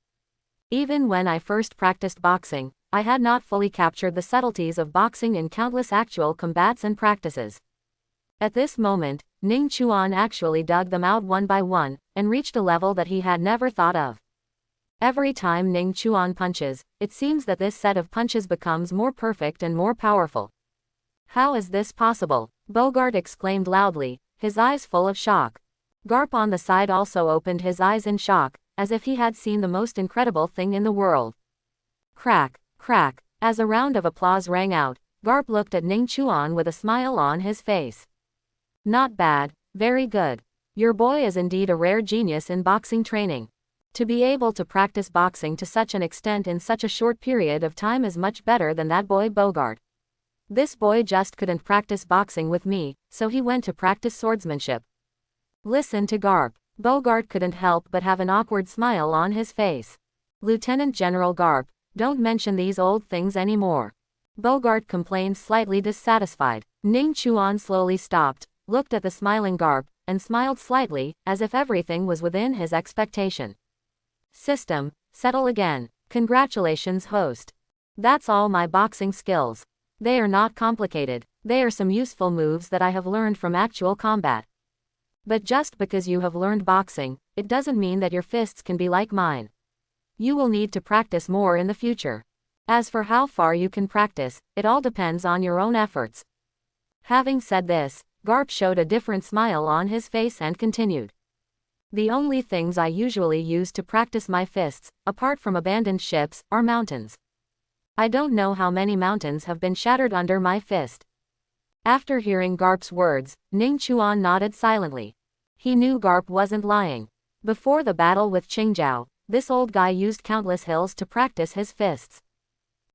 Even when I first practiced boxing, I had not fully captured the subtleties of boxing in countless actual combats and practices. At this moment, Ning Chuan actually dug them out one by one, and reached a level that he had never thought of. Every time Ning Chuan punches, it seems that this set of punches becomes more perfect and more powerful. How is this possible? Bogart exclaimed loudly, his eyes full of shock. Garp on the side also opened his eyes in shock, as if he had seen the most incredible thing in the world. Crack, crack, as a round of applause rang out, Garp looked at Ning Chuan with a smile on his face. Not bad, very good. Your boy is indeed a rare genius in boxing training. To be able to practice boxing to such an extent in such a short period of time is much better than that boy Bogart. This boy just couldn't practice boxing with me, so he went to practice swordsmanship. Listen to Garp. Bogart couldn't help but have an awkward smile on his face. Lieutenant General Garp, don't mention these old things anymore. Bogart complained, slightly dissatisfied. Ning Chuan slowly stopped, looked at the smiling Garp, and smiled slightly, as if everything was within his expectation. System, settle again. Congratulations, host. That's all my boxing skills. They are not complicated, they are some useful moves that I have learned from actual combat. But just because you have learned boxing, it doesn't mean that your fists can be like mine. You will need to practice more in the future. As for how far you can practice, it all depends on your own efforts. Having said this, Garp showed a different smile on his face and continued. The only things I usually use to practice my fists, apart from abandoned ships, are mountains. I don't know how many mountains have been shattered under my fist. After hearing Garp's words, Ning Chuan nodded silently. He knew Garp wasn't lying. Before the battle with Qingzhou, this old guy used countless hills to practice his fists.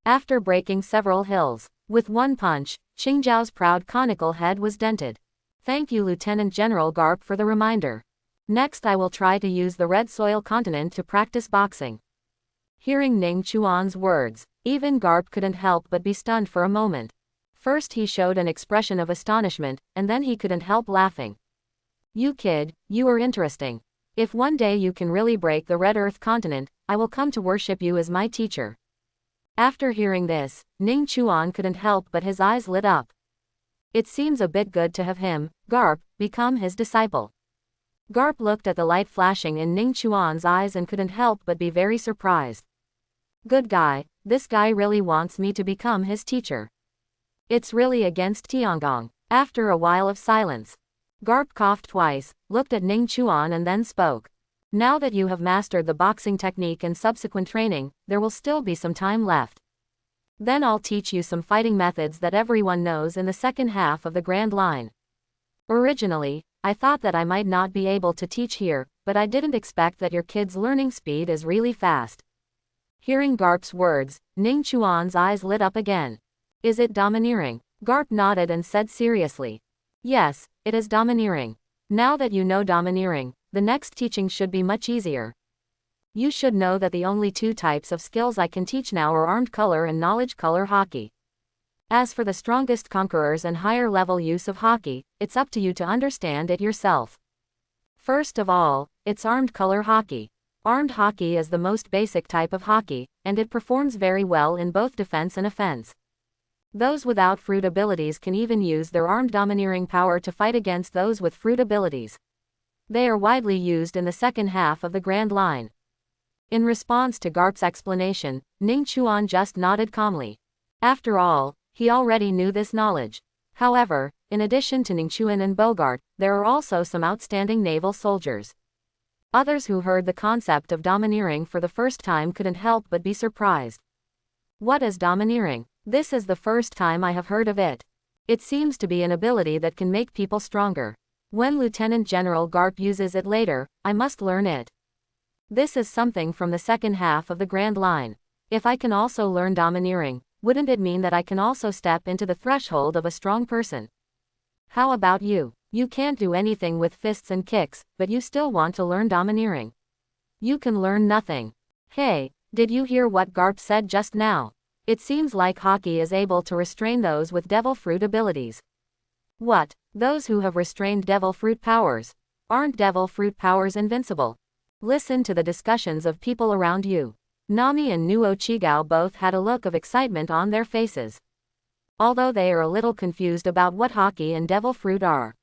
After breaking several hills, With one punch, Qingjiao's proud conical head was dented. Thank you, Lieutenant General Garp, for the reminder. Next I will try to use the Red Soil continent to practice boxing. Hearing Ning Chuan's words, even Garp couldn't help but be stunned for a moment. First he showed an expression of astonishment, and then he couldn't help laughing. You kid, you are interesting. If one day you can really break the Red Earth continent, I will come to worship you as my teacher. After hearing this, Ning Chuan couldn't help but his eyes lit up. It seems a bit good to have him, Garp, become his disciple. Garp looked at the light flashing in Ning Chuan's eyes and couldn't help but be very surprised. Good guy, this guy really wants me to become his teacher. It's really against Tiangong. After a while of silence, Garp coughed twice, looked at Ning Chuan and then spoke. Now that you have mastered the boxing technique and subsequent training, there will still be some time left. Then I'll teach you some fighting methods that everyone knows in the second half of the Grand Line. Originally, I thought that I might not be able to teach here, but I didn't expect that your kid's learning speed is really fast. Hearing Garp's words, Ning Chuan's eyes lit up again. Is it domineering? Garp nodded and said seriously. Yes, it is domineering. Now that you know domineering, the next teaching should be much easier. You should know that the only two types of skills I can teach now are armed color and knowledge color Haki. As for the strongest conquerors and higher level use of Haki, it's up to you to understand it yourself. First of all, it's armed color Haki. Armed Haki is the most basic type of Haki, and it performs very well in both defense and offense. Those without fruit abilities can even use their armed domineering power to fight against those with fruit abilities. They are widely used in the second half of the Grand Line. In response to Garp's explanation, Ning Chuan just nodded calmly. After all, he already knew this knowledge. However, in addition to Ning Chuan and Bogart, there are also some outstanding naval soldiers. Others who heard the concept of domineering for the first time couldn't help but be surprised. What is domineering? This is the first time I have heard of it. It seems to be an ability that can make people stronger. When Lieutenant General Garp uses it later, I must learn it. This is something from the second half of the Grand Line. If I can also learn domineering, wouldn't it mean that I can also step into the threshold of a strong person? How about you? You can't do anything with fists and kicks, but you still want to learn domineering. You can learn nothing. Hey, did you hear what Garp said just now? It seems like Haki is able to restrain those with devil fruit abilities. What? Those who have restrained devil fruit powers? Aren't devil fruit powers invincible? Listen to the discussions of people around you. Nami and Nojiko both had a look of excitement on their faces. Although they are a little confused about what Haki and devil fruit are.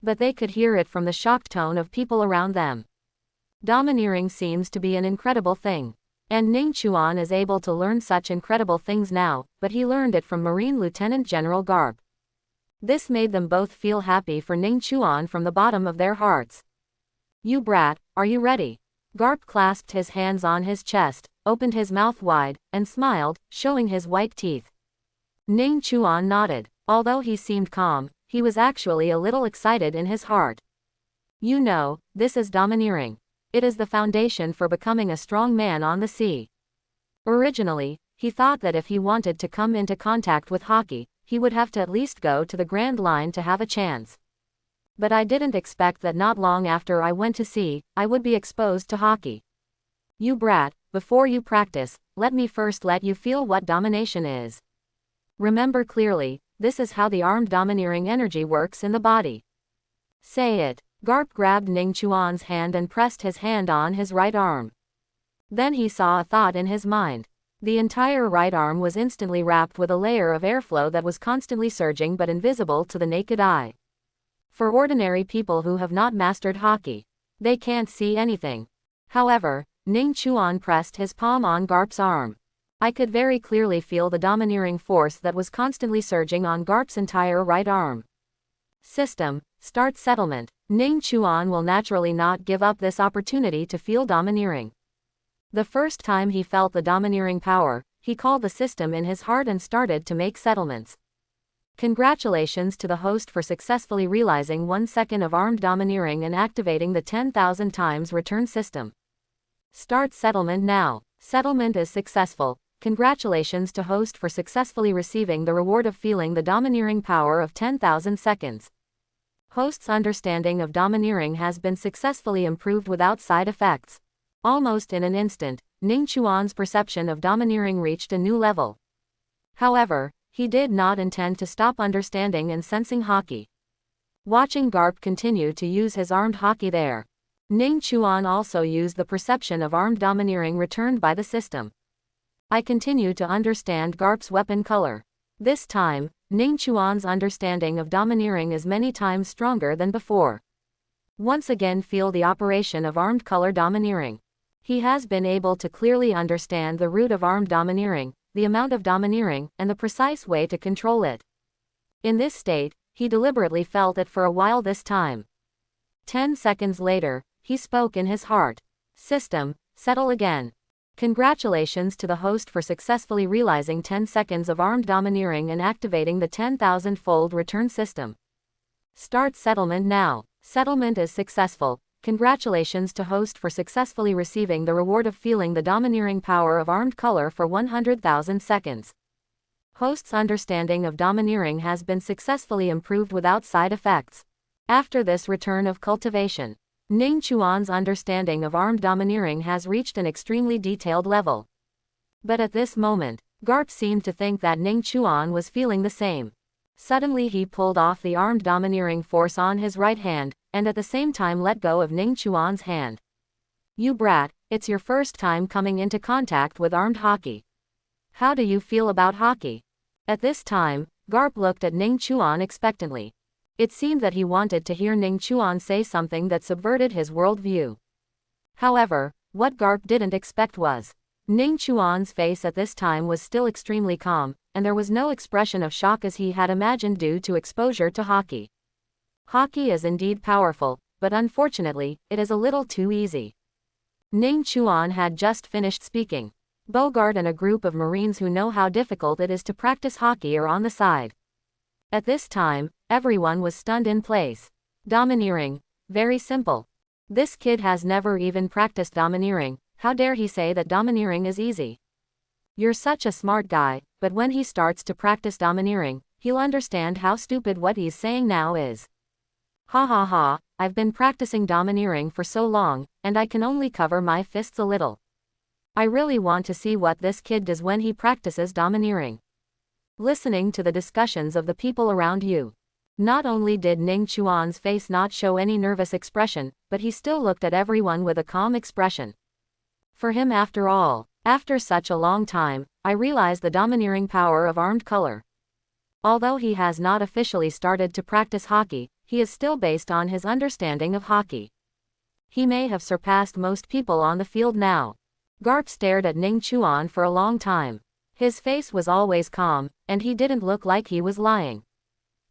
But they could hear it from the shocked tone of people around them. Domineering seems to be an incredible thing. And Ning Chuan is able to learn such incredible things now, but he learned it from Marine Lieutenant General Garp. This made them both feel happy for Ning Chuan from the bottom of their hearts. You brat, are you ready? Garp clasped his hands on his chest, opened his mouth wide, and smiled, showing his white teeth. Ning Chuan nodded. Although he seemed calm, he was actually a little excited in his heart. You know, this is domineering. It is the foundation for becoming a strong man on the sea. Originally, he thought that if he wanted to come into contact with Haki, he would have to at least go to the Grand Line to have a chance. But I didn't expect that not long after I went to sea, I would be exposed to Haki. You brat, before you practice, let me first let you feel what domination is. Remember clearly, this is how the armed domineering energy works in the body. Say it. Garp grabbed Ning Chuan's hand and pressed his hand on his right arm. Then he saw a thought in his mind. The entire right arm was instantly wrapped with a layer of airflow that was constantly surging but invisible to the naked eye. For ordinary people who have not mastered Haki, they can't see anything. However, Ning Chuan pressed his palm on Garp's arm. I could very clearly feel the domineering force that was constantly surging on Garp's entire right arm. System, start settlement. Ning Chuan will naturally not give up this opportunity to feel domineering. The first time he felt the domineering power, he called the system in his heart and started to make settlements. Congratulations to the host for successfully realizing 1 second of armed domineering and activating the 10,000 times return system. Start settlement now. Settlement is successful. Congratulations to host for successfully receiving the reward of feeling the domineering power of 10,000 seconds. Host's understanding of domineering has been successfully improved without side effects. Almost in an instant, Ning Chuan's perception of domineering reached a new level. However, he did not intend to stop understanding and sensing Haki. Watching Garp continue to use his armed Haki there, Ning Chuan also used the perception of armed domineering returned by the system. I continue to understand Garp's weapon color. This time, Ning Chuan's understanding of domineering is many times stronger than before. Once again feel the operation of armed color domineering. He has been able to clearly understand the root of armed domineering, the amount of domineering, and the precise way to control it. In this state, he deliberately felt it for a while this time. 10 seconds later, he spoke in his heart. System, settle again. Congratulations to the host for successfully realizing 10 seconds of armed domineering and activating the 10,000-fold return system. Start settlement now. Settlement is successful. Congratulations to host for successfully receiving the reward of feeling the domineering power of armed color for 100,000 seconds. Host's understanding of domineering has been successfully improved without side effects. After this return of cultivation, Ning Chuan's understanding of armed domineering has reached an extremely detailed level. But at this moment, Garp seemed to think that Ning Chuan was feeling the same. Suddenly he pulled off the armed domineering force on his right hand, and at the same time let go of Ning Chuan's hand. You brat, it's your first time coming into contact with armed Haki. How do you feel about Haki? At this time, Garp looked at Ning Chuan expectantly. It seemed that he wanted to hear Ning Chuan say something that subverted his worldview. However, what Garp didn't expect was, Ning Chuan's face at this time was still extremely calm, and there was no expression of shock as he had imagined due to exposure to Haki. Haki is indeed powerful, but unfortunately, it is a little too easy. Ning Chuan had just finished speaking. Bogart and a group of Marines who know how difficult it is to practice Haki are on the side. At this time, everyone was stunned in place. Domineering. Very simple. This kid has never even practiced domineering. How dare he say that domineering is easy? You're such a smart guy, but when he starts to practice domineering, he'll understand how stupid what he's saying now is. Ha ha ha, I've been practicing domineering for so long, and I can only cover my fists a little. I really want to see what this kid does when he practices domineering. Listening to the discussions of the people around you. Not only did Ning Chuan's face not show any nervous expression, but he still looked at everyone with a calm expression. For him after all, after such a long time, I realize the domineering power of armed color. Although he has not officially started to practice Haki, he is still based on his understanding of Haki. He may have surpassed most people on the field now. Garp stared at Ning Chuan for a long time. His face was always calm, and he didn't look like he was lying.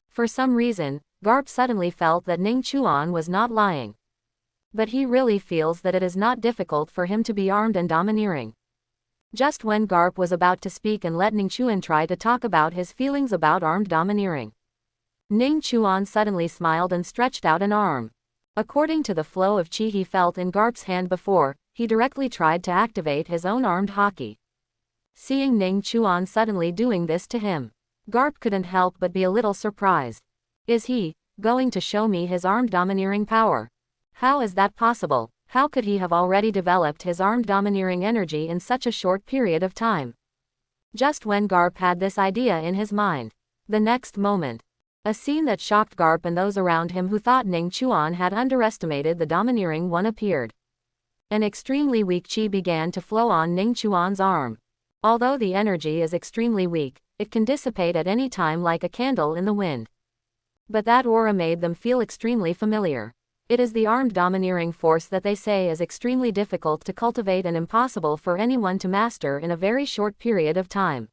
For some reason, Garp suddenly felt that Ning Chuan was not lying. But he really feels that it is not difficult for him to be armed and domineering. Just when Garp was about to speak and let Ning Chuan try to talk about his feelings about armed domineering, Ning Chuan suddenly smiled and stretched out an arm. According to the flow of chi he felt in Garp's hand before, he directly tried to activate his own armed Haki. Seeing Ning Chuan suddenly doing this to him, Garp couldn't help but be a little surprised. Is he going to show me his armed domineering power? How is that possible? How could he have already developed his armed domineering energy in such a short period of time? Just when Garp had this idea in his mind, the next moment, a scene that shocked Garp and those around him who thought Ning Chuan had underestimated the domineering one appeared. An extremely weak chi began to flow on Ning Chuan's arm. Although the energy is extremely weak, it can dissipate at any time like a candle in the wind. But that aura made them feel extremely familiar. It is the armed domineering force that they say is extremely difficult to cultivate and impossible for anyone to master in a very short period of time.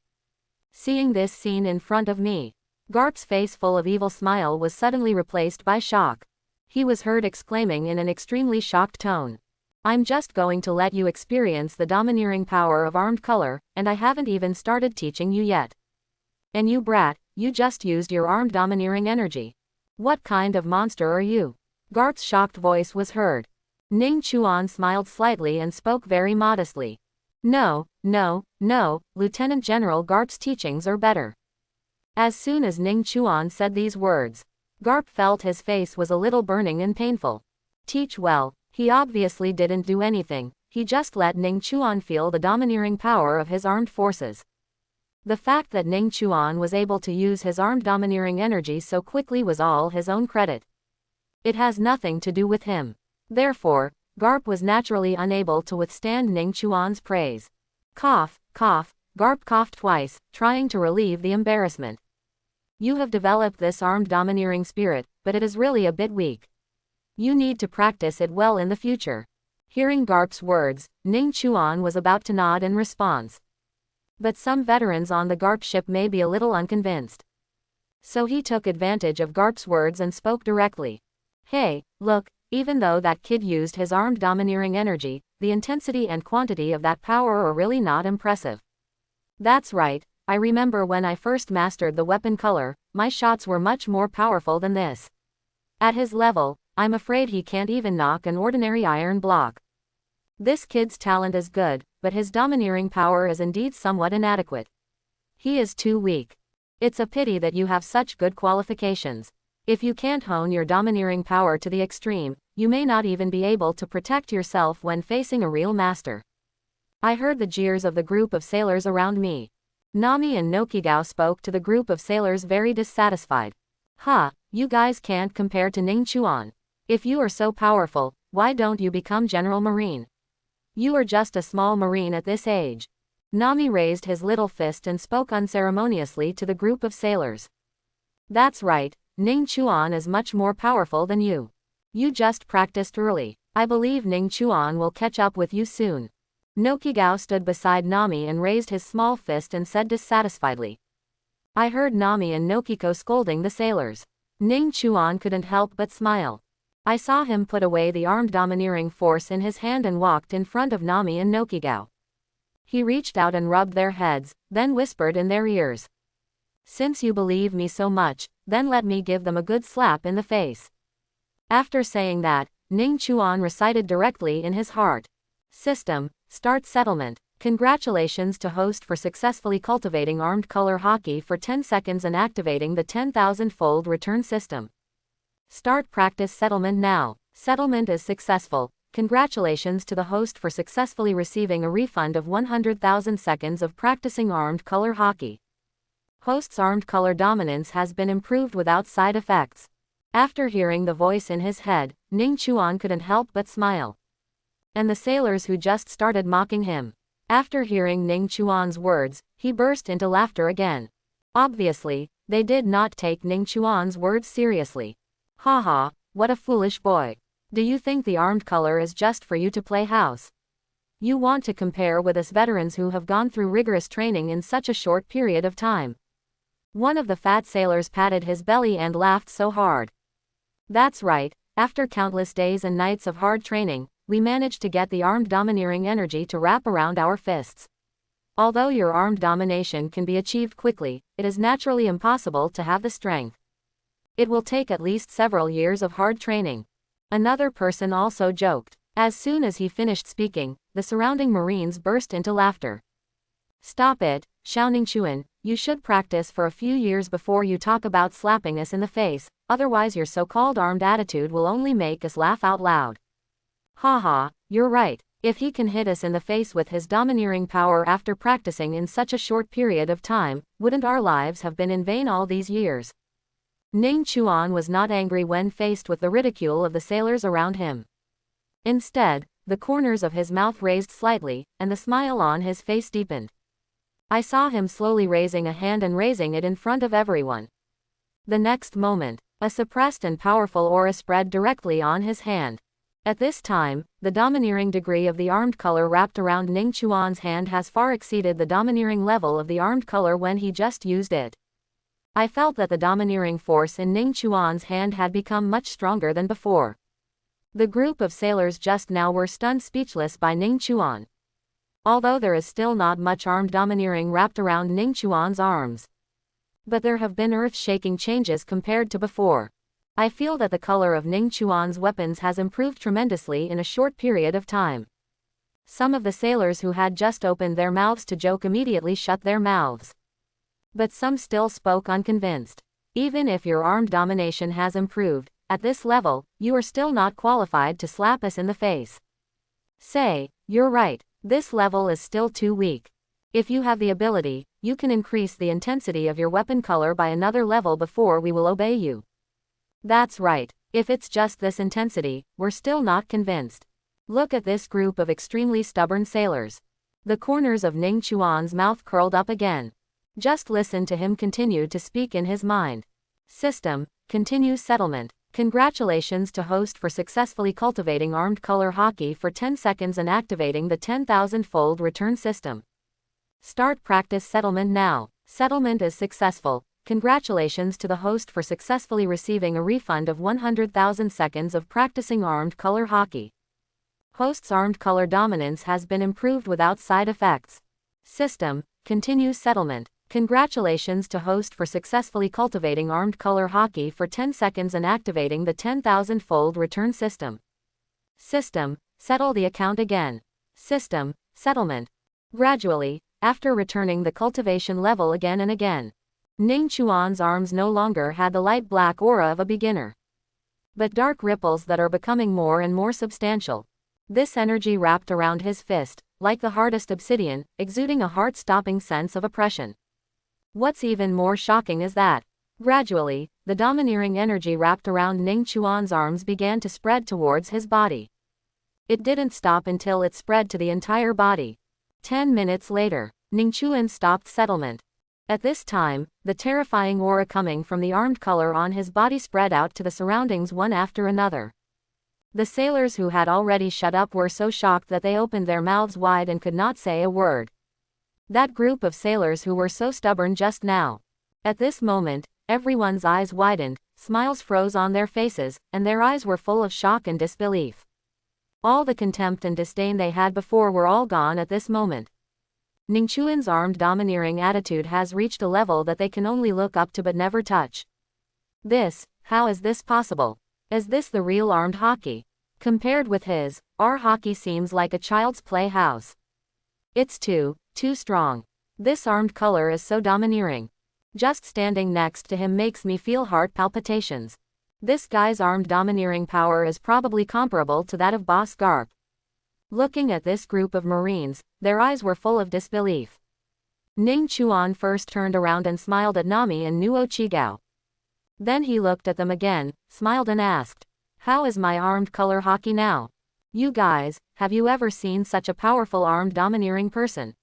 Seeing this scene in front of me, Garp's face full of evil smile was suddenly replaced by shock. He was heard exclaiming in an extremely shocked tone. I'm just going to let you experience the domineering power of armed color, and I haven't even started teaching you yet. And you brat, you just used your armed domineering energy. What kind of monster are you? Garp's shocked voice was heard. Ning Chuan smiled slightly and spoke very modestly. No, no, no, Lieutenant General Garp's teachings are better. As soon as Ning Chuan said these words, Garp felt his face was a little burning and painful. Teach well, he obviously didn't do anything, he just let Ning Chuan feel the domineering power of his armed forces. The fact that Ning Chuan was able to use his armed domineering energy so quickly was all his own credit. It has nothing to do with him. Therefore, Garp was naturally unable to withstand Ning Chuan's praise. Cough, cough, Garp coughed twice, trying to relieve the embarrassment. You have developed this armed domineering spirit, but it is really a bit weak. You need to practice it well in the future. Hearing Garp's words, Ning Chuan was about to nod in response. But some veterans on the Garp ship may be a little unconvinced. So he took advantage of Garp's words and spoke directly. Hey, look, even though that kid used his armed domineering energy, the intensity and quantity of that power are really not impressive. That's right. I remember when I first mastered the weapon color, my shots were much more powerful than this. At his level, I'm afraid he can't even knock an ordinary iron block. This kid's talent is good, but his domineering power is indeed somewhat inadequate. He is too weak. It's a pity that you have such good qualifications. If you can't hone your domineering power to the extreme, you may not even be able to protect yourself when facing a real master. I heard the jeers of the group of sailors around me. Nami and Nojiko spoke to the group of sailors very dissatisfied. You guys can't compare to Ning Chuan. If you are so powerful, why don't you become General Marine? You are just a small Marine at this age. Nami raised his little fist and spoke unceremoniously to the group of sailors. That's right, Ning Chuan is much more powerful than you. You just practiced early. I believe Ning Chuan will catch up with you soon. Nojiko stood beside Nami and raised his small fist and said dissatisfiedly. I heard Nami and Nojiko scolding the sailors. Ning Chuan couldn't help but smile. I saw him put away the armed domineering force in his hand and walked in front of Nami and Nojiko. He reached out and rubbed their heads, then whispered in their ears. Since you believe me so much, then let me give them a good slap in the face. After saying that, Ning Chuan recited directly in his heart. System, start settlement. Congratulations to host for successfully cultivating armed color Haki for 10 seconds and activating the 10,000-fold return system. Start practice settlement now. Settlement is successful. Congratulations to the host for successfully receiving a refund of 100,000 seconds of practicing armed color Haki. Host's armed color dominance has been improved without side effects. After hearing the voice in his head, Ning Chuan couldn't help but smile. And the sailors who just started mocking him. After hearing Ning Chuan's words, he burst into laughter again. Obviously, they did not take Ning Chuan's words seriously. Haha, what a foolish boy. Do you think the armed color is just for you to play house? You want to compare with us veterans who have gone through rigorous training in such a short period of time. One of the fat sailors patted his belly and laughed so hard. That's right, after countless days and nights of hard training, we managed to get the armed domineering energy to wrap around our fists. Although your armed domination can be achieved quickly, it is naturally impossible to have the strength. It will take at least several years of hard training. Another person also joked. As soon as he finished speaking, the surrounding Marines burst into laughter. Stop it, Ning Chuan, you should practice for a few years before you talk about slapping us in the face, otherwise your so-called armed attitude will only make us laugh out loud. Haha, you're right. If he can hit us in the face with his domineering power after practicing in such a short period of time, wouldn't our lives have been in vain all these years? Ning Chuan was not angry when faced with the ridicule of the sailors around him. Instead, the corners of his mouth raised slightly, and the smile on his face deepened. I saw him slowly raising a hand and raising it in front of everyone. The next moment, a suppressed and powerful aura spread directly on his hand. At this time, the domineering degree of the armed color wrapped around Ning Chuan's hand has far exceeded the domineering level of the armed color when he just used it. I felt that the domineering force in Ning Chuan's hand had become much stronger than before. The group of sailors just now were stunned speechless by Ning Chuan. Although there is still not much armed domineering wrapped around Ning Chuan's arms. But there have been earth-shaking changes compared to before. I feel that the color of Ning Chuan's weapons has improved tremendously in a short period of time. Some of the sailors who had just opened their mouths to joke immediately shut their mouths. But some still spoke unconvinced. Even if your armed domination has improved, at this level, you are still not qualified to slap us in the face. Say, you're right, this level is still too weak. If you have the ability, you can increase the intensity of your weapon color by another level before we will obey you. That's right, if it's just this intensity, we're still not convinced. Look at this group of extremely stubborn sailors. The corners of Ning Chuan's mouth curled up again. Just listen to him continue to speak in his mind. System, continue settlement. Congratulations to host for successfully cultivating armed color Haki for 10 seconds and activating the 10,000-fold return system. Start practice settlement now. Settlement is successful. Congratulations to the host for successfully receiving a refund of 100,000 seconds of practicing armed color Haki. Host's armed color dominance has been improved without side effects. System, continue settlement. Congratulations to host for successfully cultivating armed color Haki for 10 seconds and activating the 10,000-fold return system. System, settle the account again. System, settlement. Gradually, after returning the cultivation level again and again, Ning Chuan's arms no longer had the light black aura of a beginner, but dark ripples that are becoming more and more substantial. This energy wrapped around his fist, like the hardest obsidian, exuding a heart-stopping sense of oppression. What's even more shocking is that, gradually, the domineering energy wrapped around Ning Chuan's arms began to spread towards his body. It didn't stop until it spread to the entire body. 10 minutes later, Ning Chuan stopped settlement. At this time, the terrifying aura coming from the armed color on his body spread out to the surroundings one after another. The sailors who had already shut up were so shocked that they opened their mouths wide and could not say a word. That group of sailors who were so stubborn just now. At this moment, everyone's eyes widened, smiles froze on their faces, and their eyes were full of shock and disbelief. All the contempt and disdain they had before were all gone at this moment. Ning Chuan's armed domineering attitude has reached a level that they can only look up to but never touch. How is this possible? Is this the real armed Haki? Compared with his, our Haki seems like a child's playhouse. It's too strong. This armed color is so domineering. Just standing next to him makes me feel heart palpitations. This guy's armed domineering power is probably comparable to that of Boss Garp. Looking at this group of Marines, their eyes were full of disbelief. Ning Chuan first turned around and smiled at Nami and Nojiko. Then he looked at them again, smiled and asked, "How is my armed color Haki now? You guys, have you ever seen such a powerful armed domineering person?"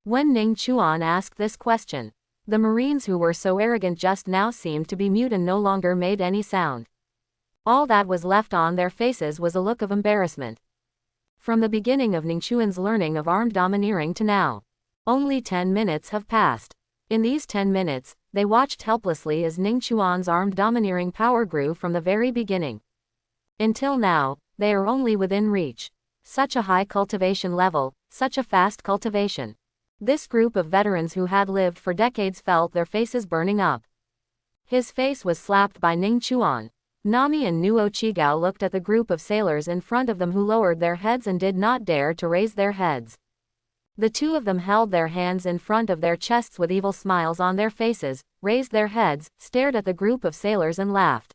When Ning Chuan asked this question, the Marines who were so arrogant just now seemed to be mute and no longer made any sound. All that was left on their faces was a look of embarrassment. From the beginning of Ning Chuan's learning of armed domineering to now, only 10 minutes have passed. In these 10 minutes, they watched helplessly as Ning Chuan's armed domineering power grew from the very beginning. Until now, they are only within reach. Such a high cultivation level, such a fast cultivation. This group of veterans who had lived for decades felt their faces burning up. His face was slapped by Ning Chuan. Nami and Nojiko looked at the group of sailors in front of them who lowered their heads and did not dare to raise their heads. The two of them held their hands in front of their chests with evil smiles on their faces, raised their heads, stared at the group of sailors and laughed.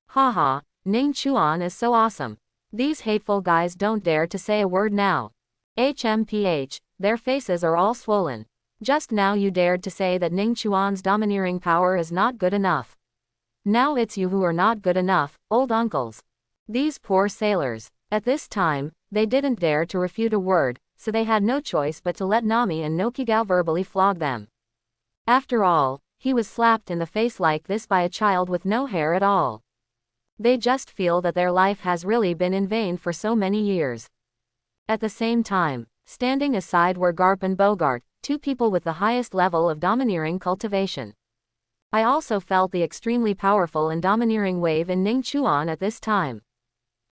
"Haha, Ning Chuan is so awesome. These hateful guys don't dare to say a word now. HMPH, their faces are all swollen. Just now you dared to say that Ning Chuan's domineering power is not good enough. Now it's you who are not good enough, old uncles." These poor sailors. At this time, they didn't dare to refute a word, so they had no choice but to let Nami and Nojiko verbally flog them. After all, he was slapped in the face like this by a child with no hair at all. They just feel that their life has really been in vain for so many years. At the same time, standing aside were Garp and Bogart, two people with the highest level of domineering cultivation. I also felt the extremely powerful and domineering wave in Ning Chuan at this time.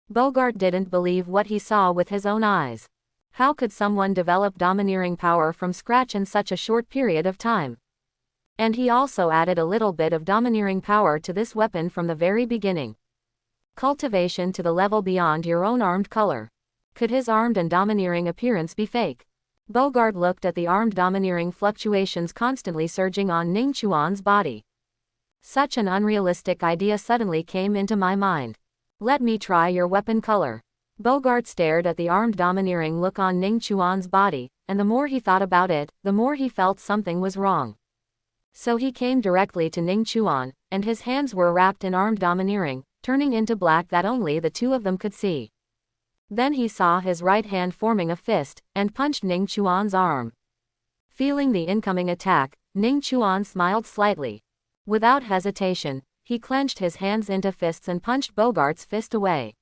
Bogart didn't believe what he saw with his own eyes. How could someone develop domineering power from scratch in such a short period of time? And he also added a little bit of domineering power to this weapon from the very beginning. Cultivation to the level beyond your own armed color. Could his armed and domineering appearance be fake? Bogart looked at the armed domineering fluctuations constantly surging on Ning Chuan's body. Such an unrealistic idea suddenly came into my mind. Let me try your weapon color. Bogart stared at the armed domineering look on Ning Chuan's body, and the more he thought about it, the more he felt something was wrong. So he came directly to Ning Chuan, and his hands were wrapped in armed domineering, turning into black that only the two of them could see. Then he saw his right hand forming a fist, and punched Ning Chuan's arm. Feeling the incoming attack, Ning Chuan smiled slightly. Without hesitation, he clenched his hands into fists and punched Bogart's fist away.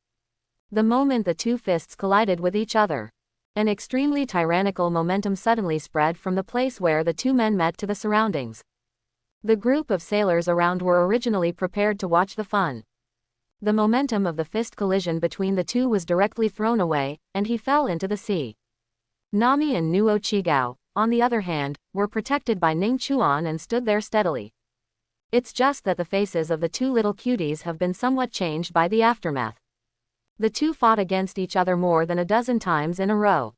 The moment the two fists collided with each other, an extremely tyrannical momentum suddenly spread from the place where the two men met to the surroundings. The group of sailors around were originally prepared to watch the fun. The momentum of the fist collision between the two was directly thrown away, and he fell into the sea. Nami and Nojiko, on the other hand, were protected by Ning Chuan and stood there steadily. It's just that the faces of the two little cuties have been somewhat changed by the aftermath. The two fought against each other more than a dozen times in a row.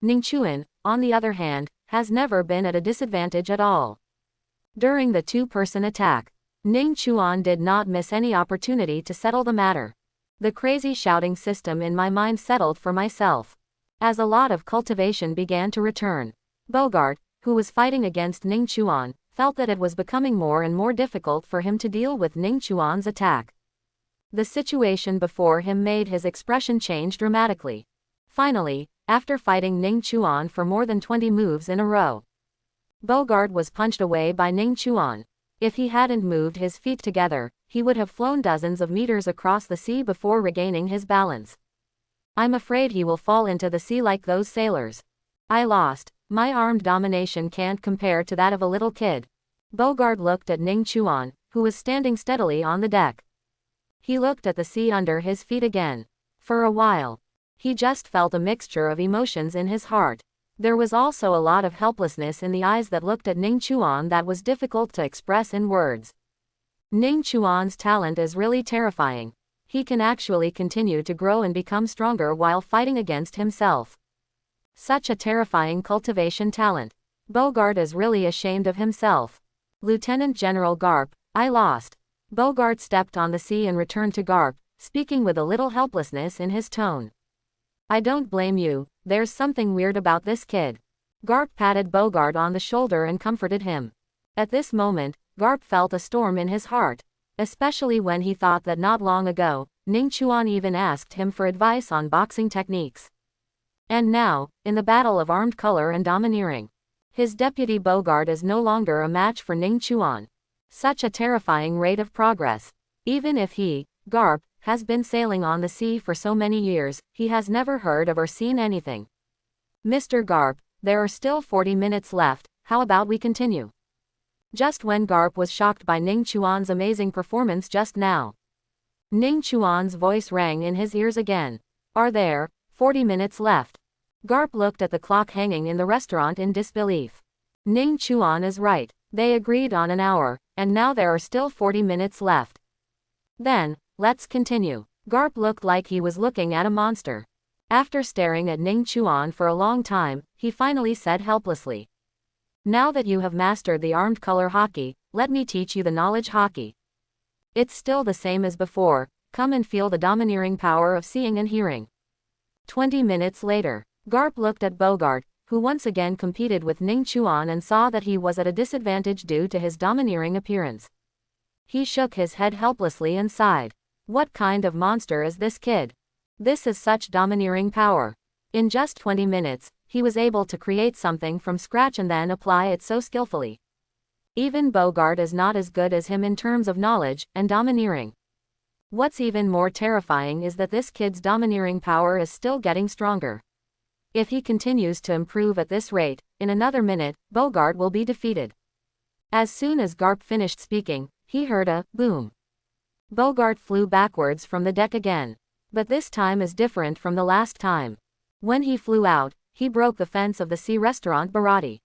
Ning Chuan, on the other hand, has never been at a disadvantage at all. During the two-person attack, Ning Chuan did not miss any opportunity to settle the matter. The crazy shouting system in my mind settled for myself. As a lot of cultivation began to return, Bogart, who was fighting against Ning Chuan, felt that it was becoming more and more difficult for him to deal with Ning Chuan's attack. The situation before him made his expression change dramatically. Finally, after fighting Ning Chuan for more than 20 moves in a row, Bogart was punched away by Ning Chuan. If he hadn't moved his feet together, he would have flown dozens of meters across the sea before regaining his balance. I'm afraid he will fall into the sea like those sailors. I lost. My armed domination can't compare to that of a little kid. Bogart looked at Ning Chuan, who was standing steadily on the deck. He looked at the sea under his feet again. For a while, he just felt a mixture of emotions in his heart. There was also a lot of helplessness in the eyes that looked at Ning Chuan that was difficult to express in words. Ning Chuan's talent is really terrifying. He can actually continue to grow and become stronger while fighting against himself. Such a terrifying cultivation talent. Bogart is really ashamed of himself. Lieutenant General Garp, I lost. Bogart stepped on the sea and returned to Garp, speaking with a little helplessness in his tone. I don't blame you, there's something weird about this kid. Garp patted Bogart on the shoulder and comforted him. At this moment, Garp felt a storm in his heart, especially when he thought that not long ago, Ning Chuan even asked him for advice on boxing techniques. And now, in the battle of armed color and domineering, his deputy Bogart is no longer a match for Ning Chuan. Such a terrifying rate of progress. Even if he, Garp, has been sailing on the sea for so many years, he has never heard of or seen anything. Mr. Garp, there are still 40 minutes left, how about we continue? Just when Garp was shocked by Ning Chuan's amazing performance just now, Ning Chuan's voice rang in his ears again. Are there 40 minutes left? Garp looked at the clock hanging in the restaurant in disbelief. Ning Chuan is right. They agreed on an hour, and now there are still 40 minutes left. Then, let's continue. Garp looked like he was looking at a monster. After staring at Ning Chuan for a long time, he finally said helplessly, now that you have mastered the armed color Haki, let me teach you the knowledge Haki. It's still the same as before, come and feel the domineering power of seeing and hearing. 20 minutes later, Garp looked at Bogart, who once again competed with Ning Chuan and saw that he was at a disadvantage due to his domineering appearance. He shook his head helplessly and sighed. What kind of monster is this kid? This is such domineering power. In just 20 minutes, he was able to create something from scratch and then apply it so skillfully. Even Bogart is not as good as him in terms of knowledge and domineering. What's even more terrifying is that this kid's domineering power is still getting stronger. If he continues to improve at this rate, in another minute, Bogart will be defeated. As soon as Garp finished speaking, he heard a boom. Bogart flew backwards from the deck again. But this time is different from the last time. When he flew out, he broke the fence of the sea restaurant Baratie.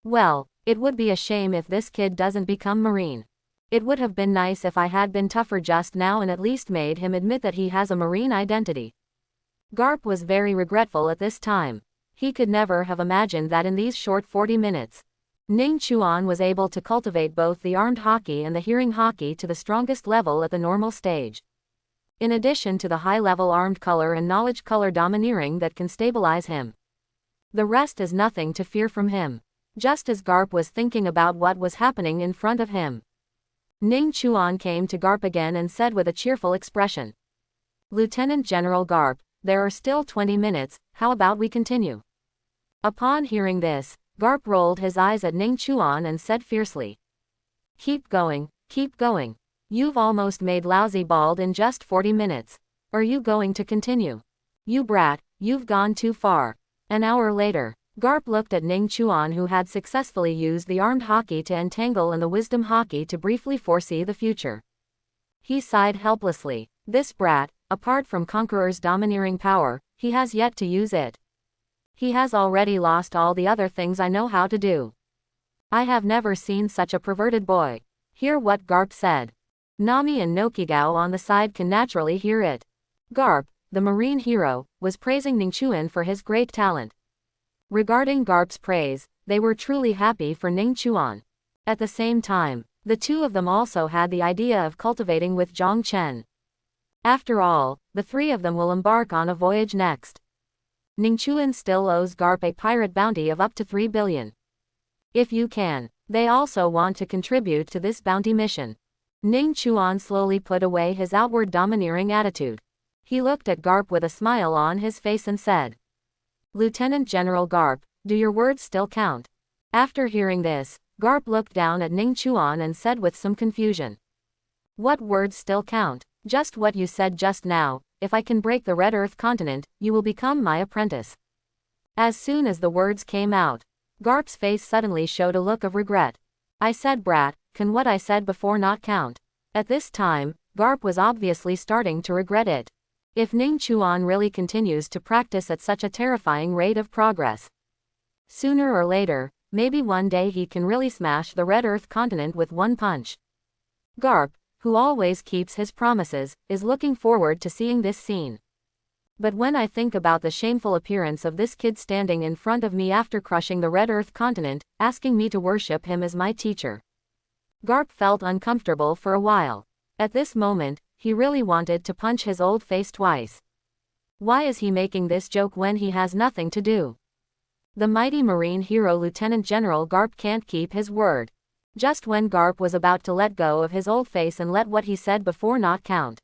Well, it would be a shame if this kid doesn't become Marine. It would have been nice if I had been tougher just now and at least made him admit that he has a Marine identity. Garp was very regretful at this time. He could never have imagined that in these short 40 minutes, Ning Chuan was able to cultivate both the armed Haki and the hearing Haki to the strongest level at the normal stage. In addition to the high-level armed color and knowledge color domineering that can stabilize him. The rest is nothing to fear from him. Just as Garp was thinking about what was happening in front of him, Ning Chuan came to Garp again and said with a cheerful expression, "Lieutenant General Garp, there are still 20 minutes, how about we continue?" Upon hearing this, Garp rolled his eyes at Ning Chuan and said fiercely, keep going, keep going. You've almost made Lousy bald in just 40 minutes. Are you going to continue? You brat, you've gone too far." An hour later, Garp looked at Ning Chuan, who had successfully used the armed Haki to entangle and the wisdom Haki to briefly foresee the future. He sighed helplessly. This brat, apart from Conqueror's domineering power, he has yet to use it. He has already lost all the other things I know how to do. I have never seen such a perverted boy. Hear what Garp said. Nami and Nojiko on the side can naturally hear it. Garp, the marine hero, was praising Ning Chuan for his great talent. Regarding Garp's praise, they were truly happy for Ning Chuan. At the same time, the two of them also had the idea of cultivating with Zhang Chen. After all, the three of them will embark on a voyage next. Ning Chuan still owes Garp a pirate bounty of up to 3 billion. If you can, they also want to contribute to this bounty mission. Ning Chuan slowly put away his outward domineering attitude. He looked at Garp with a smile on his face and said, "Lieutenant General Garp, do your words still count?" After hearing this, Garp looked down at Ning Chuan and said with some confusion, "What words still count?" "Just what you said just now, if I can break the Red Earth continent, you will become my apprentice." As soon as the words came out, Garp's face suddenly showed a look of regret. "I said brat, can what I said before not count?" At this time, Garp was obviously starting to regret it. If Ning Chuan really continues to practice at such a terrifying rate of progress, sooner or later, maybe one day he can really smash the Red Earth continent with one punch. Garp, who always keeps his promises, is looking forward to seeing this scene. But when I think about the shameful appearance of this kid standing in front of me after crushing the Red Earth continent, asking me to worship him as my teacher, Garp felt uncomfortable for a while. At this moment, he really wanted to punch his old face twice. Why is he making this joke when he has nothing to do? The mighty marine hero Lieutenant General Garp can't keep his word. Just when Garp was about to let go of his old face and let what he said before not count,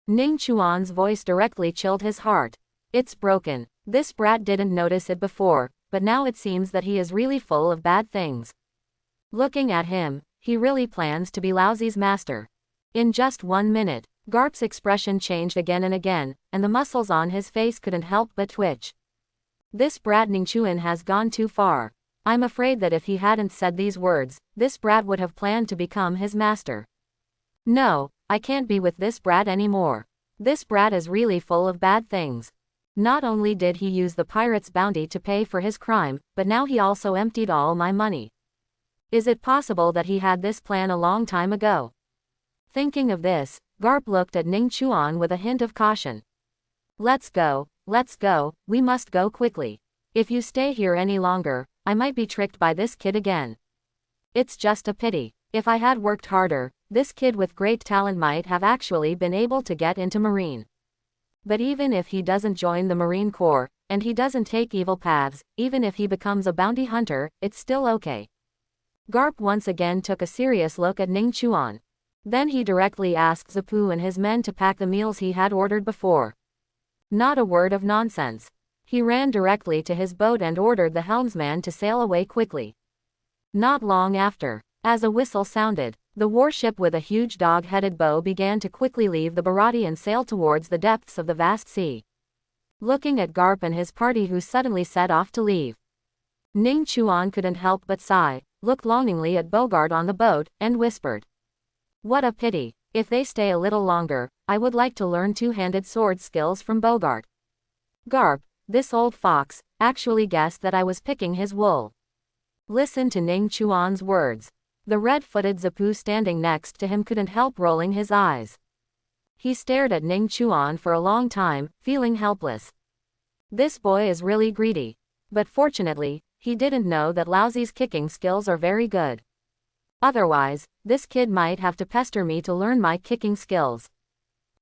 Ning Chuan's voice directly chilled his heart. "It's broken." This brat didn't notice it before, but now it seems that he is really full of bad things. Looking at him, he really plans to be Lousy's master. In just 1 minute, Garp's expression changed again and again, and the muscles on his face couldn't help but twitch. This brat Ning Chuan has gone too far. I'm afraid that if he hadn't said these words, this brat would have planned to become his master. No, I can't be with this brat anymore. This brat is really full of bad things. Not only did he use the pirate's bounty to pay for his crime, but now he also emptied all my money. Is it possible that he had this plan a long time ago? Thinking of this, Garp looked at Ning Chuan with a hint of caution. Let's go, we must go quickly. If you stay here any longer, I might be tricked by this kid again. It's just a pity. If I had worked harder, this kid with great talent might have actually been able to get into Marine. But even if he doesn't join the Marine Corps, and he doesn't take evil paths, even if he becomes a bounty hunter, it's still okay. Garp once again took a serious look at Ning Chuan. Then he directly asked Zapu and his men to pack the meals he had ordered before. Not a word of nonsense. He ran directly to his boat and ordered the helmsman to sail away quickly. Not long after, as a whistle sounded, the warship with a huge dog-headed bow began to quickly leave the Baratie and sail towards the depths of the vast sea. Looking at Garp and his party who suddenly set off to leave, Ning Chuan couldn't help but sigh, looked longingly at Bogart on the boat, and whispered, "What a pity. If they stay a little longer, I would like to learn two-handed sword skills from Bogart." Garp, this old fox, actually guessed that I was picking his wool. Listen to Ning Chuan's words. The red-footed Zapu standing next to him couldn't help rolling his eyes. He stared at Ning Chuan for a long time, feeling helpless. This boy is really greedy. But fortunately, he didn't know that Laozi's kicking skills are very good. Otherwise, this kid might have to pester me to learn my kicking skills.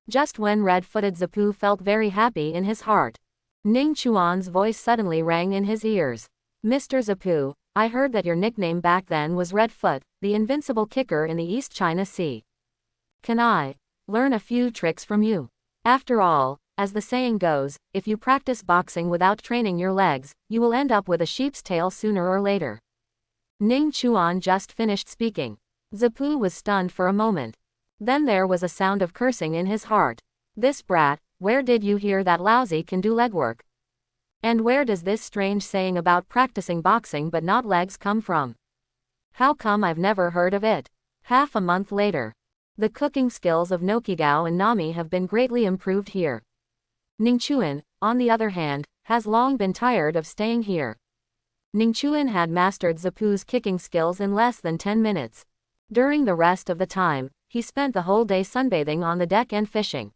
Just when red-footed Zapu felt very happy in his heart, Ning Chuan's voice suddenly rang in his ears. Mr. Zapu, I heard that your nickname back then was Redfoot, the invincible kicker in the East China Sea. Can I learn a few tricks from you? After all, as the saying goes, if you practice boxing without training your legs, you will end up with a sheep's tail sooner or later. Ning Chuan just finished speaking. Zapu was stunned for a moment. Then there was a sound of cursing in his heart. This brat, where did you hear that Laozi can do legwork? And where does this strange saying about practicing boxing but not legs come from? How come I've never heard of it? Half a month later. The cooking skills of Nokigao and Nami have been greatly improved here. Ning Chuan, on the other hand, has long been tired of staying here. Ning Chuan had mastered Zapu's kicking skills in less than 10 minutes. During the rest of the time, he spent the whole day sunbathing on the deck and fishing.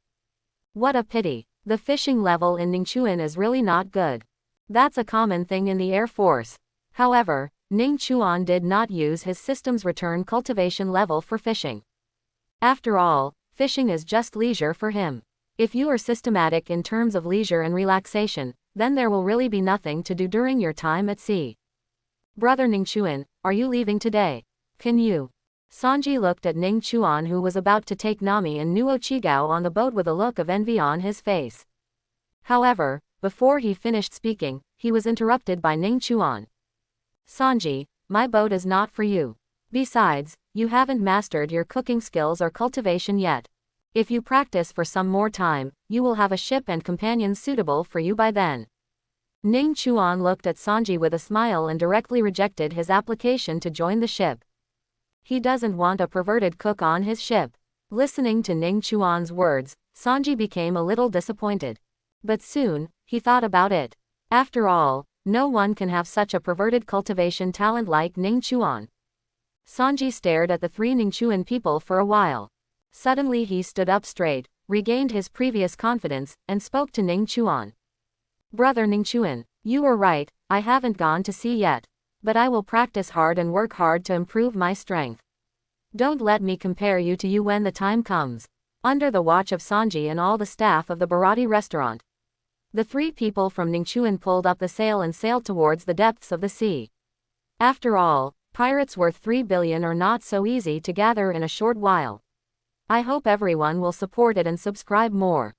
What a pity. The fishing level in Ning Chuan is really not good. That's a common thing in the Air Force. However, Ning Chuan did not use his system's return cultivation level for fishing. After all, fishing is just leisure for him. If you are systematic in terms of leisure and relaxation, then there will really be nothing to do during your time at sea. Brother Ning Chuan, are you leaving today? Can you? Sanji looked at Ning Chuan, who was about to take Nami and Nojiko on the boat with a look of envy on his face. However, before he finished speaking, he was interrupted by Ning Chuan. Sanji, my boat is not for you. Besides, you haven't mastered your cooking skills or cultivation yet. If you practice for some more time, you will have a ship and companions suitable for you by then. Ning Chuan looked at Sanji with a smile and directly rejected his application to join the ship. He doesn't want a perverted cook on his ship. Listening to Ning Chuan's words, Sanji became a little disappointed. But soon, he thought about it. After all, no one can have such a perverted cultivation talent like Ning Chuan. Sanji stared at the three Ning Chuan people for a while. Suddenly he stood up straight, regained his previous confidence, and spoke to Ning Chuan. Brother Ning Chuan, you were right, I haven't gone to sea yet. But I will practice hard and work hard to improve my strength. Don't let me compare you to you when the time comes. Under the watch of Sanji and all the staff of the Baratie restaurant, the three people from Ning Chuan pulled up the sail and sailed towards the depths of the sea. After all, pirates worth 3 billion are not so easy to gather in a short while. I hope everyone will support it and subscribe more.